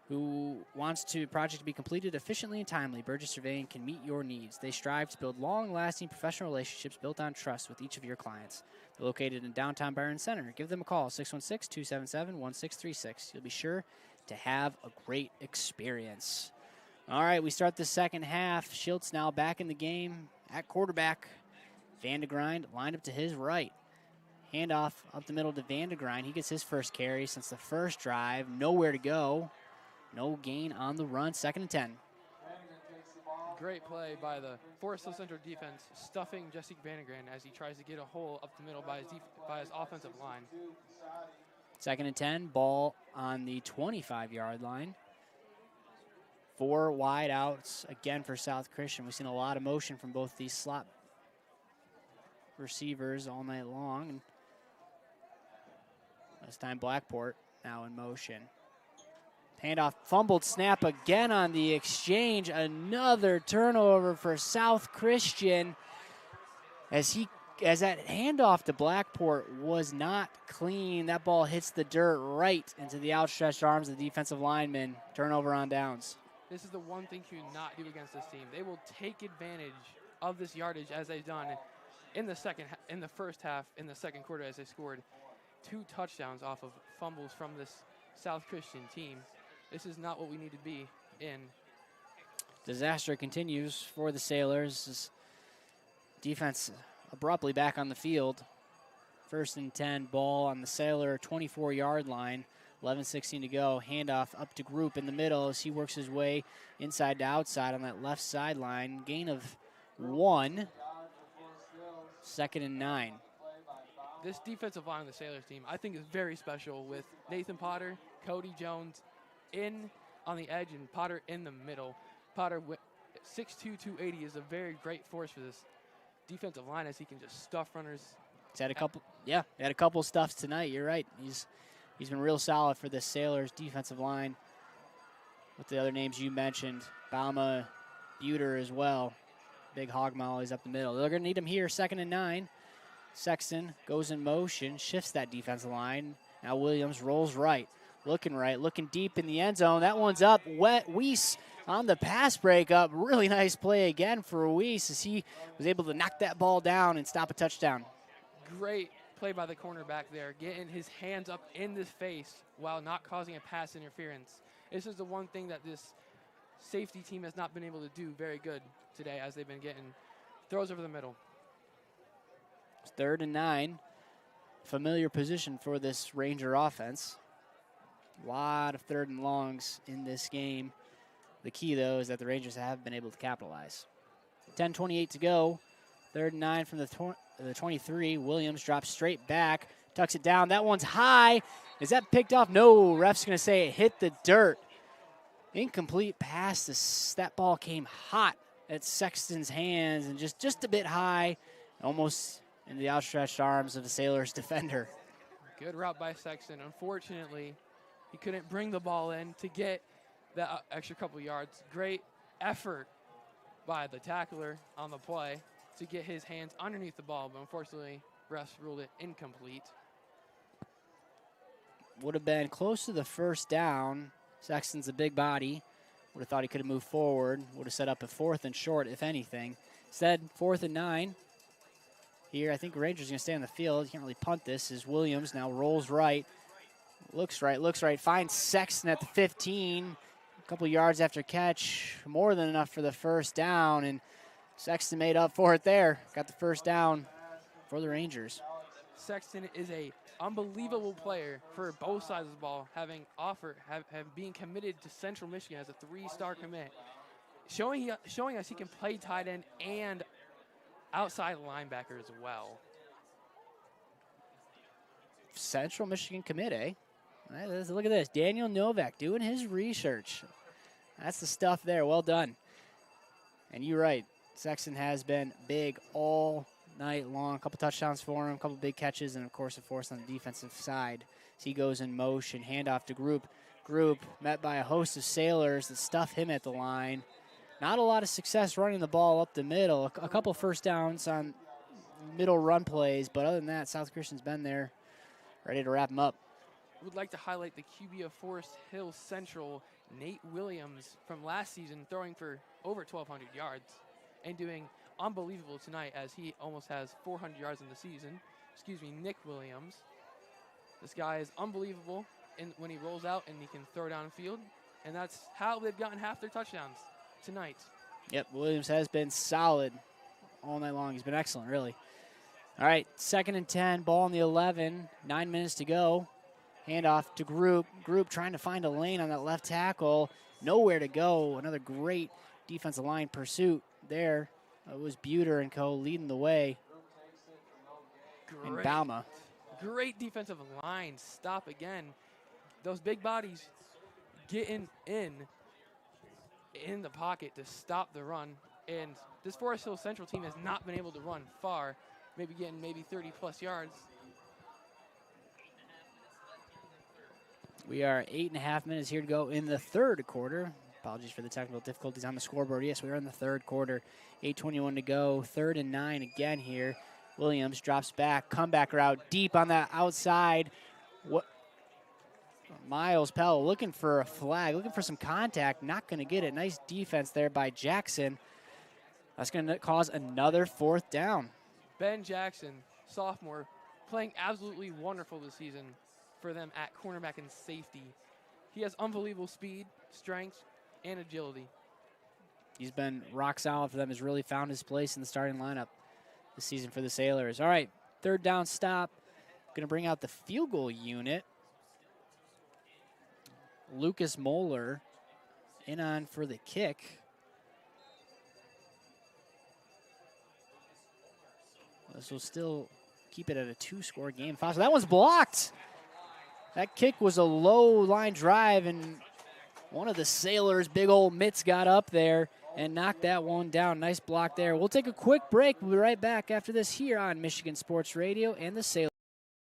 who wants the project to be completed efficiently and timely, Burgess Surveying can meet your needs. They strive to build long-lasting professional relationships built on trust with each of your clients. They're located in downtown Byron Center. Give them a call, 616-277-1636. You'll be sure to have a great experience. All right, we start the second half. Schultz now back in the game at quarterback. Vandegrind lined up to his right. Handoff up the middle to Vandegrind. He gets his first carry since the first drive. Nowhere to go. No gain on the run. 2nd and 10. Great play by the Forest Hill Central defense, stuffing Jesse Vandegrind as he tries to get a hole up the middle by his offensive line. 2nd and 10, ball on the 25-yard line. 4 wide outs again for South Christian. We've seen a lot of motion from both these slot receivers all night long. And this time Blackport now in motion. Handoff, fumbled snap again on the exchange. Another turnover for South Christian as that handoff to Blackport was not clean. That ball hits the dirt right into the outstretched arms of the defensive lineman. Turnover on downs. This is the one thing to not do against this team. They will take advantage of this yardage as they've done in the first half, in the second quarter, as they scored 2 touchdowns off of fumbles from this South Christian team. This is not what we need to be in. Disaster continues for the Sailors. This defense abruptly back on the field. 1st and 10, ball on the Sailor 24-yard line. 11:16 to go. Handoff up to Group in the middle as he works his way inside to outside on that left sideline. Gain of 1. 2nd and 9. This defensive line of the Sailors team, I think, is very special with Nathan Potter, Cody Jones in on the edge, and Potter in the middle. Potter, 6'2", 280, is a very great force for this defensive line as he can just stuff runners. He's had a couple stuffs tonight. You're right. He's been real solid for the Sailors defensive line. With the other names you mentioned, Bama, Buter as well. Big hog mollies up the middle. They're going to need him here. 2nd and 9. Sexton goes in motion, shifts that defensive line. Now Williams rolls right, looking deep in the end zone. That one's up. Weiss on the pass breakup. Really nice play again for Weiss as he was able to knock that ball down and stop a touchdown. Great play by the cornerback there, getting his hands up in the face while not causing a pass interference. This is the one thing that this safety team has not been able to do very good today, as they've been getting throws over the middle. It's 3rd and 9. Familiar position for this Ranger offense. A lot of 3rd and longs in this game. The key, though, is that the Rangers have been able to capitalize. 10:28 to go. 3rd and 9 from the 23. Williams drops straight back, tucks it down. That one's high. Is that picked off? No, ref's going to say it hit the dirt. Incomplete pass. That ball came hot at Sexton's hands and just a bit high, almost into the outstretched arms of the Sailors defender. Good route by Sexton. Unfortunately, he couldn't bring the ball in to get that extra couple yards. Great effort by the tackler on the play to get his hands underneath the ball, but unfortunately, refs ruled it incomplete. Would have been close to the first down. Sexton's a big body. Would have thought he could have moved forward. Would have set up a 4th and short, if anything. Instead, 4th and 9. Here, I think Rangers going to stay on the field. Can't really punt this as Williams now rolls right. Looks right. Finds Sexton at the 15. A couple yards after catch. More than enough for the first down. And Sexton made up for it there. Got the first down for the Rangers. Sexton is a unbelievable player for both sides of the ball, having being committed to Central Michigan as a 3-star commit. Showing us he can play tight end and outside linebacker as well. Central Michigan commit, eh? All right, look at this. Daniel Novak doing his research. That's the stuff there. Well done. And you're right. Sexton has been big all night long. A couple touchdowns for him, a couple big catches, and, of course, on the defensive side. So he goes in motion, handoff to Group. Group met by a host of Sailors that stuff him at the line. Not a lot of success running the ball up the middle. A couple first downs on middle run plays, but other than that, South Christian's been there, ready to wrap him up. Would like to highlight the QB of Forest Hill Central, Nate Williams, from last season, throwing for over 1,200 yards and doing unbelievable tonight as he almost has 400 yards in the season. Nick Williams. This guy is unbelievable when he rolls out and he can throw downfield, and that's how they've gotten half their touchdowns tonight. Yep, Williams has been solid all night long. He's been excellent, really. All right, 2nd and 10, ball on the 11, 9 minutes to go. Handoff to Group. Group trying to find a lane on that left tackle. Nowhere to go. Another great defensive line pursuit there. It was Buter and co. leading the way. And Bauma. Great defensive line stop again. Those big bodies getting in the pocket to stop the run. And this Forest Hill Central team has not been able to run far, maybe getting 30-plus yards. We are 8.5 minutes here to go in the 3rd quarter. Apologies for the technical difficulties on the scoreboard. Yes, we are in the 3rd quarter. 8:21 to go. 3rd and 9 again here. Williams drops back. Comeback route deep on that outside. Miles Pell looking for a flag, looking for some contact. Not going to get it. Nice defense there by Jackson. That's going to cause another 4th down. Ben Jackson, sophomore, playing absolutely wonderful this season for them at cornerback and safety. He has unbelievable speed, strength, and agility. He's been rock solid for them. Has really found his place in the starting lineup this season for the Sailors. All right, 3rd down stop. Going to bring out the field goal unit. Lucas Moeller in on for the kick. This will still keep it at a 2-score game. So that one's blocked. That kick was a low line drive, and one of the Sailors' big old mitts got up there and knocked that one down. Nice block there. We'll take a quick break. We'll be right back after this here on Michigan Sports Radio and the Sailors.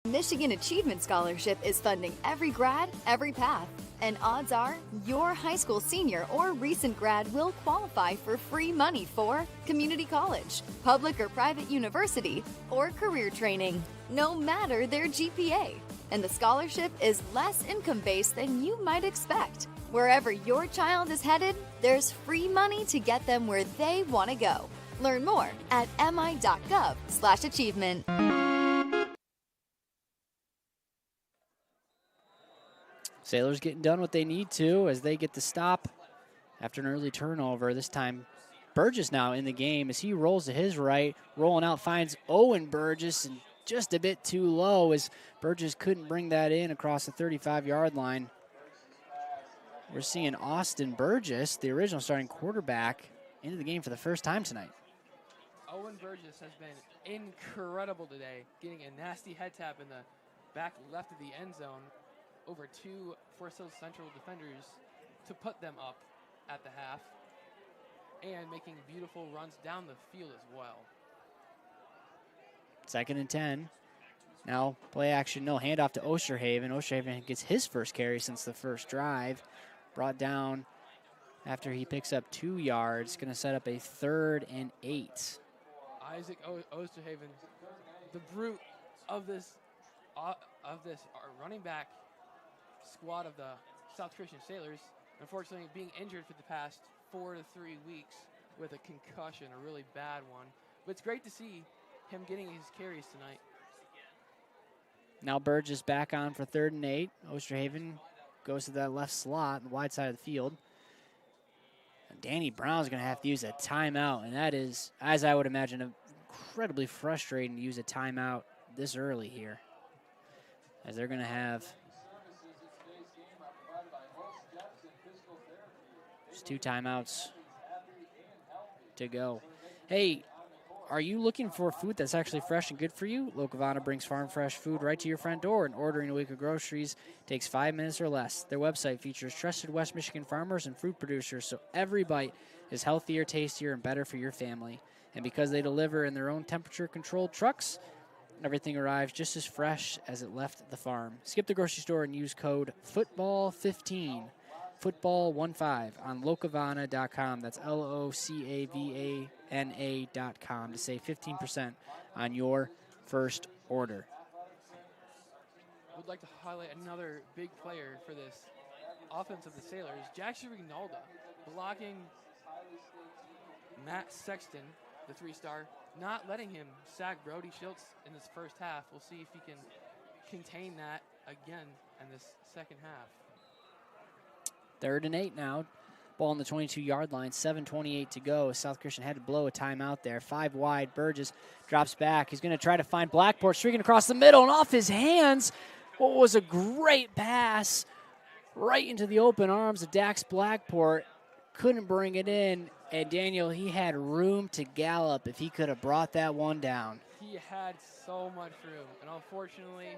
Michigan Achievement Scholarship is funding every grad, every path. And odds are your high school senior or recent grad will qualify for free money for community college, public or private university, or career training, no matter their GPA. And the scholarship is less income-based than you might expect. Wherever your child is headed, there's free money to get them where they want to go. Learn more at mi.gov/achievement. Sailors getting done what they need to as they get the stop after an early turnover. This time, Burgess now in the game as he rolls to his right, rolling out, finds Owen Burgess, and just a bit too low as Burgess couldn't bring that in across the 35-yard line. We're seeing Austin Burgess, the original starting quarterback, into the game for the first time tonight. Owen Burgess has been incredible today, getting a nasty head tap in the back left of the end zone over two Forest Hills Central defenders to put them up at the half, and making beautiful runs down the field as well. 2nd and 10. Now play action, no handoff to Osterhaven. Osterhaven gets his first carry since the first drive. Brought down after he picks up 2 yards. Going to set up a 3rd and 8. Isaac Osterhaven, the brute of this running back squad of the South Christian Sailors, unfortunately being injured for the past 4 to 3 weeks with a concussion, a really bad one. But it's great to see him getting his carries tonight. Now Burgess back on for 3rd and 8. Osterhaven goes to that left slot, the wide side of the field. And Danny Brown's going to have to use a timeout, and that is, as I would imagine, incredibly frustrating to use a timeout this early here, as they're going to have just 2 timeouts to go. Hey, are you looking for food that's actually fresh and good for you? Locavana brings farm fresh food right to your front door, and ordering a week of groceries takes 5 minutes or less. Their website features trusted West Michigan farmers and fruit producers, so every bite is healthier, tastier, and better for your family. And because they deliver in their own temperature-controlled trucks, everything arrives just as fresh as it left the farm. Skip the grocery store and use code FOOTBALL15, football15 on locavana.com. That's LOCAVANA.com to save 15% on your first order. Would like to highlight another big player for this offense of the Sailors, Jackson Rignalda, blocking Matt Sexton, the 3-star, not letting him sack Brody Schultz in this first half. We'll see if he can contain that again in this second half. 3rd and 8 now. Ball on the 22-yard line, 7:28 to go. South Christian had to blow a timeout there. 5 wide. Burgess drops back. He's going to try to find Blackport, streaking across the middle, and off his hands. What was a great pass right into the open arms of Dax Blackport. Couldn't bring it in, and Daniel, he had room to gallop if he could have brought that one down. He had so much room, and unfortunately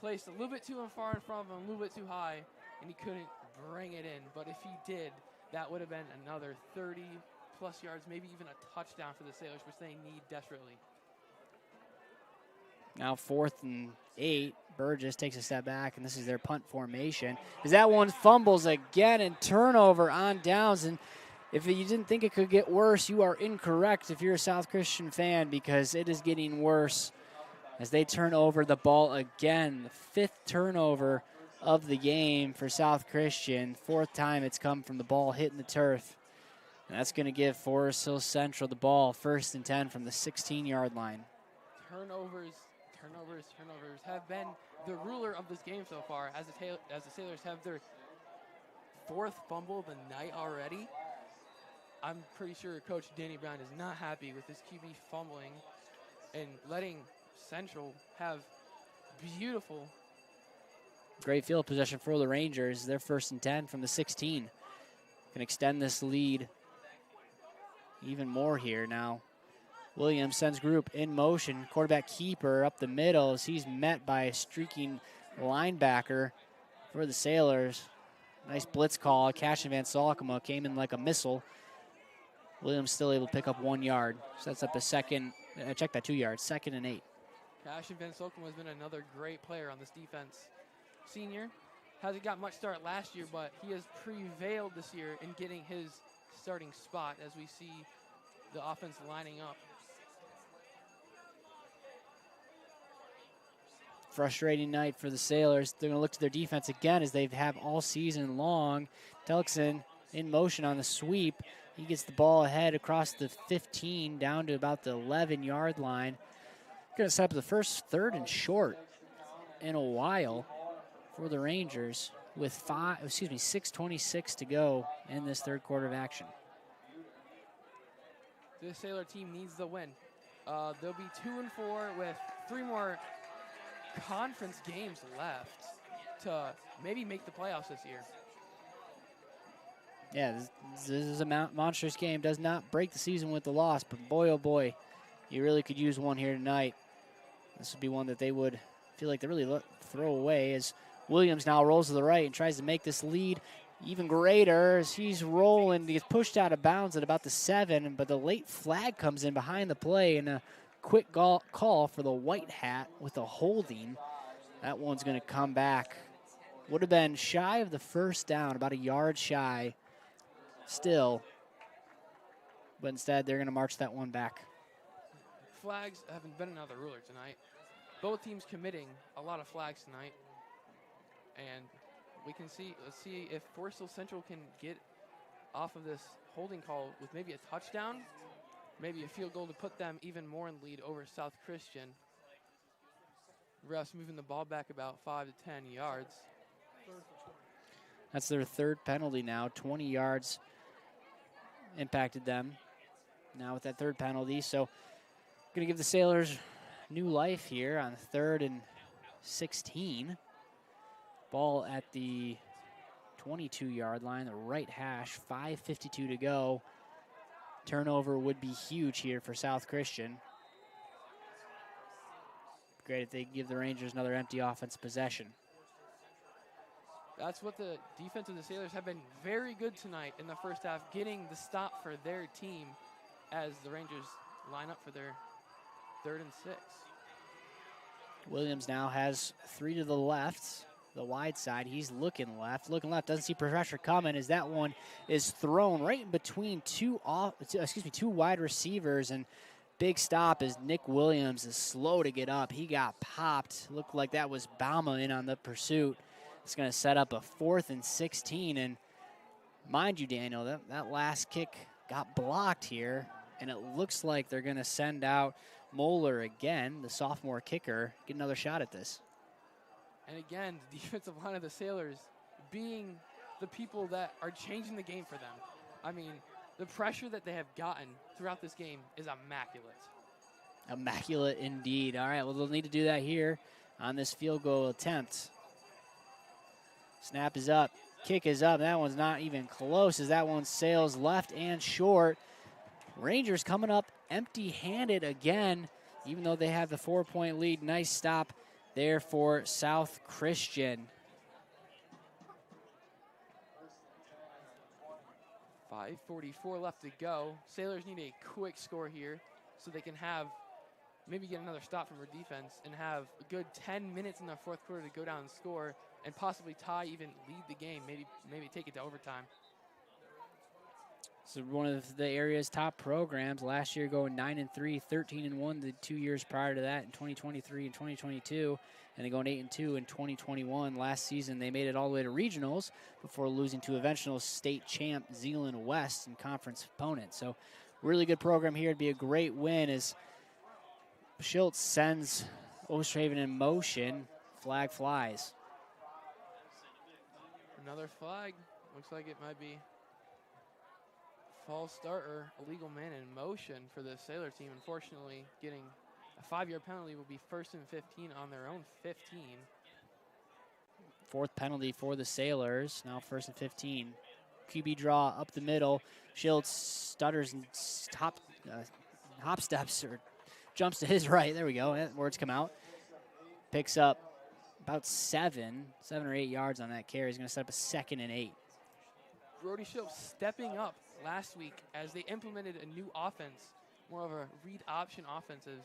placed a little bit too far in front of him, a little bit too high, and he couldn't bring it in. But if he did, that would have been another 30-plus yards, maybe even a touchdown for the Sailors, which they need desperately. Now 4th and 8. Burgess takes a step back, and this is their punt formation. As that one fumbles again, and turnover on downs. And if you didn't think it could get worse, you are incorrect if you're a South Christian fan, because it is getting worse as they turn over the ball again. The 5th turnover of the game for South Christian. 4th time it's come from the ball hitting the turf. And that's going to give Forest Hills Central the ball, 1st and 10 from the 16-yard line. Turnovers have been the ruler of this game so far, as the Sailors have their 4th fumble of the night already. I'm pretty sure Coach Danny Brown is not happy with his QB fumbling and letting Central have beautiful. Great field possession for the Rangers. They're 1st and 10 from the 16. Can extend this lead even more here now. Williams sends group in motion. Quarterback keeper up the middle as he's met by a streaking linebacker for the Sailors. Nice blitz call. Cashin Van Salkema came in like a missile. Williams still able to pick up 1 yard. Sets up a second, check that 2 yards, 2nd and 8. Ashton Van Solkom has been another great player on this defense. Senior hasn't got much start last year, but he has prevailed this year in getting his starting spot as we see the offense lining up. Frustrating night for the Sailors. They're going to look to their defense again as they have all season long. Telkson in motion on the sweep. He gets the ball ahead across the 15 down to about the 11-yard line. Going to set up the first 3rd and short in a while for the Rangers with 6:26 to go in this third quarter of action. This Sailor team needs the win. They'll be 2-4 with 3 more conference games left to maybe make the playoffs this year. Yeah, this is a monstrous game. Does not break the season with the loss, but boy, oh boy, you really could use one here tonight. This would be one that they would feel like they really throw away as Williams now rolls to the right and tries to make this lead even greater as he's rolling. He gets pushed out of bounds at about the 7, but the late flag comes in behind the play and a quick call for the white hat with a holding. That one's going to come back. Would have been shy of the first down, about a yard shy still, but instead they're going to march that one back. Flags haven't been another ruler tonight. Both teams committing a lot of flags tonight. And let's see if Forest Central can get off of this holding call with maybe a touchdown, maybe a field goal to put them even more in lead over South Christian. Refs moving the ball back about 5 to 10 yards. That's their 3rd penalty now. 20 yards impacted them now with that 3rd penalty. So going to give the Sailors new life here on 3rd and 16. Ball at the 22-yard line, the right hash, 5:52 to go. Turnover would be huge here for South Christian. Great if they give the Rangers another empty offense possession. That's what the defense of the Sailors have been very good tonight in the first half, getting the stop for their team as the Rangers line up for their 3rd and 6. Williams now has 3 to the left, the wide side. He's looking left, doesn't see pressure coming as that one is thrown right in between two wide receivers, and big stop as Nick Williams is slow to get up. He got popped. Looked like that was Bama in on the pursuit. It's going to set up a 4th and 16, and mind you, Daniel, that last kick got blocked here, and it looks like they're going to send out Moeller again, the sophomore kicker, get another shot at this. And again, the defensive line of the Sailors being the people that are changing the game for them. I mean, the pressure that they have gotten throughout this game is immaculate. Immaculate indeed. All right, well, they'll need to do that here on this field goal attempt. Snap is up, kick is up. That one's not even close as that one sails left and short. Rangers coming up empty-handed again, even though they have the 4-point lead. Nice stop there for South Christian. 5:44 left to go. Sailors need a quick score here so they can maybe get another stop from their defense and have a good 10 minutes in the 4th quarter to go down and score and possibly tie, even lead the game, maybe take it to overtime. So one of the area's top programs last year going 9-3, 13-1 the 2 years prior to that in 2023 and 2022, and then going 8-2 in 2021. Last season they made it all the way to regionals before losing to eventual state champ Zeeland West and conference opponent. So really good program here. It'd be a great win as Schultz sends Oosthaven in motion. Flag flies. Another flag. Looks like it might be false start or illegal man in motion for the Sailor team. Unfortunately, getting a 5-yard penalty will be 1st and 15 on their own 15. 4th penalty for the Sailors. Now 1st and 15. QB draw up the middle. Schultz stutters and hop steps or jumps to his right. There we go. Words come out. Picks up about 7 or 8 yards on that carry. He's going to set up a 2nd and 8. Brody Schultz stepping up last week as they implemented a new offense, more of a read option offensive,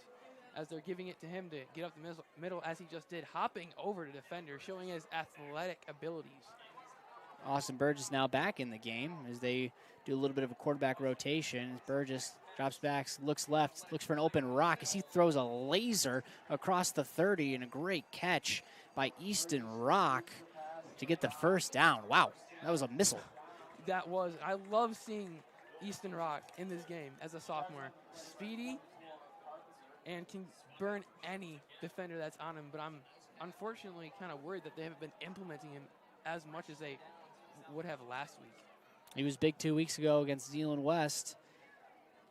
as they're giving it to him to get up the middle as he just did, hopping over the defender, showing his athletic abilities. Austin Burgess now back in the game as they do a little bit of a quarterback rotation. As Burgess drops back, looks left, looks for an open rock as he throws a laser across the 30, and a great catch by Easton Rock to get the first down. Wow, that was a missile. I love seeing Easton Rock in this game as a sophomore. Speedy and can burn any defender that's on him, but I'm unfortunately kind of worried that they haven't been implementing him as much as they would have last week. He was big 2 weeks ago against Zeeland West.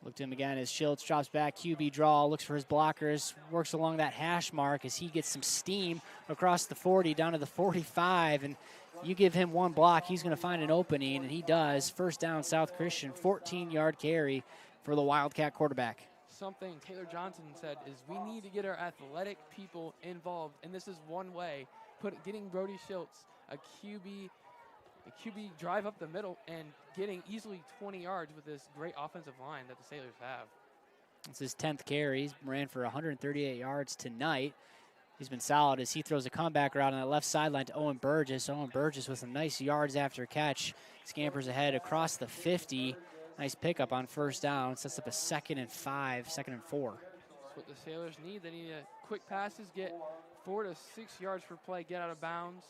Looked at him again as Schultz drops back, QB draw, looks for his blockers, works along that hash mark as he gets some steam across the 40 down to the 45, and you give him one block, he's going to find an opening, and he does. First down, South Christian, 14-yard carry for the Wildcat quarterback. Something Taylor Johnson said is we need to get our athletic people involved, and this is one way, getting Brody Schultz, a QB drive up the middle and getting easily 20 yards with this great offensive line that the Sailors have. It's his 10th carry. He's ran for 138 yards tonight. He's been solid as he throws a comeback route on that left sideline to Owen Burgess. Owen Burgess with some nice yards after catch. Scampers ahead across the 50. Nice pickup on first down. Sets up a 2nd and 5, 2nd and 4. That's what the Sailors need. They need quick passes, get 4 to 6 yards per play, get out of bounds,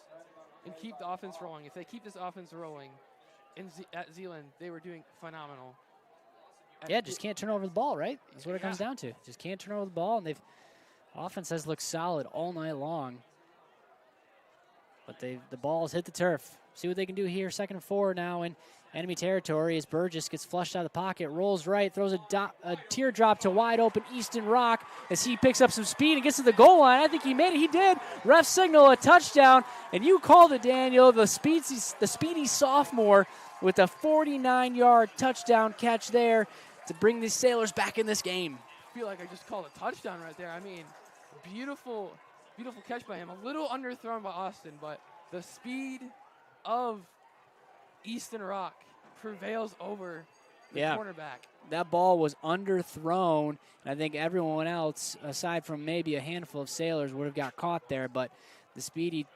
and keep the offense rolling. If they keep this offense rolling at Zeeland, they were doing phenomenal. Yeah, just can't turn over the ball, right? That's what it comes down to. Just can't turn over the ball, and offense has looked solid all night long. But the ball's hit the turf. See what they can do here. 2nd and 4 now in enemy territory as Burgess gets flushed out of the pocket, rolls right, throws a teardrop to wide open Easton Rock as he picks up some speed and gets to the goal line. I think he made it. He did. Ref signal a touchdown, and you called it, Daniel. The speedy sophomore with a 49-yard touchdown catch there to bring the Sailors back in this game. I feel like I just called a touchdown right there. I mean, beautiful catch by him. A little underthrown by Austin, but the speed of Easton Rock prevails over the cornerback. That ball was underthrown, and I think everyone else, aside from maybe a handful of Sailors, would have got caught there, but the speedy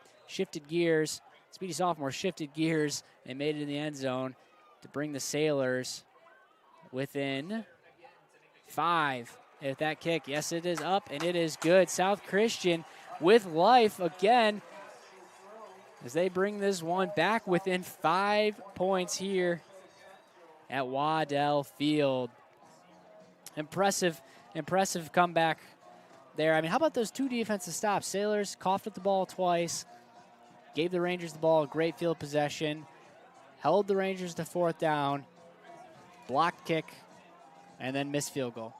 sophomore shifted gears and made it in the end zone to bring the Sailors within 5. If that kick, yes, it is up, and it is good. South Christian with life again as they bring this one back within 5 points here at Waddell Field. Impressive comeback there. I mean, how about those 2 defensive stops? Sailors coughed at the ball twice, gave the Rangers the ball, great field possession, held the Rangers to 4th down, blocked kick, and then missed field goal.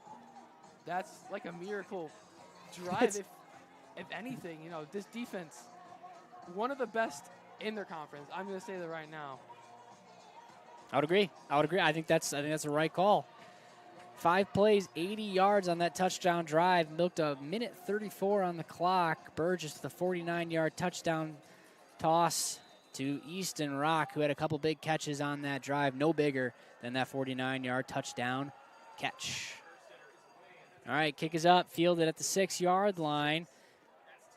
That's like a miracle drive. If anything, this defense, one of the best in their conference. I'm going to say that right now. I would agree. I think that's a right call. 5 plays, 80 yards on that touchdown drive. Milked a minute 34 on the clock. Burgess with a 49-yard touchdown toss to Easton Rock, who had a couple big catches on that drive. No bigger than that 49-yard touchdown catch. All right, kick is up, fielded at the 6-yard line.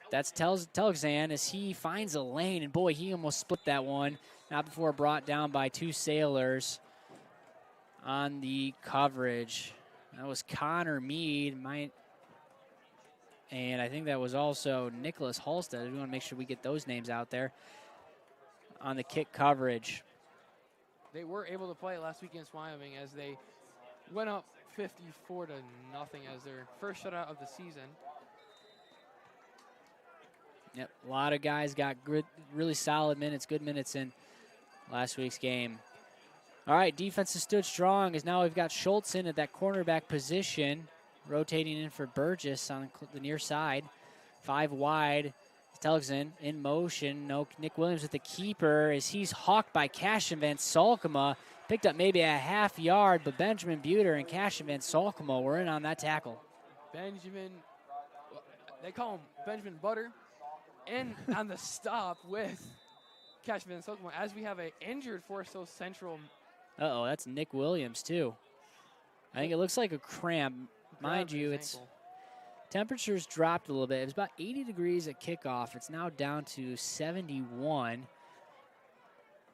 That's Telexan as he finds a lane, and boy, he almost split that one. Not before brought down by 2 Sailors on the coverage. That was Connor Mead, and I think that was also Nicholas Halstead. We want to make sure we get those names out there on the kick coverage. They were able to play last week against Wyoming as they went up 54-0 as their first shutout of the season. Yep, a lot of guys got really solid minutes, good minutes in last week's game. All right, defense has stood strong as now we've got Schultz in at that cornerback position, rotating in for Burgess on the near side. 5 wide, Telexan in motion. No, Nick Williams with the keeper as he's hawked by Cashin Van Salkema. Picked up maybe a half yard, but Benjamin Buter and Cashin Van Salkema were in on that tackle. Benjamin, they call him Benjamin Butter, and on the stop with Cashin Van Salkema as we have an injured Forest Hills Central. Uh-oh, that's Nick Williams too. I think it looks like a cramp. Mind you, it's Temperatures dropped a little bit. It was about 80 degrees at kickoff. It's now down to 71.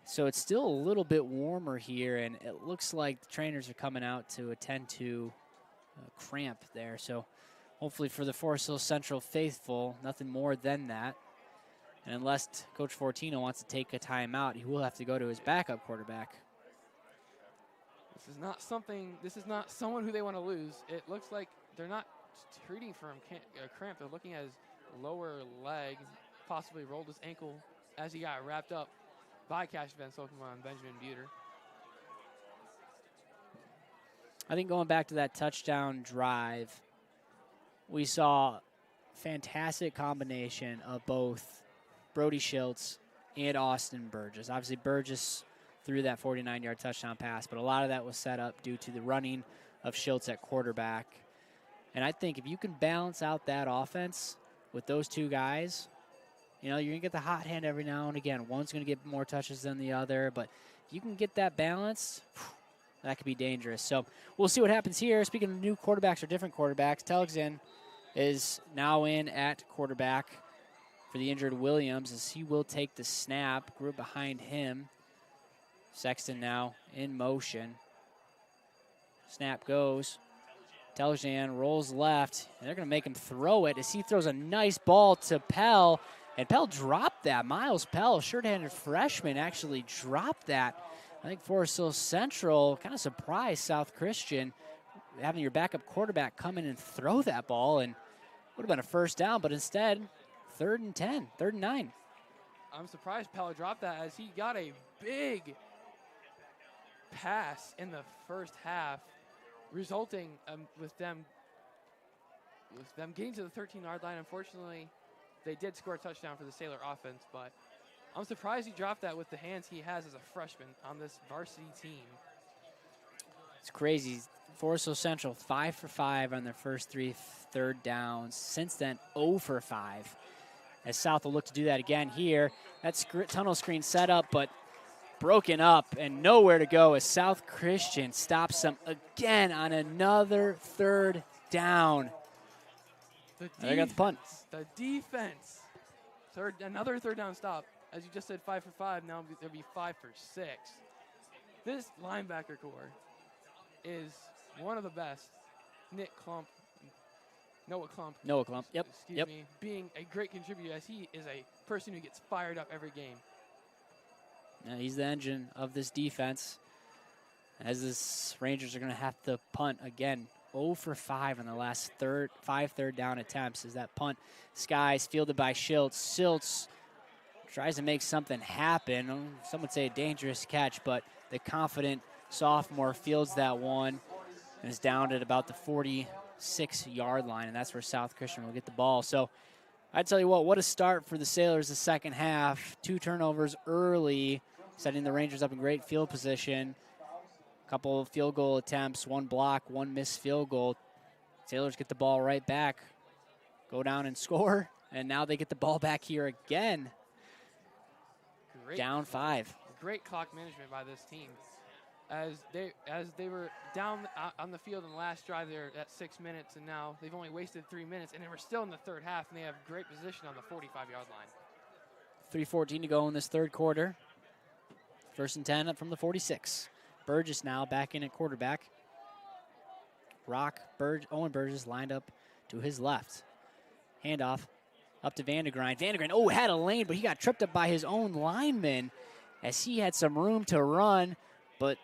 So it's still a little bit warmer here, and it looks like the trainers are coming out to attend to cramp there. So hopefully for the Forest Hills Central faithful, nothing more than that. And unless Coach Fortino wants to take a timeout, he will have to go to his backup quarterback. This is not someone who they want to lose. It looks like they're not treating for him cramp. They're looking at his lower leg, possibly rolled his ankle as he got wrapped up by Cash Van Sokema and Benjamin Buter. I think going back to that touchdown drive, we saw fantastic combination of both Brody Schultz and Austin Burgess. Obviously, Burgess threw that 49-yard touchdown pass, but a lot of that was set up due to the running of Schultz at quarterback. And I think if you can balance out that offense with those two guys, you know, you're going to get the hot hand every now and again. One's going to get more touches than the other, but if you can get that balance, that could be dangerous. So we'll see what happens here. Speaking of new quarterbacks or different quarterbacks, Telexin is now in at quarterback for the injured Williams as he will take the snap. Group behind him. Sexton now in motion. Snap goes. Teljan rolls left, and they're going to make him throw it as he throws a nice ball to Pell. And Pell dropped that. Miles Pell, short-handed freshman, actually dropped that. I think Forest Hills Central kind of surprised South Christian having your backup quarterback come in and throw that ball, and would have been a first down, but instead, 3rd and 10, 3rd and 9. I'm surprised Pell dropped that as he got a big pass in the first half, resulting with them getting to the 13-yard line. Unfortunately, they did score a touchdown for the Sailor offense, but I'm surprised he dropped that with the hands he has as a freshman on this varsity team. It's crazy. Forest Hills Central 5 for 5 on their first 3 third downs. Since then, 0 for 5. As South will look to do that again here. That tunnel screen set up, but broken up and nowhere to go as South Christian stops them again on another 3rd down. They got the punt. The defense. Another 3rd down stop. As you just said, 5 for 5. Now it'll be 5 for 6. This linebacker core is one of the best. Noah Klump. Yep. Excuse me. Being a great contributor as he is a person who gets fired up every game. Yeah, he's the engine of this defense. As this Rangers are going to have to punt again. 0 for 5 in the last 5 third down attempts as that punt. Skies fielded by Schultz. Schultz tries to make something happen. Some would say a dangerous catch, but the confident sophomore fields that one and is down at about the 46-yard line, and that's where South Christian will get the ball. So I tell you what a start for the Sailors the second half. 2 turnovers early, setting the Rangers up in great field position. Couple of field goal attempts, 1 block, 1 missed field goal. Sailors get the ball right back, go down and score, and now they get the ball back here again. Down 5. Great clock management by this team. As they were down on the field in the last drive there at 6 minutes, and now they've only wasted 3 minutes, and they were still in the third half, and they have great position on the 45-yard line. 3:14 to go in this third quarter. 1st and 10 up from the 46. Burgess now back in at quarterback. Owen Burgess lined up to his left. Handoff up to Vandegrind. Vandegrind, had a lane, but he got tripped up by his own lineman as he had some room to run, but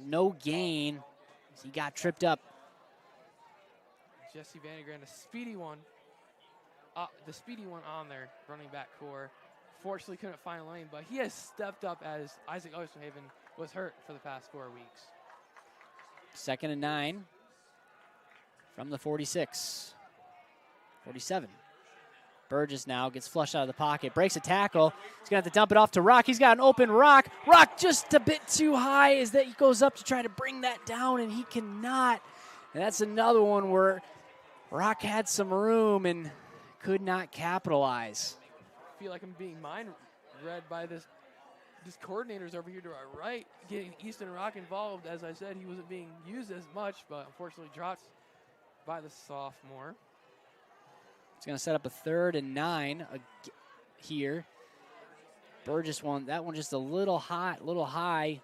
no gain. He got tripped up. Jesse Vandegrind, a speedy one. The speedy one on their running back core. Fortunately couldn't find a lane, but he has stepped up as Isaac Oysterhaven was hurt for the past 4 weeks. 2nd and 9 from the 46. 47. Burgess now gets flushed out of the pocket, breaks a tackle. He's going to have to dump it off to Rock. He's got an open Rock. Rock just a bit too high as that he goes up to try to bring that down, and he cannot. And that's another one where Rock had some room and could not capitalize. I feel like I'm being mind-read by this coordinator's over here to our right, getting Easton Rock involved. As I said, he wasn't being used as much, but unfortunately dropped by the sophomore. It's going to set up a 3rd and 9 here. Burgess won that one just a little high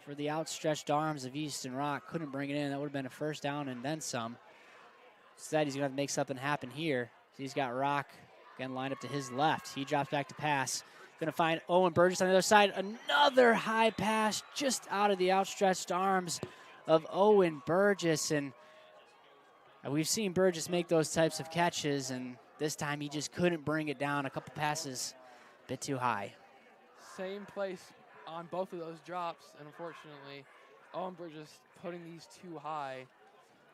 for the outstretched arms of Easton Rock. Couldn't bring it in. That would have been a first down and then some. Instead, he's going to have to make something happen here. He's got Rock again lined up to his left. He drops back to pass. Going to find Owen Burgess on the other side. Another high pass just out of the outstretched arms of Owen Burgess. And we've seen Burgess make those types of catches, and this time he just couldn't bring it down. A couple passes a bit too high. Same place on both of those drops, and unfortunately, Owen Burgess putting these too high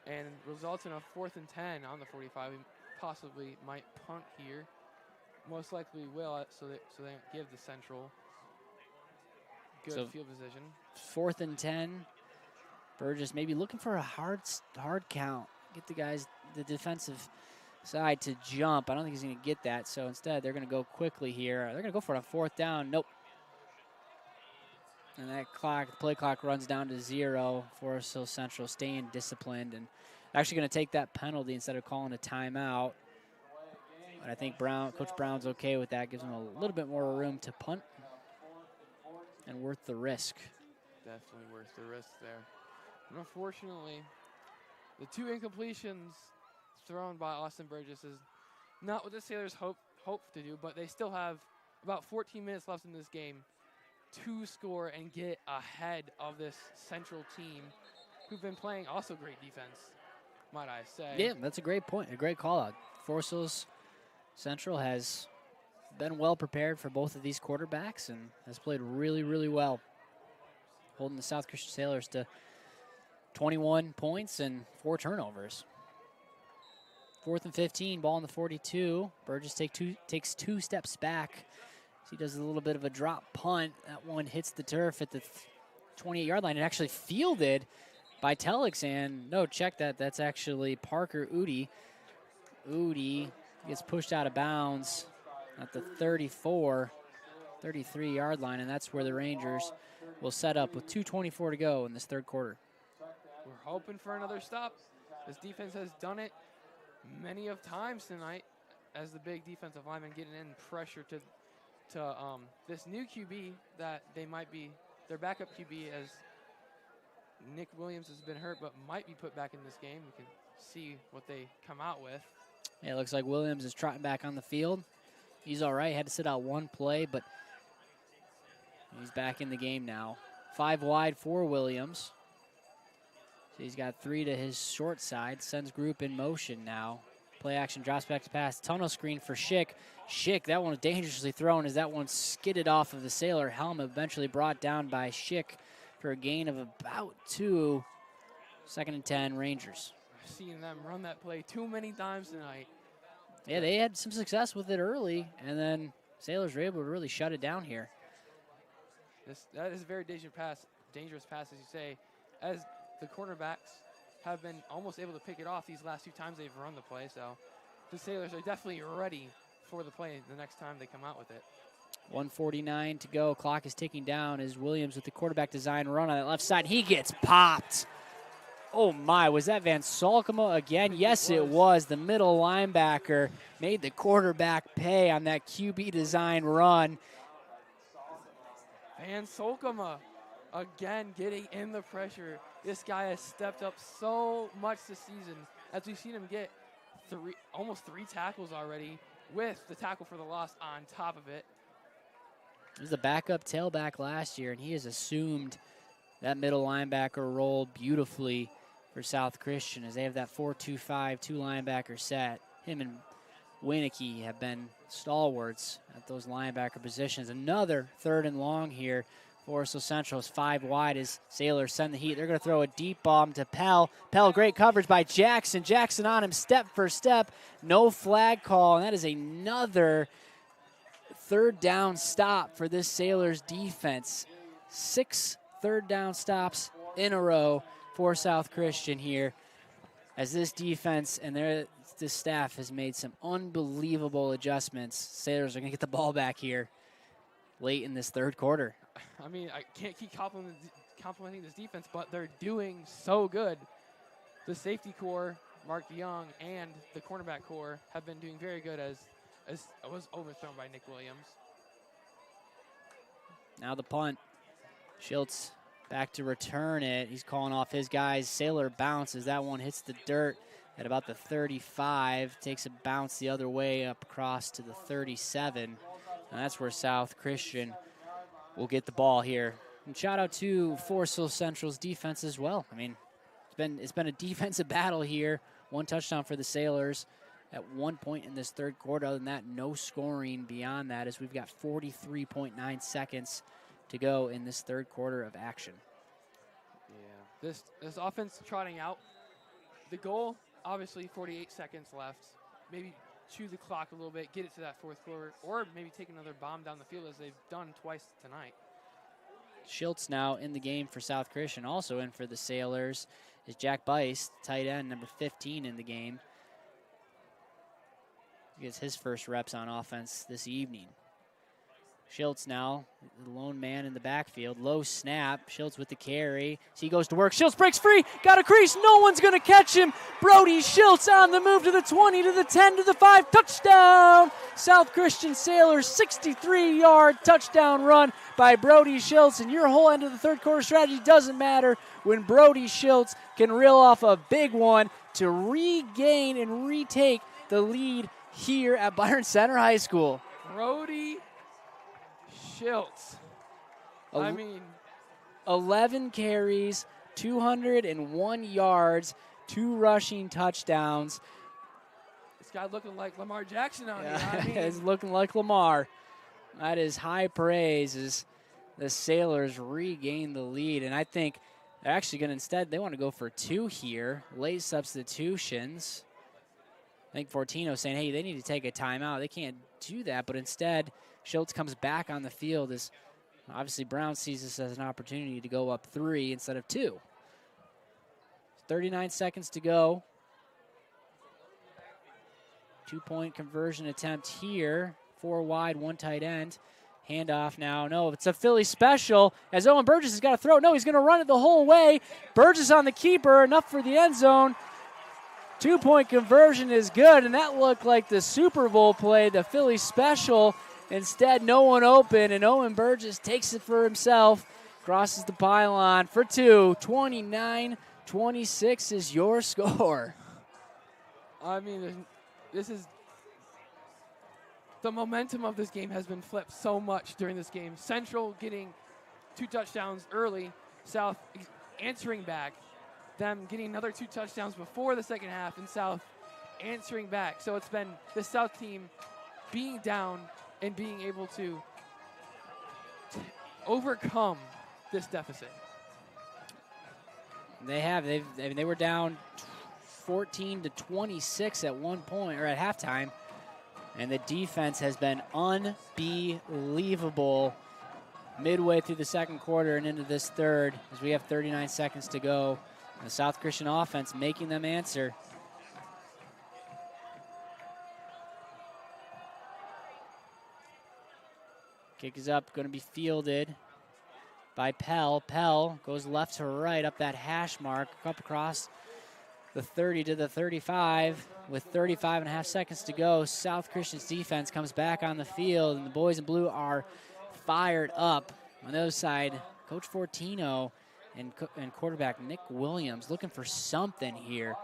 and results in a 4th and 10 on the 45. We possibly might punt here. Most likely will, so they don't give the Central good field position. 4th and 10. Burgess maybe looking for a hard count. Get the defensive side to jump. I don't think he's going to get that, so instead they're going to go quickly here. They're going to go for a 4th down. Nope. And that clock, the play clock runs down to 0. Forest Hill Central staying disciplined and actually going to take that penalty instead of calling a timeout. But I think Coach Brown's okay with that. Gives him a little bit more room to punt and worth the risk. Definitely worth the risk there. And unfortunately, the 2 incompletions thrown by Austin Burgess is not what the Sailors hope to do, but they still have about 14 minutes left in this game to score and get ahead of this Central team who've been playing also great defense, might I say. Yeah, that's a great point, a great call out. Forest Hills Central has been well prepared for both of these quarterbacks and has played really, really well, holding the South Christian Sailors to 21 points and 4 turnovers. 4th and 15, ball on the 42. Burgess takes 2 steps back. He does a little bit of a drop punt. That one hits the turf at the 28-yard line and actually fielded by Telix. And no, check that. That's actually Parker Udi. Udi gets pushed out of bounds at the 33-yard line, and that's where the Rangers will set up with 2:24 to go in this 3rd quarter. We're hoping for another stop. This defense has done it many of times tonight as the big defensive lineman getting in pressure to this new QB that they might be, their backup QB, as Nick Williams has been hurt but might be put back in this game. We can see what they come out with. Yeah, it looks like Williams is trotting back on the field. He's all right. Had to sit out 1 play, but he's back in the game now. 5 wide for Williams. So he's got 3 to his short side. Sends group in motion now. Play action, drops back to pass. Tunnel screen for Schick. Schick, that one was dangerously thrown as that one skidded off of the Sailor helmet, eventually brought down by Schick for a gain of about 2. 2nd and 10, Rangers. I've seen them run that play too many times tonight. Yeah, they had some success with it early, and then Sailors were able to really shut it down here. That is a very dangerous pass, as you say, as the cornerbacks have been almost able to pick it off these last 2 times they've run the play. So the Sailors are definitely ready for the play the next time they come out with it. 1:49 to go. Clock is ticking down as Williams with the quarterback design run on that left side. He gets popped. Oh my, was that Van Salkema again? Yes, it was. The middle linebacker made the quarterback pay on that QB design run. Van Salkema again getting in the pressure. This guy has stepped up so much this season, as we've seen him get almost 3 tackles already, with the tackle for the loss on top of it. He was the backup tailback last year, and he has assumed that middle linebacker role beautifully for South Christian as they have that 4-2-5 2-linebacker set. Him and Winicky have been stalwarts at those linebacker positions. Another 3rd and long here. Forest Hill Central is 5 wide as Sailors send the heat. They're going to throw a deep bomb to Pell. Pell, great coverage by Jackson. Jackson on him step for step. No flag call, and that is another 3rd down stop for this Sailors defense. 6 3rd down stops in a row for South Christian here, as this defense and this staff has made some unbelievable adjustments. Sailors are going to get the ball back here late in this 3rd quarter. I mean, I can't keep complimenting this defense, but they're doing so good. The safety core Mark Young and the cornerback core have been doing very good as was overthrown by Nick Williams. Now the punt. Schultz back to return it. He's calling off his guys. Sailor bounces. That one hits the dirt at about the 35. Takes a bounce the other way up across to the 37. And that's where South Christian will get the ball here. And shout out to Forest Hill Central's defense as well. I mean, it's been a defensive battle here. One touchdown for the Sailors at one point in this third quarter. Other than that, no scoring beyond that, as we've got 43.9 seconds to go in this third quarter of action. Yeah, this offense trotting out. The goal, obviously, 48 seconds left. Maybe chew the clock a little bit, get it to that fourth quarter, or maybe take another bomb down the field as they've done twice tonight. Schultz now in the game for South Christian. Also in for the Sailors is Jack Bice, tight end, number 15 in the game. He gets his first reps on offense this evening. Schultz now, the lone man in the backfield. Low snap. Schultz with the carry. So he goes to work. Schultz breaks free. Got a crease. No one's going to catch him. Brody Schultz on the move to the 20, to the 10, to the 5. Touchdown! South Christian Sailors, 63-yard touchdown run by Brody Schultz. And your whole end of the third quarter strategy doesn't matter when Brody Schultz can reel off a big one to regain and retake the lead here at Byron Center High School. Brody Schultz. 11 carries, 201 yards, 2 rushing touchdowns. This guy looking like Lamar Jackson out here. He's looking like Lamar. That is high praise as the Sailors regain the lead. And I think they're actually going to instead, they want to go for 2 here. Late substitutions. I think Fortino saying, hey, they need to take a timeout. They can't do that, but instead Schultz comes back on the field as obviously Brown sees this as an opportunity to go up 3 instead of 2. 39 seconds to go. 2-point conversion attempt here. 4 wide, 1 tight end. Handoff now. No, it's a Philly special as Owen Burgess has got to throw. No, he's going to run it the whole way. Burgess on the keeper, enough for the end zone. 2-point conversion is good, and that looked like the Super Bowl play, the Philly special. Instead, no one open, and Owen Burgess takes it for himself, crosses the pylon for 2. 29-26 is your score. I mean, this is the momentum of this game has been flipped so much during this game. Central getting 2 touchdowns early, South answering back, them getting another 2 touchdowns before the second half, and South answering back. So it's been the South team being down and being able to overcome this deficit. They were down 14-26 at one point, or at halftime, and the defense has been unbelievable midway through the second quarter and into this third as we have 39 seconds to go. The South Christian offense making them answer. Kick is up, going to be fielded by Pell. Pell goes left to right up that hash mark, up across the 30 to the 35 with 35 and a half seconds to go. South Christian's defense comes back on the field, and the boys in blue are fired up. On the other side, Coach Fortino and quarterback Nick Williams looking for something here.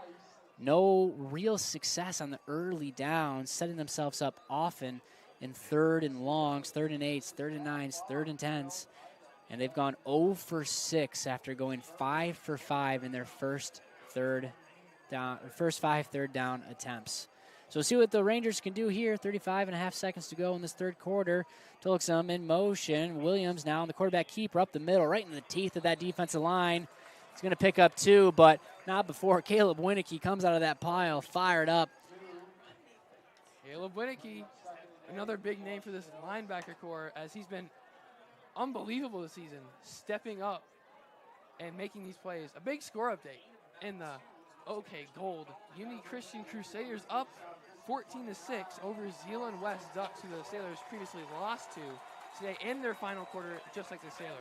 No real success on the early downs, setting themselves up often in 3rd and longs, 3rd and 8s, 3rd and 9s, 3rd and 10s. And they've gone 0 for 6 after going 5 for 5 in their first 5 third down attempts. So we'll see what the Rangers can do here. 35 and a half seconds to go in this third quarter. Tillexum in motion. Williams now on the quarterback keeper up the middle, right in the teeth of that defensive line. He's going to pick up 2, but not before Caleb Winicky comes out of that pile, fired up. Caleb Winicky, another big name for this linebacker core, as he's been unbelievable this season, stepping up and making these plays. A big score update in the OK Gold. Unity Christian Crusaders up 14-6 over Zeeland West Ducks, who the Sailors previously lost to today in their final quarter, just like the Sailors.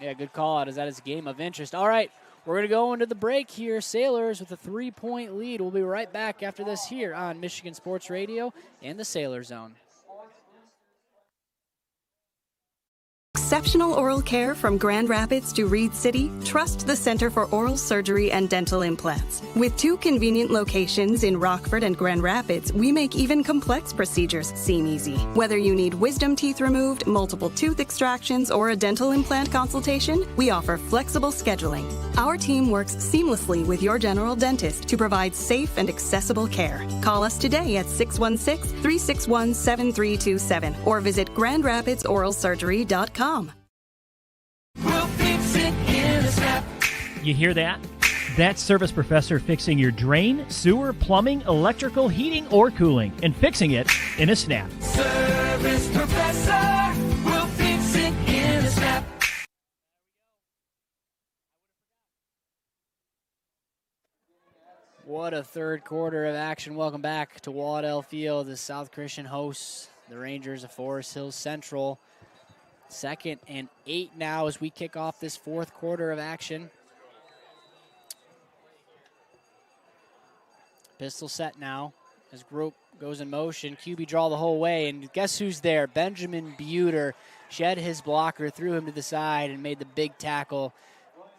Yeah, good call out, as that is a game of interest. All right, We're going to go into the break here. Sailors with a 3-point lead. We'll be right back after this here on Michigan Sports Radio and the Sailor Zone. Exceptional oral care from Grand Rapids to Reed City? Trust the Center for Oral Surgery and Dental Implants. With 2 convenient locations in Rockford and Grand Rapids, we make even complex procedures seem easy. Whether you need wisdom teeth removed, multiple tooth extractions, or a dental implant consultation, we offer flexible scheduling. Our team works seamlessly with your general dentist to provide safe and accessible care. Call us today at 616-361-7327 or visit grandrapidsoralsurgery.com. We'll fix it in a snap. You hear that? That's Service Professor fixing your drain, sewer, plumbing, electrical, heating, or cooling, and fixing it in a snap. Service Professor will fix it in a snap. What a third quarter of action. Welcome back to Waddell Field as South Christian hosts the Rangers of Forest Hills Central. 2nd and 8 now as we kick off this 4th quarter of action. Pistol set now as group goes in motion. QB draw the whole way, and guess who's there? Benjamin Buter shed his blocker, threw him to the side, and made the big tackle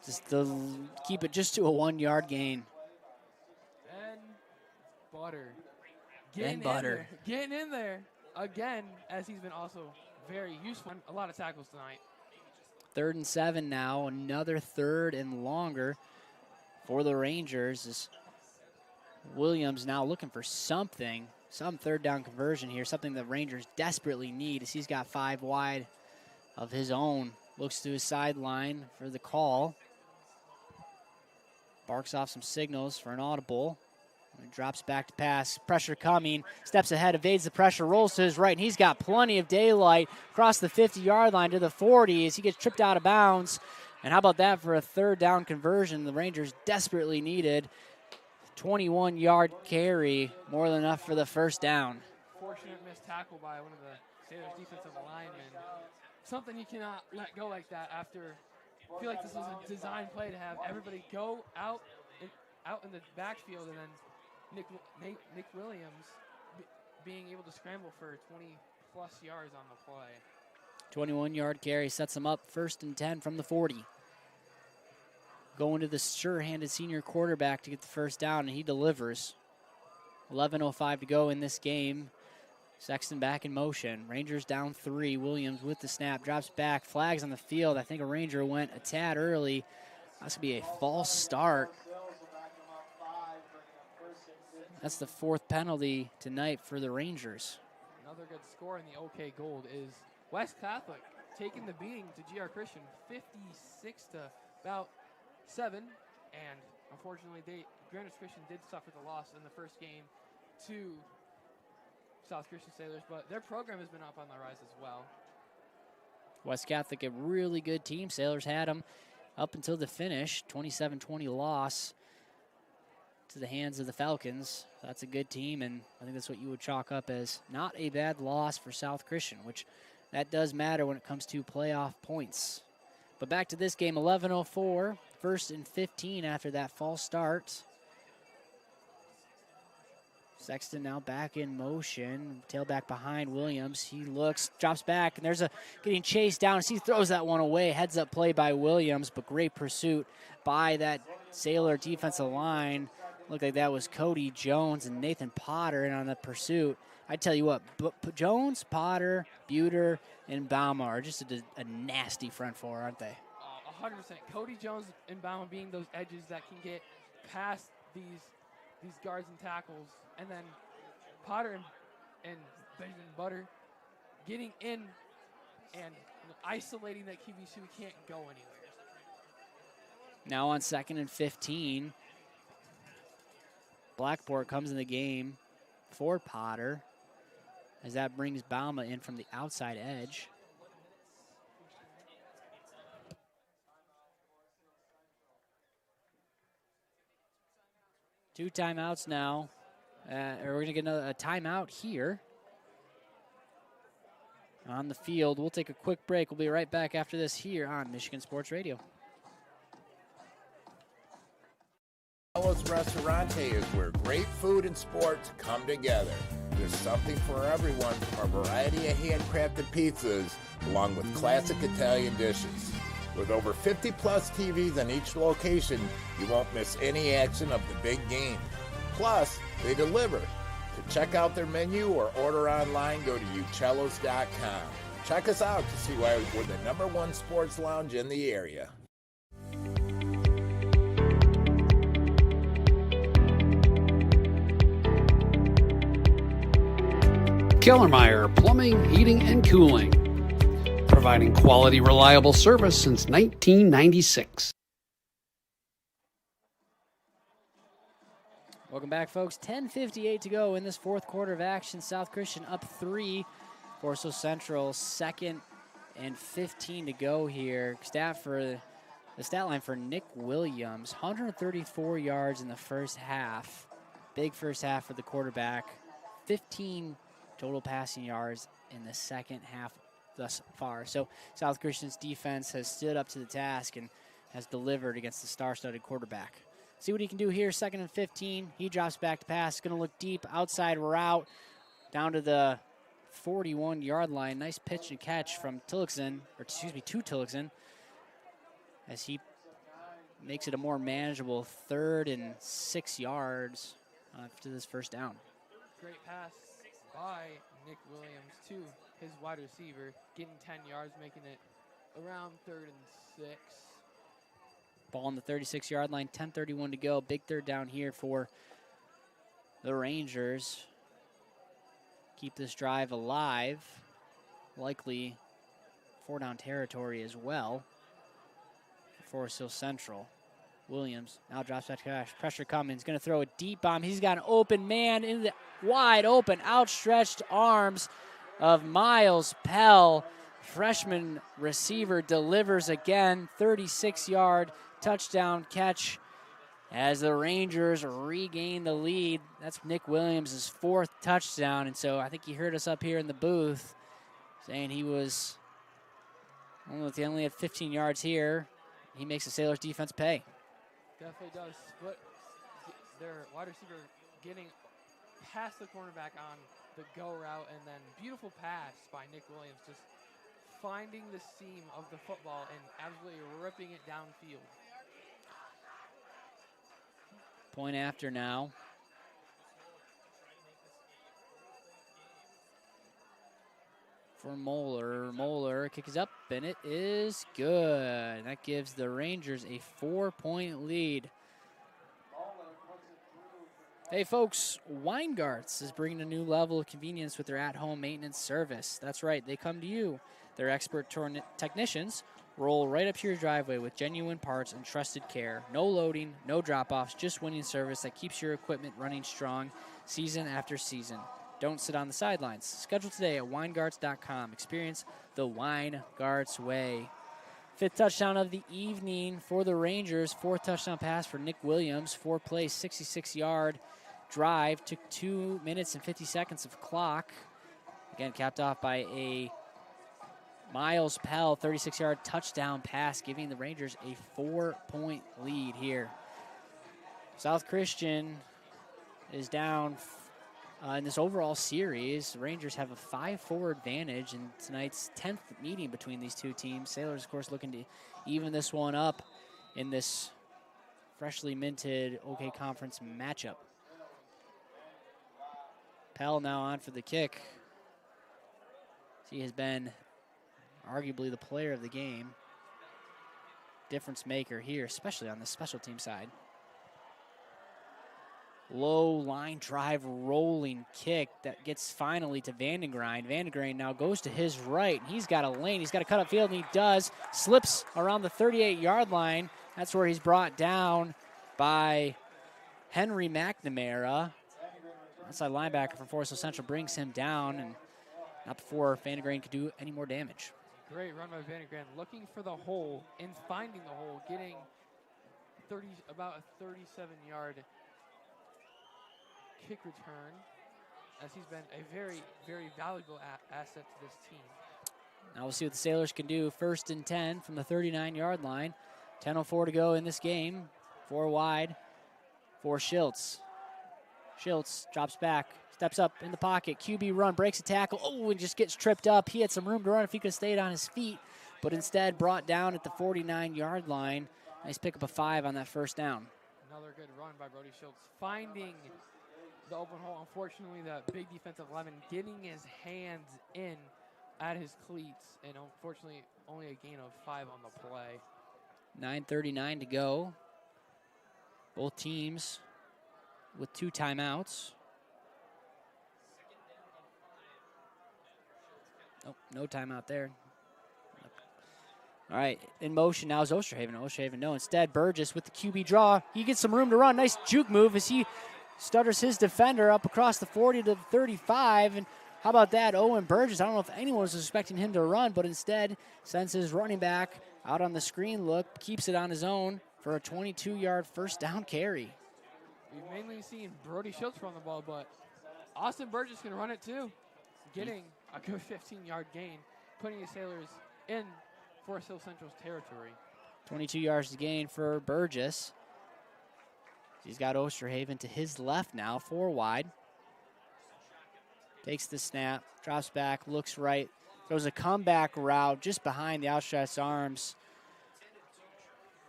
just to keep it just to a 1-yard gain. Getting in there again, as he's been also very useful. A lot of tackles tonight. 3rd and 7 now. Another 3rd and longer for the Rangers. As Williams now looking for some 3rd down conversion here, something the Rangers desperately need as he's got 5 wide of his own. Looks to his sideline for the call. Barks off some signals for an audible. Drops back to pass. Pressure coming. Steps ahead, evades the pressure, rolls to his right, and he's got plenty of daylight across the 50-yard line to the 40 as he gets tripped out of bounds. And how about that for a 3rd down conversion the Rangers desperately needed? 21-yard carry, more than enough for the 1st down. Fortunate missed tackle by one of the Sailors defensive linemen. Something you cannot let go like that after. I feel like this was a design play to have everybody go out in the backfield, and then Nick Williams being able to scramble for 20-plus yards on the play. 21-yard carry sets him up 1st and 10 from the 40. Going to the sure-handed senior quarterback to get the 1st down, and he delivers. 11:05 to go in this game. Sexton back in motion. Rangers down 3. Williams with the snap, drops back, flags on the field. I think a Ranger went a tad early. That's going to be a false start. That's the 4th penalty tonight for the Rangers. Another good score in the OK Gold is West Catholic taking the beating to GR Christian, 56 to about 7. And unfortunately, Grand Christian did suffer the loss in the first game to South Christian Sailors, but their program has been up on the rise as well. West Catholic, a really good team. Sailors had them up until the finish. 27-20 loss to the hands of the Falcons. That's a good team, and I think that's what you would chalk up as not a bad loss for South Christian, which that does matter when it comes to playoff points. But back to this game, 11:04, 1st and 15 after that false start. Sexton now back in motion, tailback behind Williams. He looks, drops back, and there's a getting chased down as he throws that one away. Heads up play by Williams, but great pursuit by that Sailor defensive line. Looked like that was Cody Jones and Nathan Potter in on the pursuit. I tell you what, Jones, Potter, Buter, and Bauma are just a nasty front four, aren't they? 100%. Cody Jones and Bauma being those edges that can get past these guards and tackles, and then Potter and Benjamin Butter getting in and isolating that QB so he can't go anywhere. Now on 2nd and 15. Blackport comes in the game for Potter as that brings Bauma in from the outside edge. Two timeouts now. We're going to get a timeout here on the field. We'll take a quick break. We'll be right back after this here on Michigan Sports Radio. Cello's Restaurante is where great food and sports come together. There's something for everyone from a variety of handcrafted pizzas along with classic Italian dishes. With over 50-plus TVs in each location, you won't miss any action of the big game. Plus, they deliver. To check out their menu or order online, go to ucellos.com. Check us out to see why we're the #1 sports lounge in the area. Kellermeyer Plumbing, Heating, and Cooling. Providing quality, reliable service since 1996. Welcome back, folks. 10:58 to go in this fourth quarter of action. South Christian up 3. Forsyth Central 2nd and 15 to go here. The stat line for Nick Williams, 134 yards in the first half. Big first half for the quarterback. 15 total passing yards in the second half thus far. So South Christian's defense has stood up to the task and has delivered against the star-studded quarterback. See what he can do here. 2nd and 15. He drops back to pass. Going to look deep. Outside route down to the 41-yard line. Nice pitch and catch from to Tillotson, as he makes it a more manageable 3rd and 6 yards to this first down. Great pass by Nick Williams to his wide receiver, getting 10 yards, making it around 3rd and 6. Ball on the 36-yard line, 10:31 to go. Big third down here for the Rangers. Keep this drive alive. Likely 4-down territory as well for Forsyth Central. Williams now drops back to pass. Pressure coming. He's going to throw a deep bomb. He's got an open man in the wide open, outstretched arms of Miles Pell. Freshman receiver delivers again. 36-yard touchdown catch as the Rangers regain the lead. That's Nick Williams' 4th touchdown. And so I think he heard us up here in the booth saying he only had 15 yards here. He makes the Sailors defense pay. Definitely does. Split their wide receiver getting past the cornerback on the go route, and then beautiful pass by Nick Williams, just finding the seam of the football and absolutely ripping it downfield. Point after now. For Moeller. Moeller kick is up, and it is good. That gives the Rangers a 4-point lead. Hey, folks, Weingarts is bringing a new level of convenience with their at-home maintenance service. That's right, they come to you. Their expert technicians roll right up to your driveway with genuine parts and trusted care. No loading, no drop-offs, just winning service that keeps your equipment running strong season after season. Don't sit on the sidelines. Schedule today at Weingarts.com. Experience the Weingarts way. 5th touchdown of the evening for the Rangers. 4th touchdown pass for Nick Williams. 4-play, 66-yard drive. Took 2 minutes and 50 seconds of clock. Again, capped off by a Miles Pell 36-yard touchdown pass, giving the Rangers a 4-point lead here. South Christian is down in this overall series. The Rangers have a 5-4 advantage in tonight's 10th meeting between these two teams. Sailors, of course, looking to even this one up in this freshly minted OK Conference matchup. Pell now on for the kick. He has been arguably the player of the game. Difference maker here, especially on the special team side. Low line drive rolling kick that gets finally to Vandegrind. Vandegrind now goes to his right. He's got a lane. He's got to cut up field, and he does. Slips around the 38-yard line. That's where he's brought down by Henry McNamara. Outside linebacker from Forsyth Central brings him down, and not before Vandegrind could do any more damage. Great run by Vandegrind, looking for the hole and finding the hole, getting about a 37-yard kick return, as he's been a very, very valuable asset to this team. Now we'll see what the Sailors can do. 1st and 10 from the 39-yard line. 10:04 to go in this game. 4 wide. for Schiltz. Schiltz drops back, steps up in the pocket. QB run, breaks a tackle. Oh, and just gets tripped up. He had some room to run if he could have stayed on his feet, but instead brought down at the 49-yard line. Nice pick up a 5 on that first down. Another good run by Brody Schiltz, finding the open hole. Unfortunately, the big defensive lineman getting his hands in at his cleats, and unfortunately, only a gain of 5 on the play. 9:39 to go. Both teams with 2 timeouts. Oh, no timeout there. All right, in motion now is Osterhaven. Osterhaven, no. Instead, Burgess with the QB draw. He gets some room to run. Nice juke move as he stutters his defender up across the 40 to the 35. And how about that, Owen Burgess? I don't know if anyone was expecting him to run, but instead sends his running back out on the screen look, keeps it on his own for a 22-yard first down carry. We've mainly seen Brody Schiltz run the ball, but Austin Burgess can run it too, getting a good 15-yard gain, putting the Sailors in Forest Hill Central's territory. 22 yards to gain for Burgess. He's got Osterhaven to his left now, 4 wide. Takes the snap, drops back, looks right, throws a comeback route just behind the outstretched arms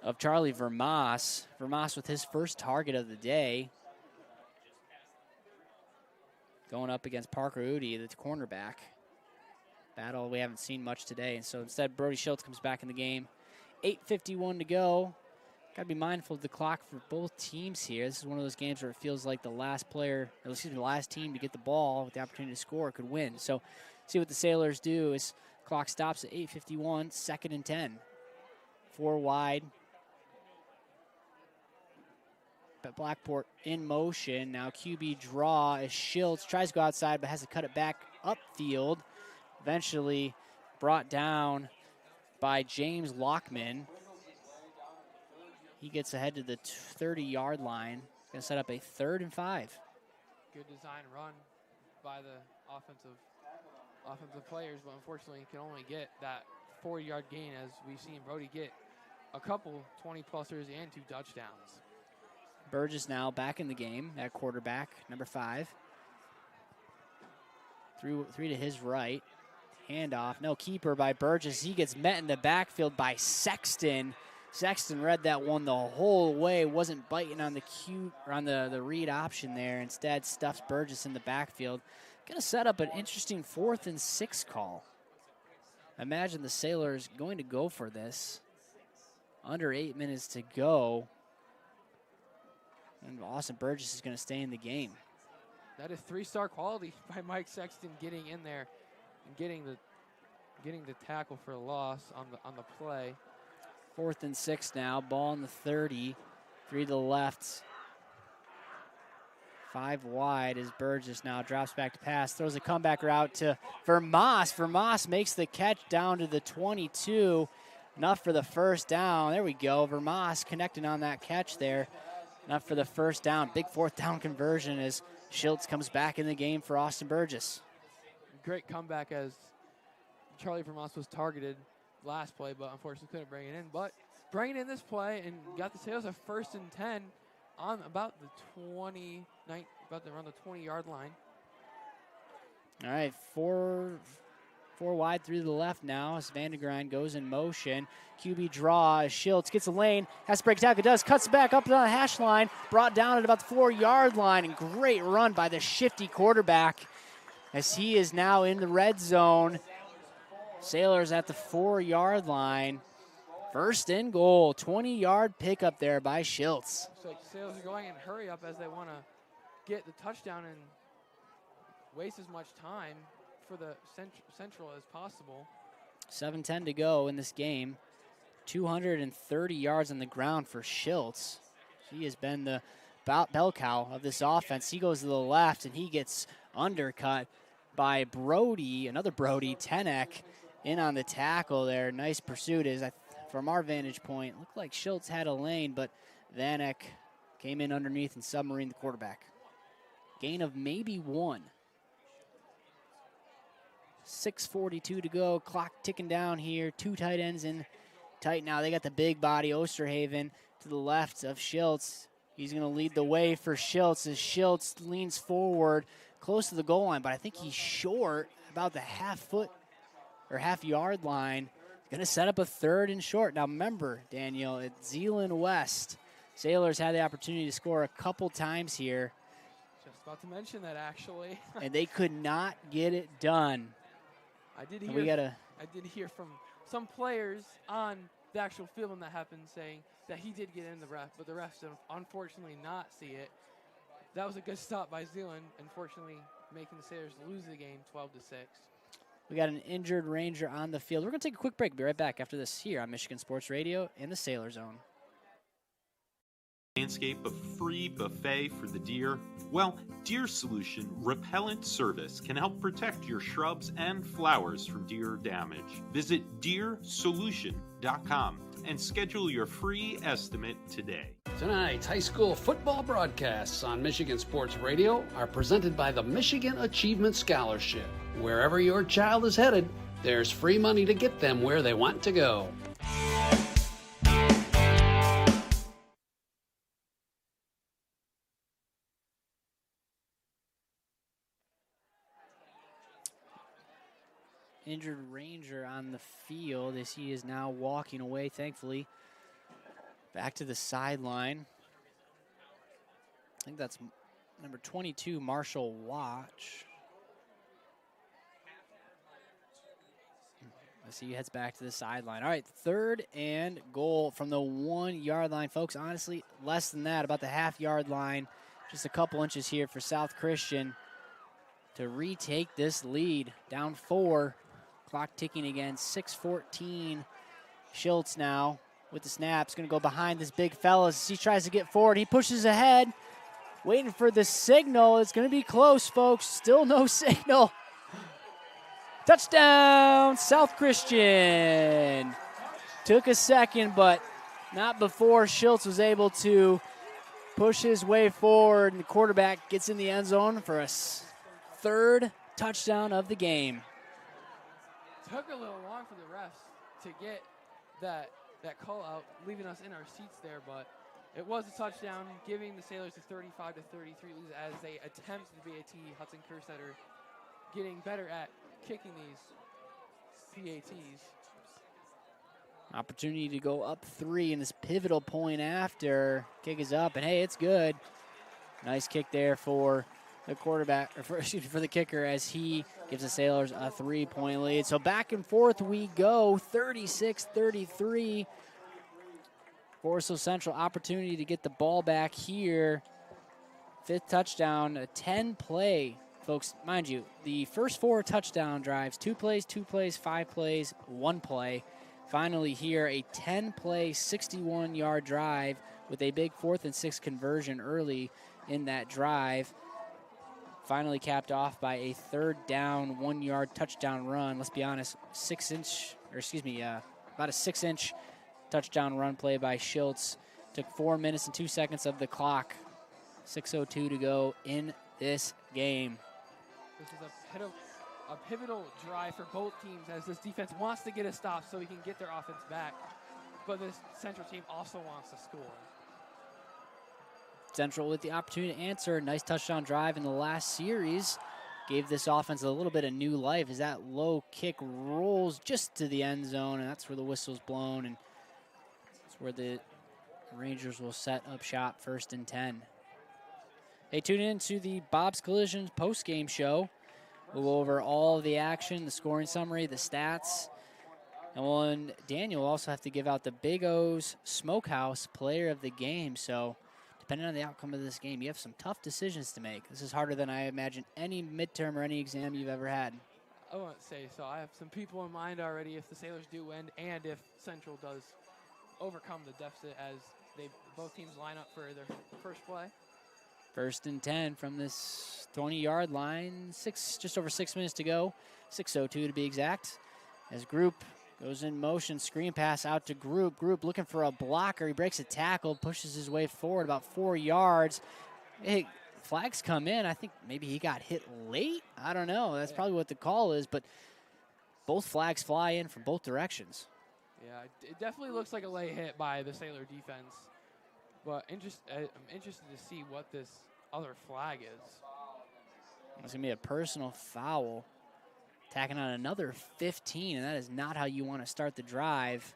of Charlie Vermas. Vermas with his first target of the day. Going up against Parker Udi, the cornerback. Battle we haven't seen much today. And so instead, Brody Schiltz comes back in the game. 8:51 to go. Got to be mindful of the clock for both teams here. This is one of those games where it feels like the last player, or excuse me, the last team to get the ball with the opportunity to score could win. So see what the Sailors do as clock stops at 8:51, 2nd and 10. 4 wide. But Blackport in motion. Now QB draw as Schiltz tries to go outside but has to cut it back upfield. Eventually brought down by James Lockman. He gets ahead to the 30-yard line. Going to set up a 3rd and 5. Good design run by the offensive players, but unfortunately can only get that 40-yard gain as we've seen Brody get a couple 20-plusers and 2 touchdowns. Burgess now back in the game at quarterback, number 5. 3 to his right. Handoff, no keeper by Burgess. He gets met in the backfield by Sexton. Sexton read that one the whole way, wasn't biting on the read option there. Instead, stuffs Burgess in the backfield. Going to set up an interesting 4th and 6 call. Imagine the Sailors going to go for this. Under 8 minutes to go. And Austin Burgess is going to stay in the game. That is 3-star quality by Mike Sexton getting in there and getting the tackle for a loss on the play. 4th and 6 now. Ball on the 30. 3 to the left. 5 wide as Burgess now drops back to pass. Throws a comeback route to Vermas. Vermas makes the catch down to the 22. Enough for the first down. There we go. Vermas connecting on that catch there. Enough for the first down. Big 4th down conversion as Schiltz comes back in the game for Austin Burgess. Great comeback as Charlie Vermas was targeted last play, but unfortunately couldn't bring it in. But bringing in this play and got the Sailors a 1st and 10 on about the 20-yard line. All right, 4 wide through the left now as Vandegrind goes in motion. QB draw as Schiltz gets a lane, has to break tackle, does, cuts back up to the hash line, brought down at about the 4-yard line, and great run by the shifty quarterback as he is now in the red zone. Sailors at the 4-yard line. 1st and goal, 20-yard pickup there by Schiltz. So the Sailors are going in hurry up as they want to get the touchdown and waste as much time for the Central as possible. 7:10 to go in this game. 230 yards on the ground for Schiltz. He has been the bell cow of this offense. He goes to the left, and he gets undercut by Brody, another Brody, Tenek, in on the tackle there. Nice pursuit is, from our vantage point, looked like Schiltz had a lane, but Vanek came in underneath and submarined the quarterback. Gain of maybe 1. 6:42 to go. Clock ticking down here. 2 tight ends in tight now. They got the big body Osterhaven to the left of Schiltz. He's going to lead the way for Schiltz as Schiltz leans forward close to the goal line, but I think he's short about the half-yard line. Going to set up a 3rd and short. Now remember, Daniel, at Zeeland West, Sailors had the opportunity to score a couple times here. Just about to mention that, actually. And they could not get it done. I did hear from some players on the actual field when that happened saying that he did get in the ref, but the refs did unfortunately not see it. That was a good stop by Zeeland, unfortunately making the Sailors lose the game 12-6. We got an injured Ranger on the field. We're going to take a quick break. Be right back after this here on Michigan Sports Radio in the Sailor Zone. Landscape of free buffet for the deer? Well, Deer Solution Repellent Service can help protect your shrubs and flowers from deer damage. Visit deersolution.com and schedule your free estimate today. Tonight's high school football broadcasts on Michigan Sports Radio are presented by the Michigan Achievement Scholarship. Wherever your child is headed, there's free money to get them where they want to go. Injured Ranger on the field as he is now walking away, thankfully. Back to the sideline. I think that's number 22, Marshall Watch. As he heads back to the sideline. All right, 3rd and goal from the 1-yard line. Folks, honestly, less than that, about the half-yard line. Just a couple inches here for South Christian to retake this lead. Down 4. Clock ticking again, 6:14. Schiltz now with the snap. Is going to go behind this big fella as he tries to get forward. He pushes ahead, waiting for the signal. It's going to be close, folks. Still no signal. Touchdown, South Christian. Took a second, but not before Schiltz was able to push his way forward, and the quarterback gets in the end zone for a 3rd touchdown of the game. Took a little long for the refs to get that call out, leaving us in our seats there, but it was a touchdown, giving the Sailors a 35-33 lead as they attempt the BAT. Hudson Kerstetter getting better at kicking these PATs. Opportunity to go up 3 in this pivotal point after. Kick is up, and hey, it's good. Nice kick there for the quarterback, or for the kicker, as he gives the Sailors a 3-point lead. So back and forth we go, 36-33. Forest Central opportunity to get the ball back here. 5th touchdown, a 10-play. Folks, mind you, the first 4 touchdown drives, 2 plays, 5 plays, 1 play. Finally here, a 10-play, 61-yard drive with a big 4th and 6 conversion early in that drive. Finally capped off by a 3rd down, 1-yard touchdown run. Let's be honest, about a 6-inch touchdown run play by Schiltz. Took 4 minutes and 2 seconds of the clock. 6:02 to go in this game. This is a pivotal drive for both teams as this defense wants to get a stop so we can get their offense back. But this Central team also wants to score. Central with the opportunity to answer. Nice touchdown drive in the last series. Gave this offense a little bit of new life as that low kick rolls just to the end zone, and that's where the whistle's blown, and that's where the Rangers will set up shop, 1st and 10. Hey, tune in to the Bob's Collision post-game show. We'll go over all of the action, the scoring summary, the stats. And Daniel will also have to give out the Big O's Smokehouse Player of the Game. So depending on the outcome of this game, you have some tough decisions to make. This is harder than I imagine any midterm or any exam you've ever had. I won't say so. I have some people in mind already if the Sailors do win and if Central does overcome the deficit as both teams line up for their first play. 1st and 10 from this 20-yard line. Just over 6 minutes to go. 6:02 to be exact. As Group goes in motion, screen pass out to Group. Group looking for a blocker. He breaks a tackle, pushes his way forward about 4 yards. Hey, flags come in. I think maybe he got hit late. I don't know. That's probably what the call is, but both flags fly in from both directions. Yeah, it definitely looks like a late hit by the Sailor defense. But I'm interested to see what this other flag is. It's going to be a personal foul. Tacking on another 15, and that is not how you want to start the drive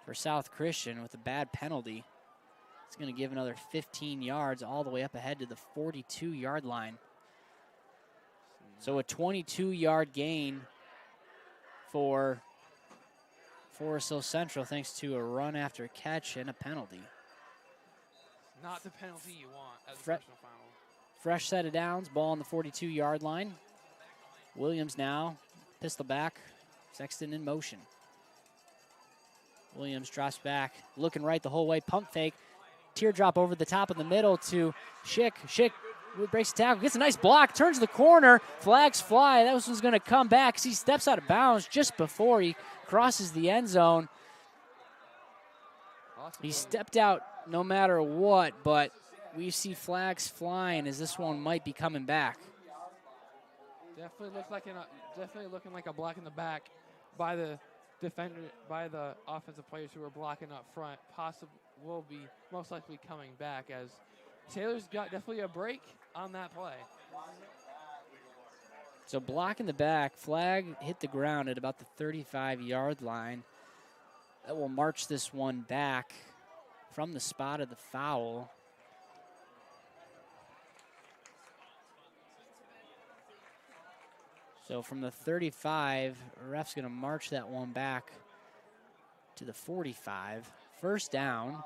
for South Christian with a bad penalty. It's going to give another 15 yards all the way up ahead to the 42-yard line. So a 22-yard gain for Forest Hill Central thanks to a run after catch and a penalty. Not the penalty you want as a personal foul. Fresh set of downs, ball on the 42-yard line. Williams now, pistol back, Sexton in motion. Williams drops back, looking right the whole way, pump fake, teardrop over the top of the middle to Schick. Schick breaks the tackle, gets a nice block, turns the corner, flags fly. That one's going to come back as he steps out of bounds just before he crosses the end zone. He stepped out no matter what, but we see flags flying as this one might be coming back. Definitely looking like a block in the back by the defender, by the offensive players who are blocking up front. Will be most likely coming back as Taylor's got definitely a break on that play. So block in the back, flag hit the ground at about the 35-yard line. That will march this one back from the spot of the foul. So from the 35, ref's going to march that one back to the 45. First down.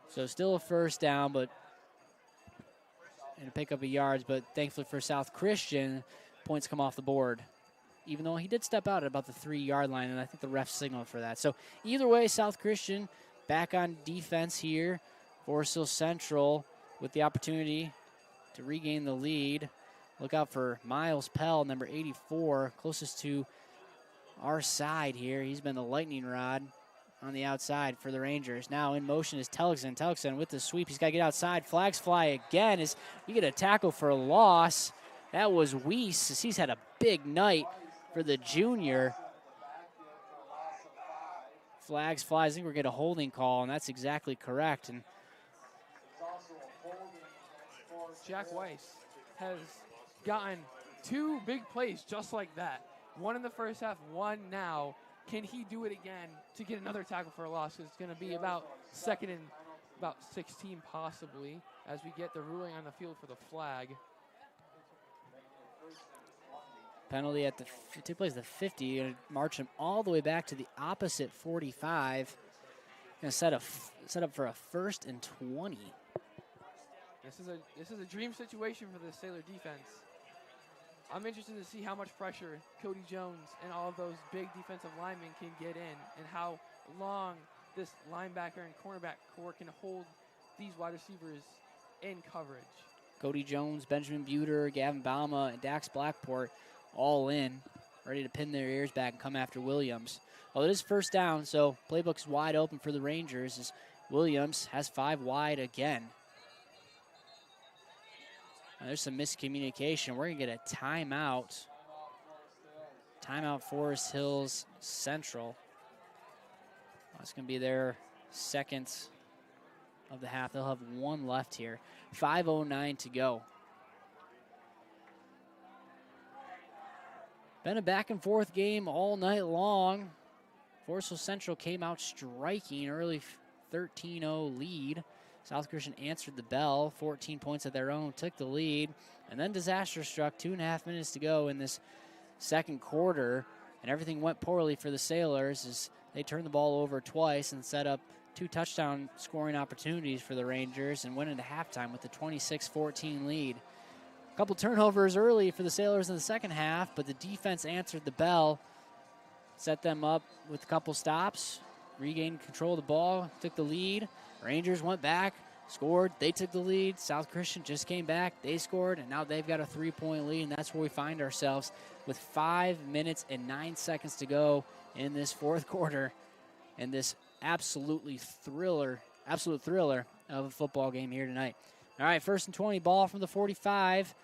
So still a first down, but and a pickup of yards, but thankfully for South Christian, points come off the board, even though he did step out at about the 3-yard line, and I think the ref signaled for that. So either way, South Christian back on defense here. Forest Hill Central with the opportunity to regain the lead. Look out for Miles Pell, number 84, closest to our side here. He's been the lightning rod on the outside for the Rangers. Now in motion is Telligson. Telligson with the sweep. He's got to get outside. Flags fly again as we get a tackle for a loss. That was Weiss, as he's had a big night for the junior. Flags fly. I think we're going to get a holding call, and that's exactly correct. And Jack Weiss has gotten 2 big plays just like that. One in the first half, one now. Can he do it again to get another tackle for a loss? Because it's going to be about second and about 16 possibly as we get the ruling on the field for the flag. Penalty at the took place at the 50. Going to march him all the way back to the opposite 45. Going to set up for a 1st and 20. This is a dream situation for the Sailor defense. I'm interested to see how much pressure Cody Jones and all of those big defensive linemen can get in and how long this linebacker and cornerback core can hold these wide receivers in coverage. Cody Jones, Benjamin Buter, Gavin Bauma, and Dax Blackport all in, ready to pin their ears back and come after Williams. Well, it is first down, so playbook's wide open for the Rangers as Williams has 5 wide again. Now, there's some miscommunication. We're going to get a timeout. Timeout Forest Hills Central. That's going to be their second of the half. They'll have 1 left here. 5:09 to go. Been a back and forth game all night long. Forest Hill Central came out striking, early 13-0 lead. South Christian answered the bell, 14 points of their own, took the lead, and then disaster struck. 2.5 minutes to go in this second quarter, and everything went poorly for the Sailors as they turned the ball over twice and set up 2 touchdown scoring opportunities for the Rangers and went into halftime with a 26-14 lead. A couple turnovers early for the Sailors in the second half, but the defense answered the bell, set them up with a couple stops, regained control of the ball, took the lead. Rangers went back, scored, they took the lead. South Christian just came back, they scored, and now they've got a 3-point lead, and that's where we find ourselves with 5 minutes and 9 seconds to go in this fourth quarter, and this absolute thriller of a football game here tonight. All right, 1st and 20, ball from the 45.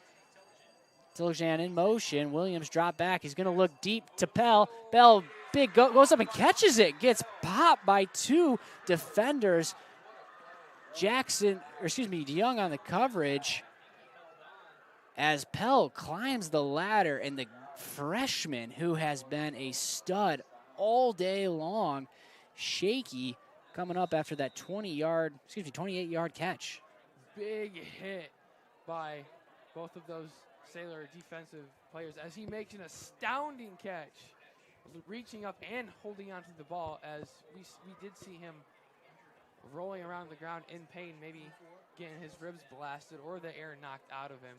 Tiljan in motion. Williams dropped back. He's going to look deep to Pell. Bell big, goes up and catches it. Gets popped by 2 defenders. DeYoung on the coverage as Pell climbs the ladder, and the freshman who has been a stud all day long, Shaky, coming up after that 28-yard catch. Big hit by both of those Sailor defensive players as he makes an astounding catch, reaching up and holding onto the ball, as we did see him rolling around the ground in pain, maybe getting his ribs blasted or the air knocked out of him.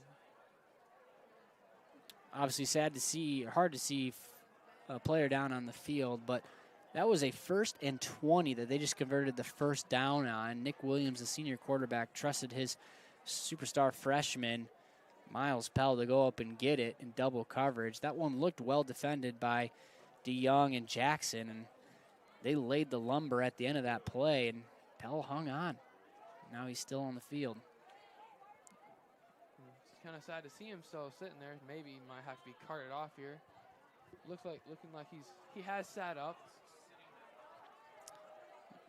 Obviously hard to see a player down on the field, but that was a 1st and 20 that they just converted the first down on. Nick Williams, the senior quarterback, trusted his superstar freshman, Miles Pell, to go up and get it in double coverage. That one looked well defended by DeYoung and Jackson, and they laid the lumber at the end of that play, and Pell hung on. Now he's still on the field. It's kind of sad to see him still sitting there. Maybe he might have to be carted off here. Looking like he has sat up.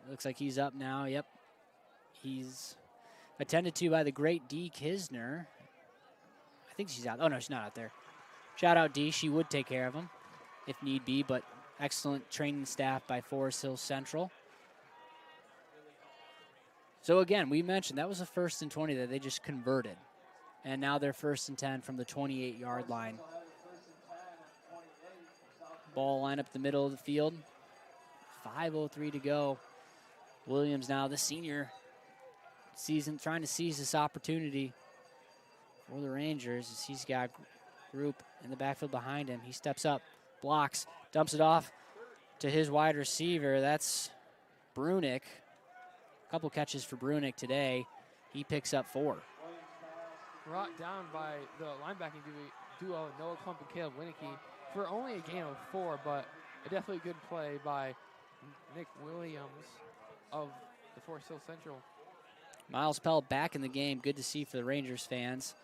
Looks like he's up now. Yep. He's attended to by the great Dee Kisner. I think she's out. Oh, no, she's not out there. Shout out Dee. She would take care of him if need be, but excellent training staff by Forest Hills Central. So, again, we mentioned that was a 1st and 20 that they just converted. And now they're 1st and 10 from the 28-yard line. Ball line up the middle of the field. 5:03 to go. Williams now, the senior, trying to seize this opportunity for the Rangers as he's got group in the backfield behind him. He steps up, blocks, dumps it off to his wide receiver. That's Brunick. A couple catches for Brunick today. He picks up 4. Brought down by the linebacking duo Noah Klump and Caleb Winicky for only a gain of 4, but a definitely good play by Nick Williams of the Forest Hill Central. Miles Pell back in the game. Good to see for the Rangers fans,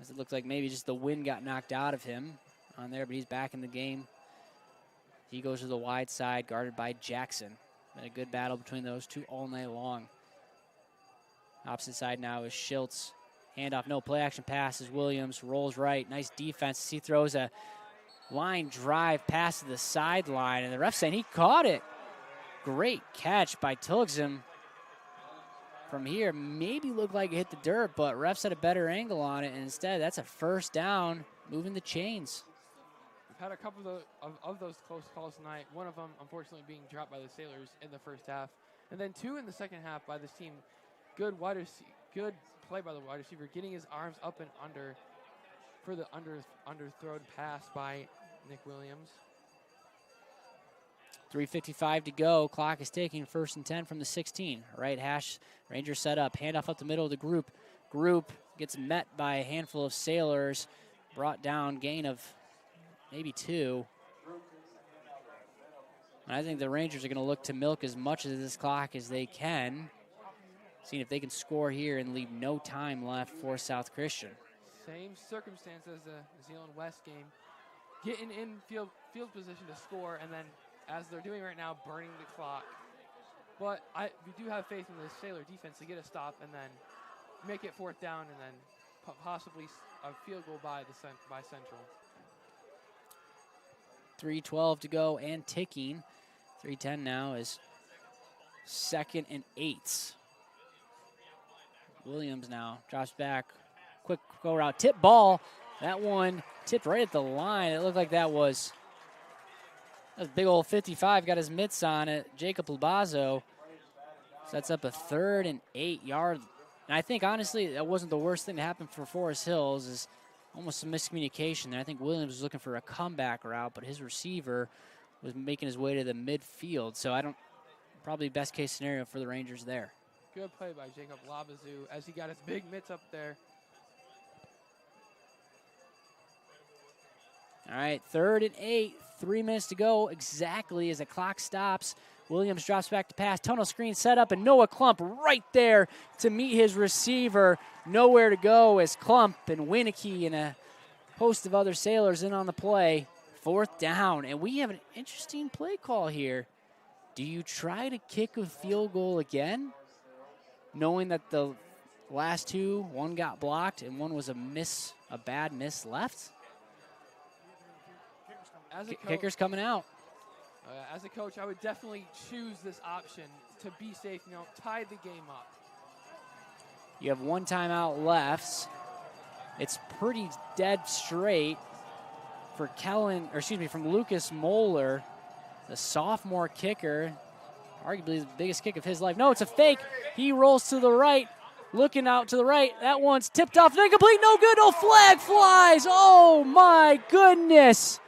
as it looked like maybe just the wind got knocked out of him on there, but he's back in the game. He goes to the wide side, guarded by Jackson. Been a good battle between those two all night long. Opposite side now is Schiltz. Handoff, no play action pass as Williams rolls right. Nice defense. He throws a line drive pass to the sideline, and the ref saying he caught it. Great catch by Tilgson from here. Maybe looked like it hit the dirt, but refs had a better angle on it, and instead that's a 1st down, moving the chains. We've had a couple of those close calls tonight. One of them, unfortunately, being dropped by the Sailors in the first half, and then 2 in the second half by this team. Good play by the wide receiver, getting his arms up and under for the underthrown pass by Nick Williams. 3:55 to go. Clock is ticking. 1st and 10 from the 16. Right hash. Rangers set up. Handoff up the middle of the group. Group gets met by a handful of Sailors. Brought down. Gain of maybe 2. And I think the Rangers are going to look to milk as much of this clock as they can, seeing if they can score here and leave no time left for South Christian. Same circumstance as the Zeeland West game. Getting in field position to score, and then, as they're doing right now, burning the clock. But we do have faith in the Sailor defense to get a stop and then make it 4th down, and then possibly a field goal by Central. 3:12 to go and ticking. 3:10 now is 2nd and 8. Williams now drops back. Quick go route. Tip ball. That one tipped right at the line. It looked like that was big old 55. Got his mitts on it. Jacob Labazo sets up a 3rd and 8-yard. And I think, honestly, that wasn't the worst thing to happen for Forest Hills. Is almost some miscommunication there. I think Williams was looking for a comeback route, but his receiver was making his way to the midfield. So probably best case scenario for the Rangers there. Good play by Jacob Labazu as he got his big mitts up there. All right, 3rd and 8, 3 minutes to go exactly as the clock stops. Williams drops back to pass, tunnel screen set up, and Noah Klump right there to meet his receiver. Nowhere to go as Klump and Winicky and a host of other Sailors in on the play. 4th down, and we have an interesting play call here. Do you try to kick a field goal again, knowing that the last two, one got blocked and one was a bad miss left? As a coach, Kicker's coming out. As a coach, I would definitely choose this option to be safe, tie the game up. You have one timeout left. It's pretty dead straight for from Lucas Moeller, the sophomore kicker, arguably the biggest kick of his life. No, it's a fake. He rolls to the right, looking out to the right. That one's tipped off, incomplete, no good, no flag flies. Oh my goodness.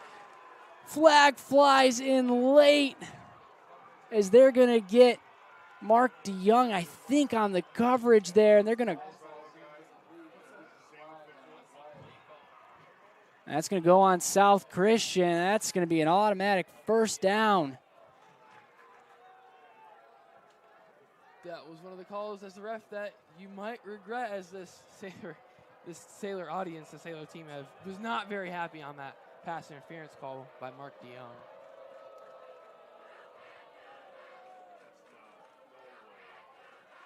Flag flies in late as they're going to get Mark DeYoung, I think, on the coverage there, and they're going to. That's going to go on South Christian. That's going to be an automatic 1st down. That was one of the calls as the ref that you might regret, as this Sailor audience, the Sailor team, was not very happy on that pass interference call by Mark DeYoung.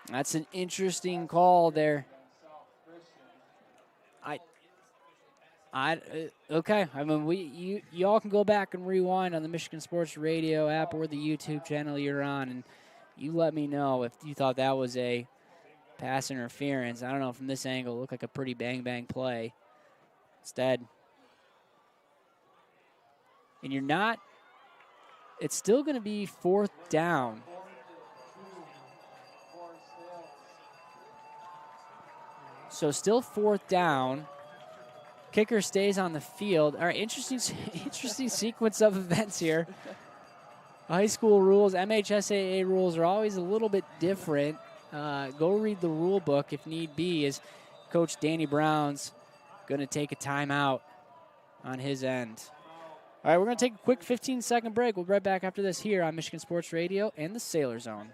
That's an interesting call there. Okay. I mean, you all can go back and rewind on the Michigan Sports Radio app or the YouTube channel you're on, and you let me know if you thought that was a pass interference. I don't know, from this angle, it looked like a pretty bang play. Instead, and you're not. It's still going to be 4th down. So still 4th down. Kicker stays on the field. All right, interesting sequence of events here. High school rules, MHSAA rules are always a little bit different. Go read the rule book if need be, as Coach Danny Brown's going to take a timeout on his end. All right, we're going to take a quick 15-second break. We'll be right back after this here on Michigan Sports Radio and the Sailor Zone.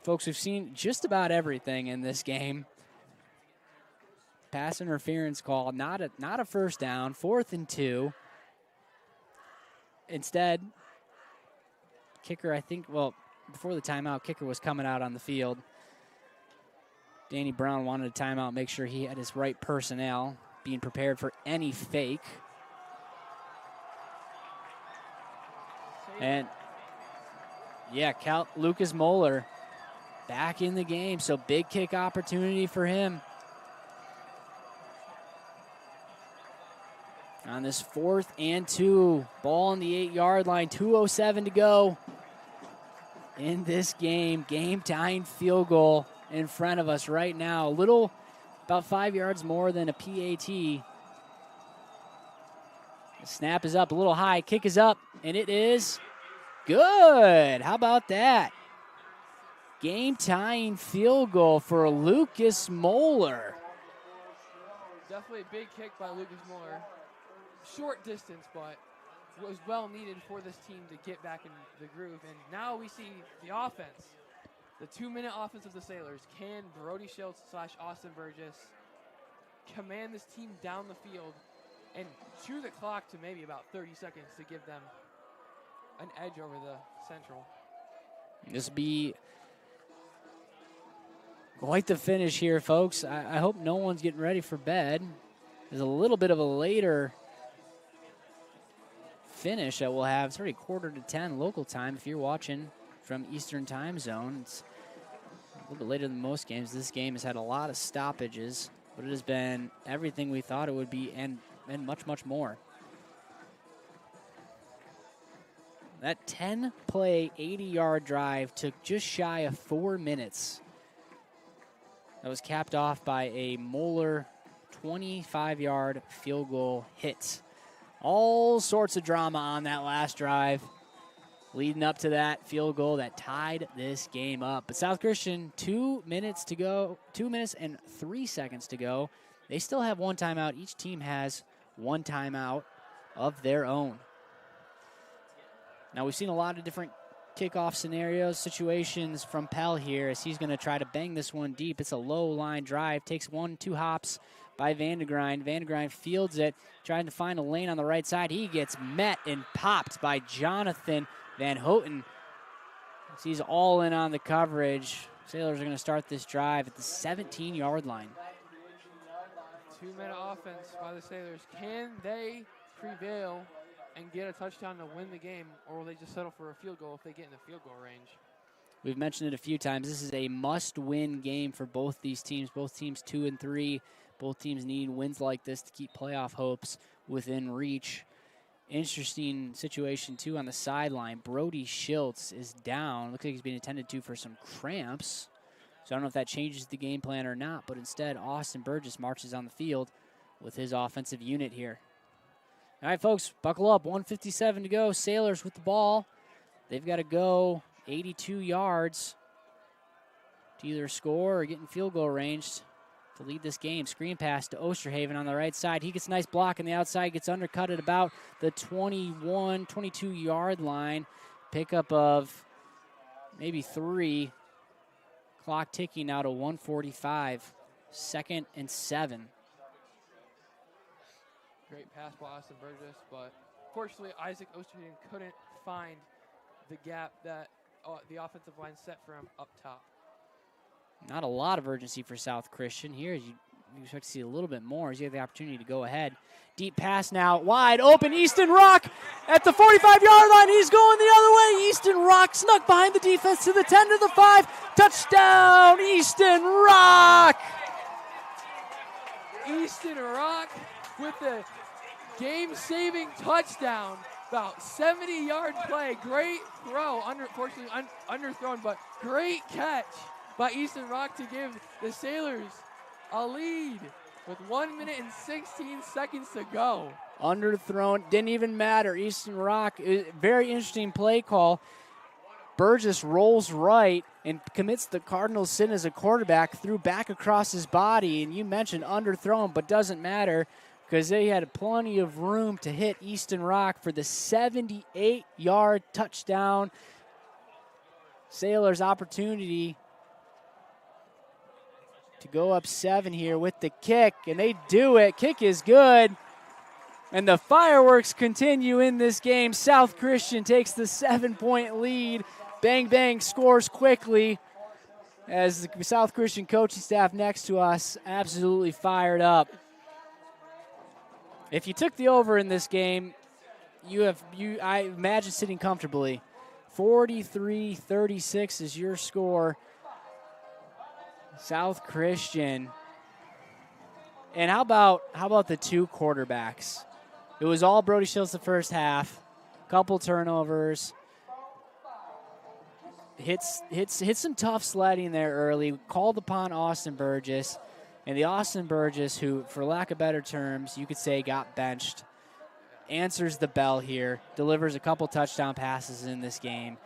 Folks, we've seen just about everything in this game. Pass interference call, not a 1st down, 4th and 2. Instead, kicker, I think, before the timeout, kicker was coming out on the field. Danny Brown wanted a timeout, make sure he had his right personnel, being prepared for any fake. And, yeah, Lucas Moeller back in the game, so big kick opportunity for him. On this 4th and 2, ball on the 8-yard line, 2:07 to go in this game. Game-tying field goal in front of us right now. About 5 yards more than a PAT. The snap is up a little high, kick is up, and it is good. How about that? Game-tying field goal for Lucas Moeller. Definitely a big kick by Lucas Moeller. Short distance, but was well needed for this team to get back in the groove. And now we see the offense, the 2-minute offense of the Sailors. Can Brody Schultz / Austin Burgess command this team down the field and chew the clock to maybe about 30 seconds to give them an edge over the Central? This will be quite the finish here, folks. I hope no one's getting ready for bed. There's a little bit of a later finish that we'll have. It's already 9:45 local time. If you're watching from Eastern Time Zone, it's a little bit later than most games. This game has had a lot of stoppages, but it has been everything we thought it would be and much, much more. That 10-play, 80-yard drive took just shy of 4 minutes. That was capped off by a Moeller 25-yard field goal hit. All sorts of drama on that last drive. leading up to that field goal that tied this game up. But South Christian, 2 minutes to go, 2 minutes and 3 seconds to go. They still have one timeout. Each team has one timeout of their own. Now, we've seen a lot of different kickoff scenarios, situations from Pell here as he's going to try to bang this one deep. It's a low line drive. Takes 1-2 hops by Vandegrind. Vandegrind fields it, trying to find a lane on the right side. He gets met and popped by Jonathan Van Houten. He's all in on the coverage. Sailors are going to start this drive at the 17-yard line. 2-minute offense by the Sailors. Can they prevail and get a touchdown to win the game, or will they just settle for a field goal if they get in the field goal range? We've mentioned it a few times. This is a must-win game for both these teams. Both teams 2-3. Both teams need wins like this to keep playoff hopes within reach. Interesting situation, too, on the sideline. Brody Schultz is down. Looks like he's being attended to for some cramps. So I don't know if that changes the game plan or not, but instead Austin Burgess marches on the field with his offensive unit here. All right, folks, buckle up. 1:57 to go. Sailors with the ball. They've got to go 82 yards to either score or get in field goal range to lead this game. Screen pass to Osterhaven on the right side. He gets a nice block on the outside, gets undercut at about the 21, 22-yard line. Pickup of maybe 3. Clock ticking now to 1:45. 2nd and 7. Great pass by Austin Burgess, but fortunately Isaac Osterhagen couldn't find the gap that the offensive line set for him up top. Not a lot of urgency for South Christian here. You expect to see a little bit more as you have the opportunity to go ahead. Deep pass now, wide open. Easton Rock at the 45-yard line. He's going the other way. Easton Rock snuck behind the defense to the 10 to the 5. Touchdown, Easton Rock! Easton Rock with the game-saving touchdown. About 70-yard play. Great throw. Unfortunately, underthrown, but great catch by Easton Rock to give the Sailors a lead with 1 minute and 16 seconds to go. Underthrown, didn't even matter. Easton Rock, very interesting play call. Burgess rolls right and commits the Cardinals' sin as a quarterback, threw back across his body, and you mentioned underthrown, but doesn't matter because they had plenty of room to hit Easton Rock for the 78-yard touchdown. Sailors' opportunity to go up 7 here with the kick, and they do it. Kick is good, and the fireworks continue in this game. South Christian takes the 7-point lead. Bang Bang scores quickly as the South Christian coaching staff next to us absolutely fired up. If you took the over in this game, I imagine sitting comfortably. 43-36 is your score. South Christian. And how about the two quarterbacks? It was all Brody Schultz the first half. Couple turnovers. Hits some tough sledding there early. Called upon Austin Burgess. And the Austin Burgess, who, for lack of better terms, you could say got benched, answers the bell here, delivers a couple touchdown passes in this game,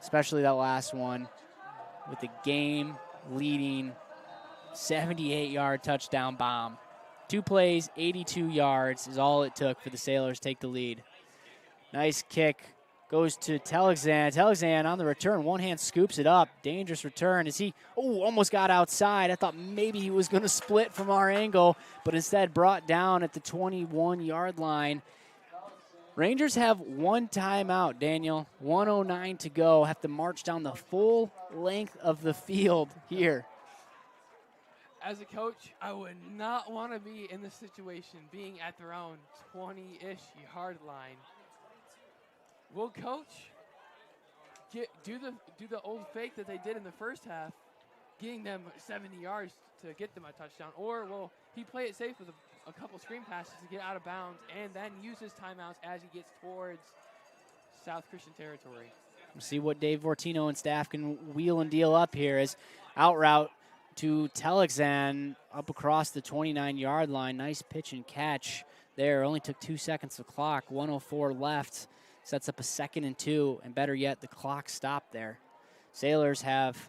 especially that last one with the game-leading 78-yard touchdown bomb. 2 plays, 82 yards is all it took for the Sailors to take the lead. Nice kick. Goes to Telexan. Telexan on the return. One hand scoops it up. Dangerous return. Almost got outside. I thought maybe he was going to split from our angle, but instead brought down at the 21-yard line. Rangers have one timeout, Daniel. 1:09 to go. Have to march down the full length of the field here. As a coach, I would not want to be in this situation, being at their own 20-ish yard line. Will coach do the old fake that they did in the first half, getting them 70 yards to get them a touchdown, or will he play it safe with a couple screen passes to get out of bounds and then use his timeouts as he gets towards South Christian territory? We'll see what Dave Vortino and staff can wheel and deal up here as out route to Telexan up across the 29-yard line. Nice pitch and catch there. Only took 2 seconds of clock. 1:04 left. Sets up a 2nd and 2, and better yet, the clock stopped there. Sailors have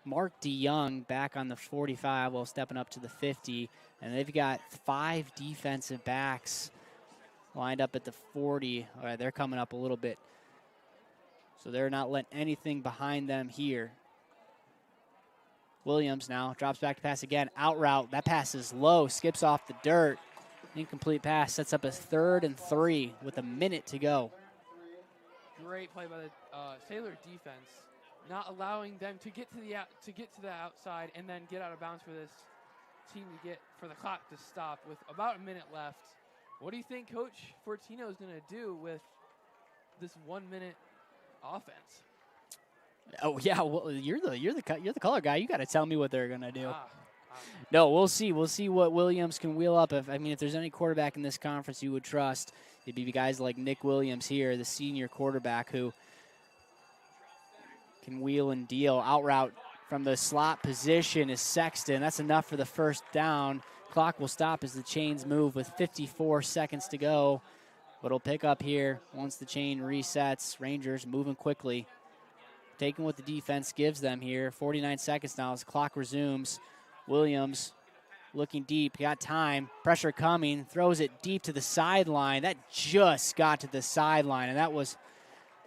Mark DeYoung back on the 45 while stepping up to the 50, and they've got 5 defensive backs lined up at the 40. All right, they're coming up a little bit. So they're not letting anything behind them here. Williams now drops back to pass again. Out route. That pass is low. Skips off the dirt. Incomplete pass. Sets up a 3rd and 3 with a minute to go. Great play by the Sailor defense, not allowing them to get to the outside and then get out of bounds for this team for the clock to stop with about a minute left. What do you think Coach Fortino is going to do with this 1 minute offense? Oh yeah, well, you're the color guy. You got to tell me what they're gonna do. No, we'll see. We'll see what Williams can wheel up. If there's any quarterback in this conference you would trust, it'd be guys like Nick Williams here, the senior quarterback who can wheel and deal. Out route from the slot position is Sexton. That's enough for the first down. Clock will stop as the chains move with 54 seconds to go, but it'll pick up here once the chain resets. Rangers moving quickly, taking what the defense gives them here. 49 seconds now as the clock resumes. Williams looking deep, got time, pressure coming, throws it deep to the sideline. That just got to the sideline, and that was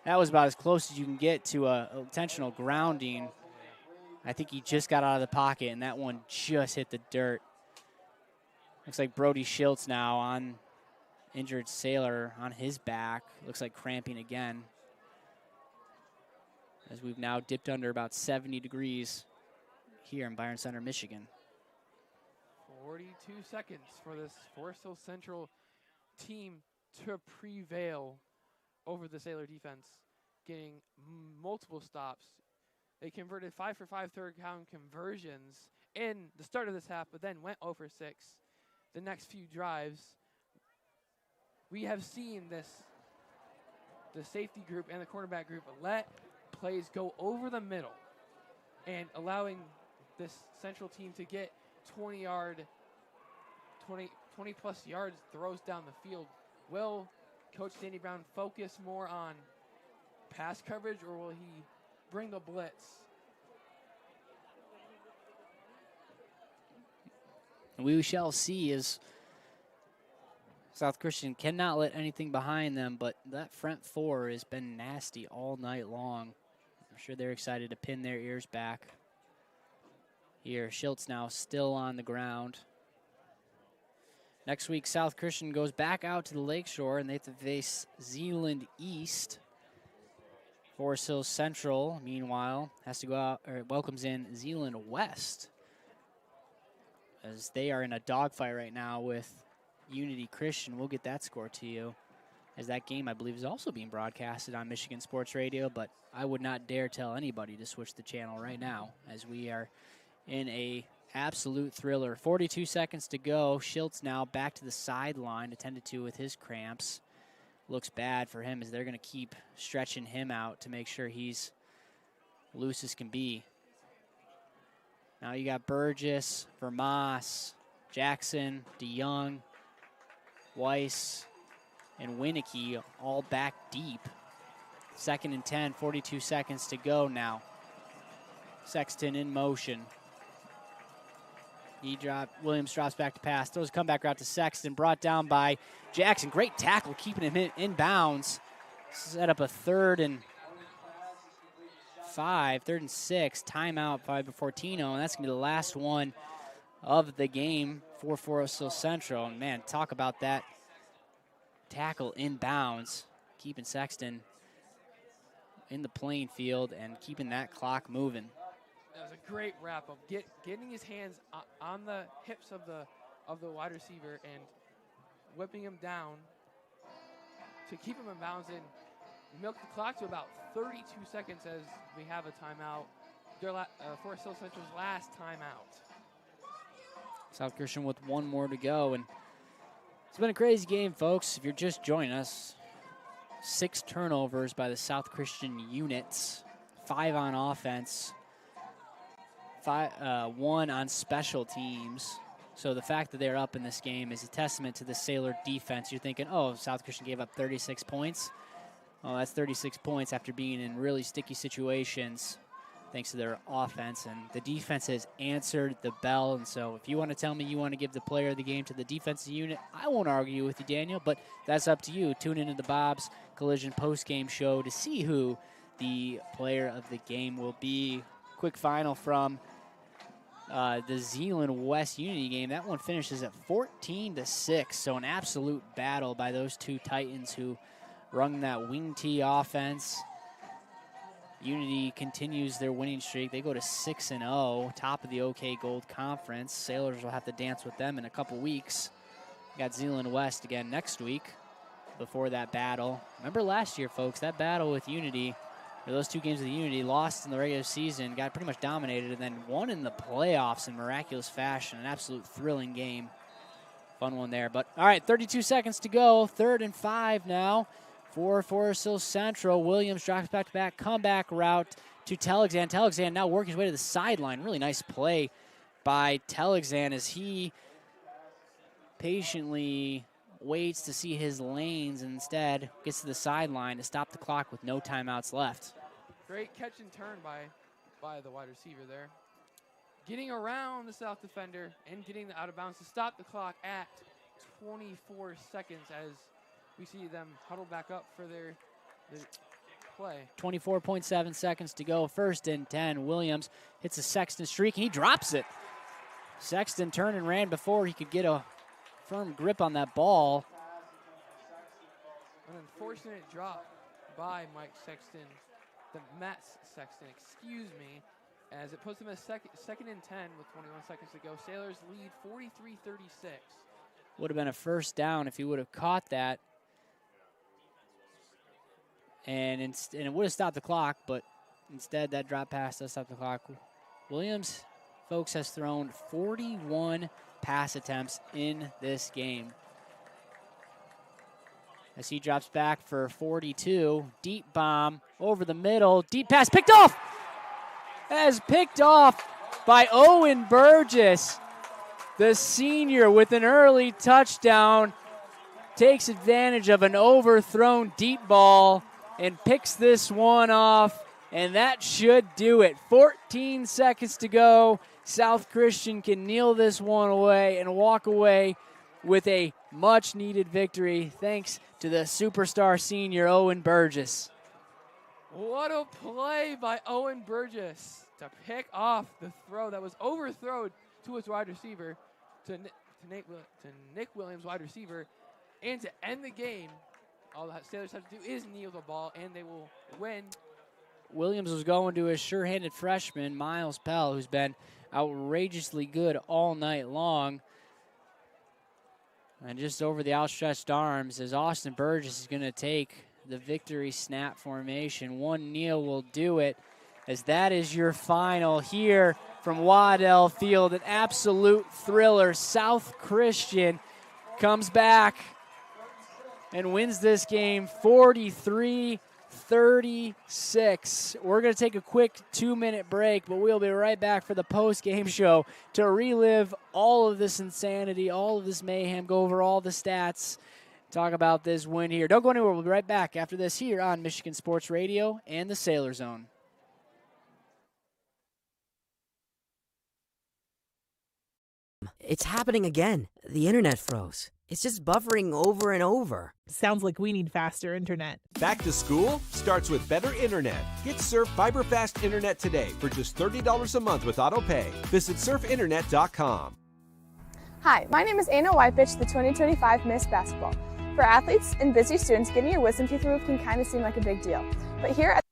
about as close as you can get to a intentional grounding. I think he just got out of the pocket, and that one just hit the dirt. Looks like Brody Schiltz now on injured Sailor on his back. Looks like cramping again, as we've now dipped under about 70 degrees here in Byron Center, Michigan. 42 seconds for this Forest Hill Central team to prevail over the Sailor defense, getting multiple stops. They converted 5 for 5 third down conversions in the start of this half, but then went 0 for 6 the next few drives. We have seen the safety group and the cornerback group let plays go over the middle and allowing this Central team to get 20 plus yards throws down the field. Will Coach Danny Brown focus more on pass coverage, or will he bring the blitz? We shall see, as South Christian cannot let anything behind them, but that front four has been nasty all night long. I'm sure they're excited to pin their ears back. Here, Schiltz now still on the ground. Next week, South Christian goes back out to the Lakeshore, and they have to face Zeeland East. Forest Hill Central, meanwhile, has to go out, or welcomes in Zeeland West, as they are in a dogfight right now with Unity Christian. We'll get that score to you, as that game, I believe, is also being broadcasted on Michigan Sports Radio, but I would not dare tell anybody to switch the channel right now, as we are in a absolute thriller. 42 seconds to go. Schiltz now back to the sideline, attended to with his cramps. Looks bad for him, as they're going to keep stretching him out to make sure he's loose as can be. Now you got Burgess, Vermas, Jackson, DeYoung, Weiss, and Winicky all back deep. 2nd and 10, 42 seconds to go now. Sexton in motion. Williams drops back to pass, throws a comeback route to Sexton, brought down by Jackson. Great tackle, keeping him in bounds. Set up a 3rd and 5, 3rd and 6, timeout by Fortino, and that's going to be the last one of the game for Forest Hill Central. And man, talk about that tackle in bounds, keeping Sexton in the playing field and keeping that clock moving. That was a great wrap up, getting his hands on the hips of the wide receiver and whipping him down to keep him in bounds and milk the clock to about 32 seconds as we have a timeout. Forest Hill Central's last timeout. South Christian with one more to go, and it's been a crazy game, folks. If you're just joining us, 6 turnovers by the South Christian units, 5 on offense, 1 on special teams. So the fact that they're up in this game is a testament to the Sailor defense. You're thinking, oh, South Christian gave up 36 points. Well, that's 36 points after being in really sticky situations thanks to their offense. And the defense has answered the bell. And so if you want to tell me you want to give the player of the game to the defensive unit, I won't argue with you, Daniel, but that's up to you. Tune into the Bob's Collision postgame show to see who the player of the game will be. Quick final from the Zeeland West Unity game. That one finishes at 14-6. So an absolute battle by those two Titans who rung that wing tee offense. Unity continues their winning streak. They go to 6-0, top of the OK Gold Conference. Sailors will have to dance with them in a couple weeks. Got Zeeland West again next week before that battle. Remember last year, folks, that battle with Unity, or those two games with Unity, lost in the regular season, got pretty much dominated, and then won in the playoffs in miraculous fashion. An absolute thrilling game. Fun one there. But, all right, 32 seconds to go. 3rd and 5 now for Forest Hill Central. Williams drops back-to-back comeback route to Telexan. Telexan now working his way to the sideline. Really nice play by Telexan as he patiently waits to see his lanes and instead gets to the sideline to stop the clock with no timeouts left. Great catch and turn by the wide receiver there. Getting around the South defender and getting the out of bounds to stop the clock at 24 seconds as we see them huddle back up for their play. 24.7 seconds to go. 1st and 10. Williams hits a Sexton streak, and he drops it. Sexton turned and ran before he could get a firm grip on that ball. An unfortunate drop by Mike Sexton, the Mets Sexton, excuse me, as it puts them at second and 10 with 21 seconds to go. Sailors lead 43-36. Would have been a first down if he would have caught that. And it would have stopped the clock, but instead that drop pass does stop the clock. Williams, folks, has thrown 41 pass attempts in this game. As he drops back for 42, deep bomb over the middle, deep pass picked off. That is picked off by Owen Burgess, the senior, with an early touchdown. Takes advantage of an overthrown deep ball and picks this one off, and that should do it. 14 seconds to go. South Christian can kneel this one away and walk away with a much-needed victory thanks to the superstar senior Owen Burgess. What a play by Owen Burgess to pick off the throw that was overthrown to his wide receiver, to Nick Williams, wide receiver, and to end the game. All the Sailors have to do is kneel the ball, and they will win. Williams was going to his sure-handed freshman, Miles Pell, who's been outrageously good all night long. And just over the outstretched arms as Austin Burgess is going to take the victory snap formation. One kneel will do it, as that is your final here from Waddell Field. An absolute thriller. South Christian comes back and wins this game 43-36. We're going to take a quick 2-minute break, but we'll be right back for the post-game show to relive all of this insanity, all of this mayhem, go over all the stats, talk about this win here. Don't go anywhere. We'll be right back after this here on Michigan Sports Radio and the Sailor Zone. It's happening again. The internet froze. It's just buffering over and over. Sounds like we need faster internet. Back to school starts with better internet. Get Surf Fiber Fast Internet today for just $30 a month with AutoPay. Visit surfinternet.com. Hi, my name is Anna Wypich, the 2025 Miss Basketball. For athletes and busy students, getting your wisdom teeth removed can kind of seem like a big deal. But here at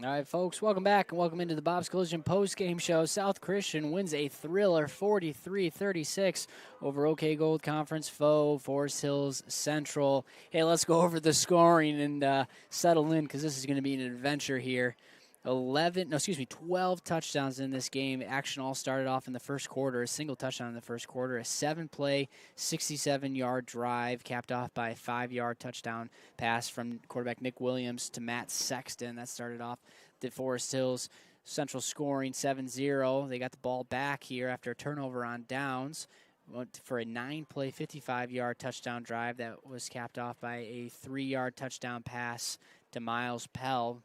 All right, folks, welcome back and welcome into the Bob's Collision post-game show. South Christian wins a thriller 43-36 over OK Gold Conference foe Forest Hills Central. Hey, let's go over the scoring and settle in because this is going to be an adventure here. 12 touchdowns in this game. Action all started off in the first quarter. A single touchdown in the first quarter. A 7-play, 67-yard drive capped off by a 5-yard touchdown pass from quarterback Nick Williams to Matt Sexton. That started off the Forest Hills Central scoring 7-0. They got the ball back here after a turnover on downs. Went for a 9-play, 55-yard touchdown drive that was capped off by a 3-yard touchdown pass to Miles Pell.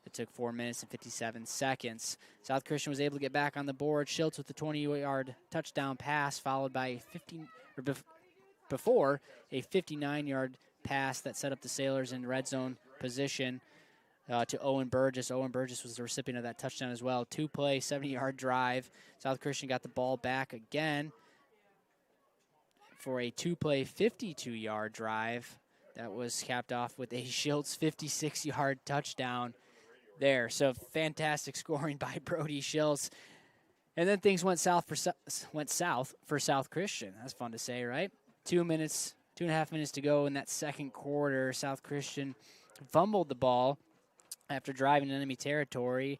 It took 4 minutes and 57 seconds. South Christian was able to get back on the board. Schiltz with the 20-yard touchdown pass, followed by before a 59-yard pass that set up the Sailors in red zone position to Owen Burgess. Owen Burgess was the recipient of that touchdown as well. 2-play, 70-yard drive. South Christian got the ball back again for a 2-play, 52-yard drive that was capped off with a Schiltz 56-yard touchdown there. So fantastic scoring by Brody Schiltz. And then things went south for South Christian. That's fun to say, right? 2.5 minutes to go in that second quarter. South Christian fumbled the ball after driving in enemy territory.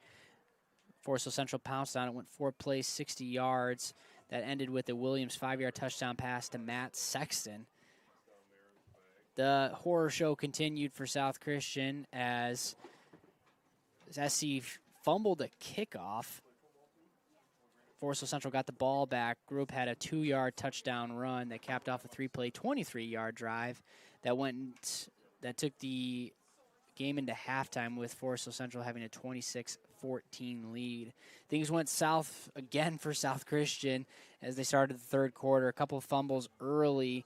Forest Hills Central pounced on it, went 4 plays, 60 yards. That ended with a Williams 5-yard touchdown pass to Matt Sexton. The horror show continued for South Christian as SC fumbled a kickoff. Forest Hills Central got the ball back. Group had a 2-yard touchdown run that capped off a 3-play, 23-yard drive that took the game into halftime with Forest Hills Central having a 26-14 lead. Things went south again for South Christian as they started the third quarter. A couple of fumbles early,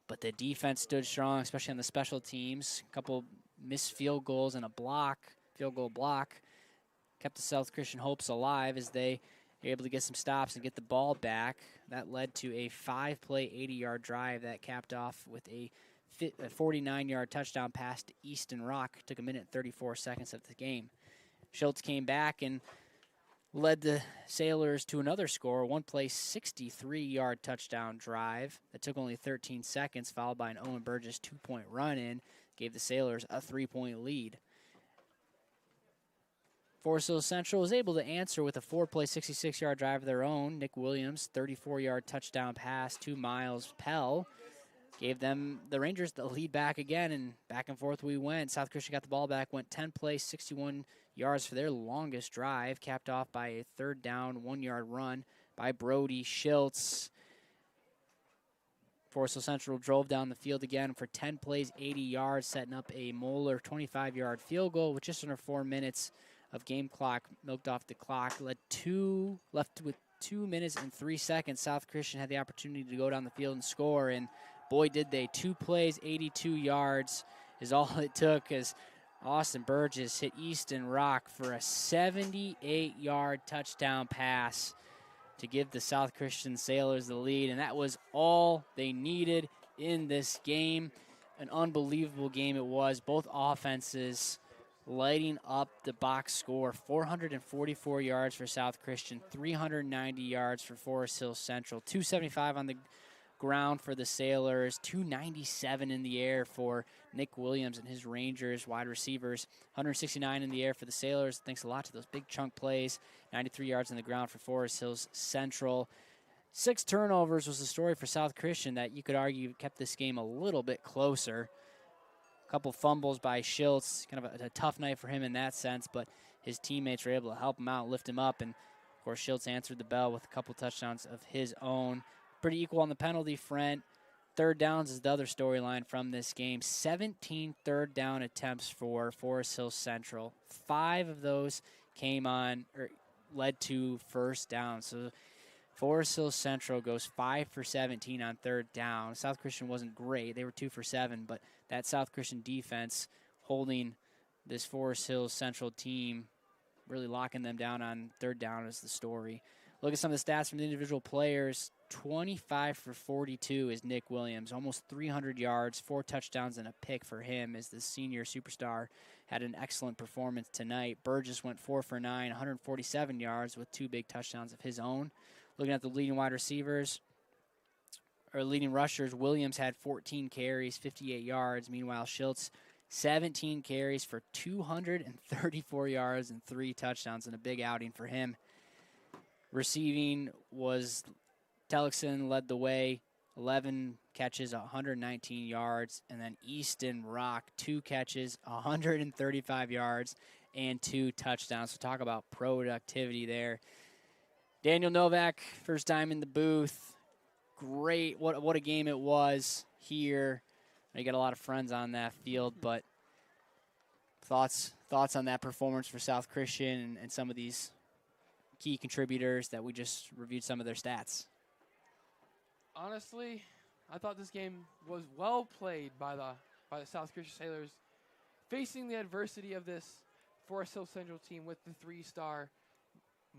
but the defense stood strong, especially on the special teams. A couple missed field goals and a field goal block kept the South Christian hopes alive as they were able to get some stops and get the ball back. That led to a 5-play, 80-yard drive that capped off with a 49-yard touchdown pass to Easton Rock. Took a minute and 34 seconds of the game. Schiltz came back and led the Sailors to another score, 1-play, 63-yard touchdown drive that took only 13 seconds, followed by an Owen Burgess 2-point run-in, gave the Sailors a 3-point lead. Forest Hills Central was able to answer with a 4-play, 66-yard drive of their own. Nick Williams, 34-yard touchdown pass to Miles Pell. Gave them, the Rangers, the lead back again, and back and forth we went. South Christian got the ball back, went 10 plays, 61 yards for their longest drive, capped off by a 3rd down, 1-yard run by Brody Schiltz. Forest Hills Central drove down the field again for 10 plays, 80 yards, setting up a Moeller 25-yard field goal with just under 4 minutes of game clock milked off the clock. Left with 2 minutes and 3 seconds. South Christian had the opportunity to go down the field and score, and boy did they. 2 plays, 82 yards is all it took as Austin Burgess hit Easton Rock for a 78-yard touchdown pass to give the South Christian Sailors the lead, and that was all they needed in this game. An unbelievable game it was. Both offenses lighting up the box score. 444 yards for South Christian, 390 yards for Forest Hills Central, 275 on the ground for the Sailors, 297 in the air for Nick Williams and his Rangers wide receivers, 169 in the air for the Sailors. Thanks a lot to those big chunk plays. 93 yards on the ground for Forest Hills Central. 6 turnovers was the story for South Christian that you could argue kept this game a little bit closer. A couple fumbles by Schiltz, kind of a tough night for him in that sense, but his teammates were able to help him out, lift him up, and of course Schiltz answered the bell with a couple touchdowns of his own. Pretty equal on the penalty front. 3rd downs is the other storyline from this game. 17 third down attempts for Forest Hills Central. 5 of those led to first down. So Forest Hills Central goes 5 for 17 on 3rd down. South Christian wasn't great. They were 2 for 7, but that South Christian defense holding this Forest Hills Central team, really locking them down on 3rd down is the story. Look at some of the stats from the individual players. 25 for 42 is Nick Williams, almost 300 yards, 4 touchdowns and a pick for him as the senior superstar had an excellent performance tonight. Burgess went 4 for 9, 147 yards with 2 big touchdowns of his own. Looking at the leading wide receivers, or leading rushers, Williams had 14 carries, 58 yards. Meanwhile, Schultz, 17 carries for 234 yards and 3 touchdowns, and a big outing for him. Receiving was Tellickson led the way, 11 catches, 119 yards, and then Easton Rock, 2 catches, 135 yards, and 2 touchdowns. So talk about productivity there. Daniel Novak, first time in the booth. Great, what a game it was here. You got a lot of friends on that field, but thoughts on that performance for South Christian and some of these key contributors that we just reviewed some of their stats. Honestly, I thought this game was well played by the South Christian Sailors, facing the adversity of this Forest Hill Central team with the 3-star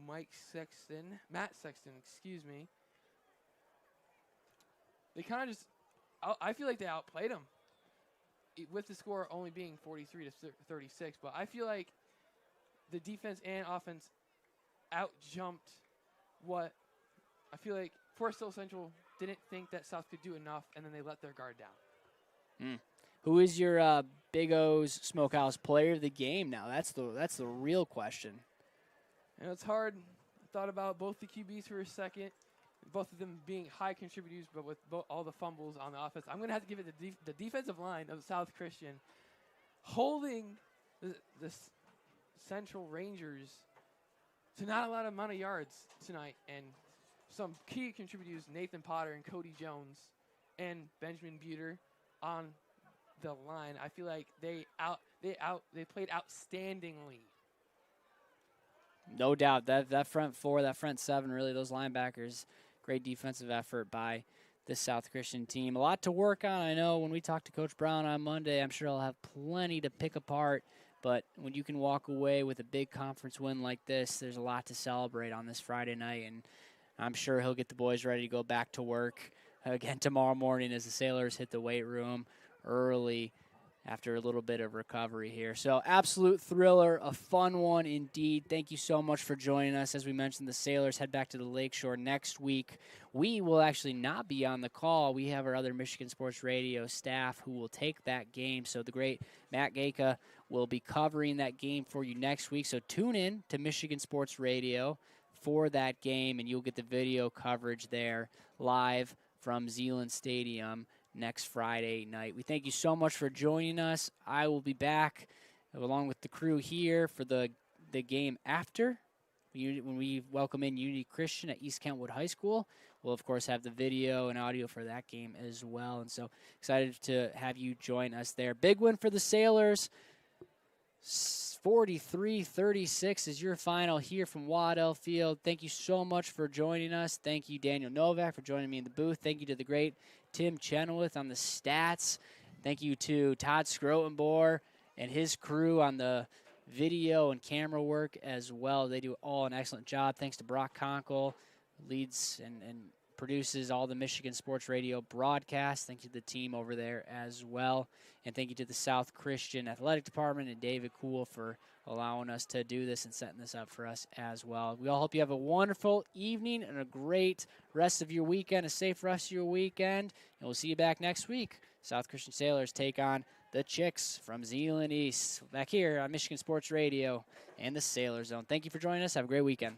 Matt Sexton, excuse me. They kind of just, I feel like they outplayed them with the score only being 43-36, but I feel like the defense and offense out-jumped what I feel like Forest Hill Central didn't think that South could do enough, and then they let their guard down. Who is your Big O's Smokehouse player of the game now? That's the real question. And it's hard. I thought about both the QBs for a second, both of them being high contributors, but with all the fumbles on the offense. I'm going to have to give it the defensive line of South Christian, holding the Central Rangers to not a lot amount of yards tonight. And some key contributors, Nathan Potter and Cody Jones and Benjamin Buter on the line. I feel like they played outstandingly. No doubt. That front four, that front seven, really those linebackers, great defensive effort by this South Christian team. A lot to work on. I know when we talk to Coach Brown on Monday, I'm sure he'll have plenty to pick apart. But when you can walk away with a big conference win like this, there's a lot to celebrate on this Friday night. And I'm sure he'll get the boys ready to go back to work again tomorrow morning as the Sailors hit the weight room early after a little bit of recovery here. So absolute thriller, a fun one indeed. Thank you so much for joining us. As we mentioned, the Sailors head back to the Lakeshore next week. We will actually not be on the call. We have our other Michigan Sports Radio staff who will take that game. So the great Matt Gaka will be covering that game for you next week. So tune in to Michigan Sports Radio for that game, and you'll get the video coverage there live from Zeeland Stadium next Friday night. We thank you so much for joining us. I will be back along with the crew here for the game after when we welcome in Unity Christian at East Kentwood High School. We'll, of course, have the video and audio for that game as well. And so excited to have you join us there. Big win for the Sailors. 43-36 is your final here from Waddell Field. Thank you so much for joining us. Thank you, Daniel Novak, for joining me in the booth. Thank you to the great Tim Chenoweth on the stats. Thank you to Todd Scrotenboer and his crew on the video and camera work as well. They do all an excellent job. Thanks to Brock Conkle, leads and produces all the Michigan Sports Radio broadcasts. Thank you to the team over there as well. And thank you to the South Christian Athletic Department and David Kuhl for allowing us to do this and setting this up for us as well. We all hope you have a wonderful evening and a great rest of your weekend, a safe rest of your weekend. And we'll see you back next week. South Christian Sailors take on the Chicks from Zeeland East. Back here on Michigan Sports Radio and the Sailor Zone. Thank you for joining us. Have a great weekend.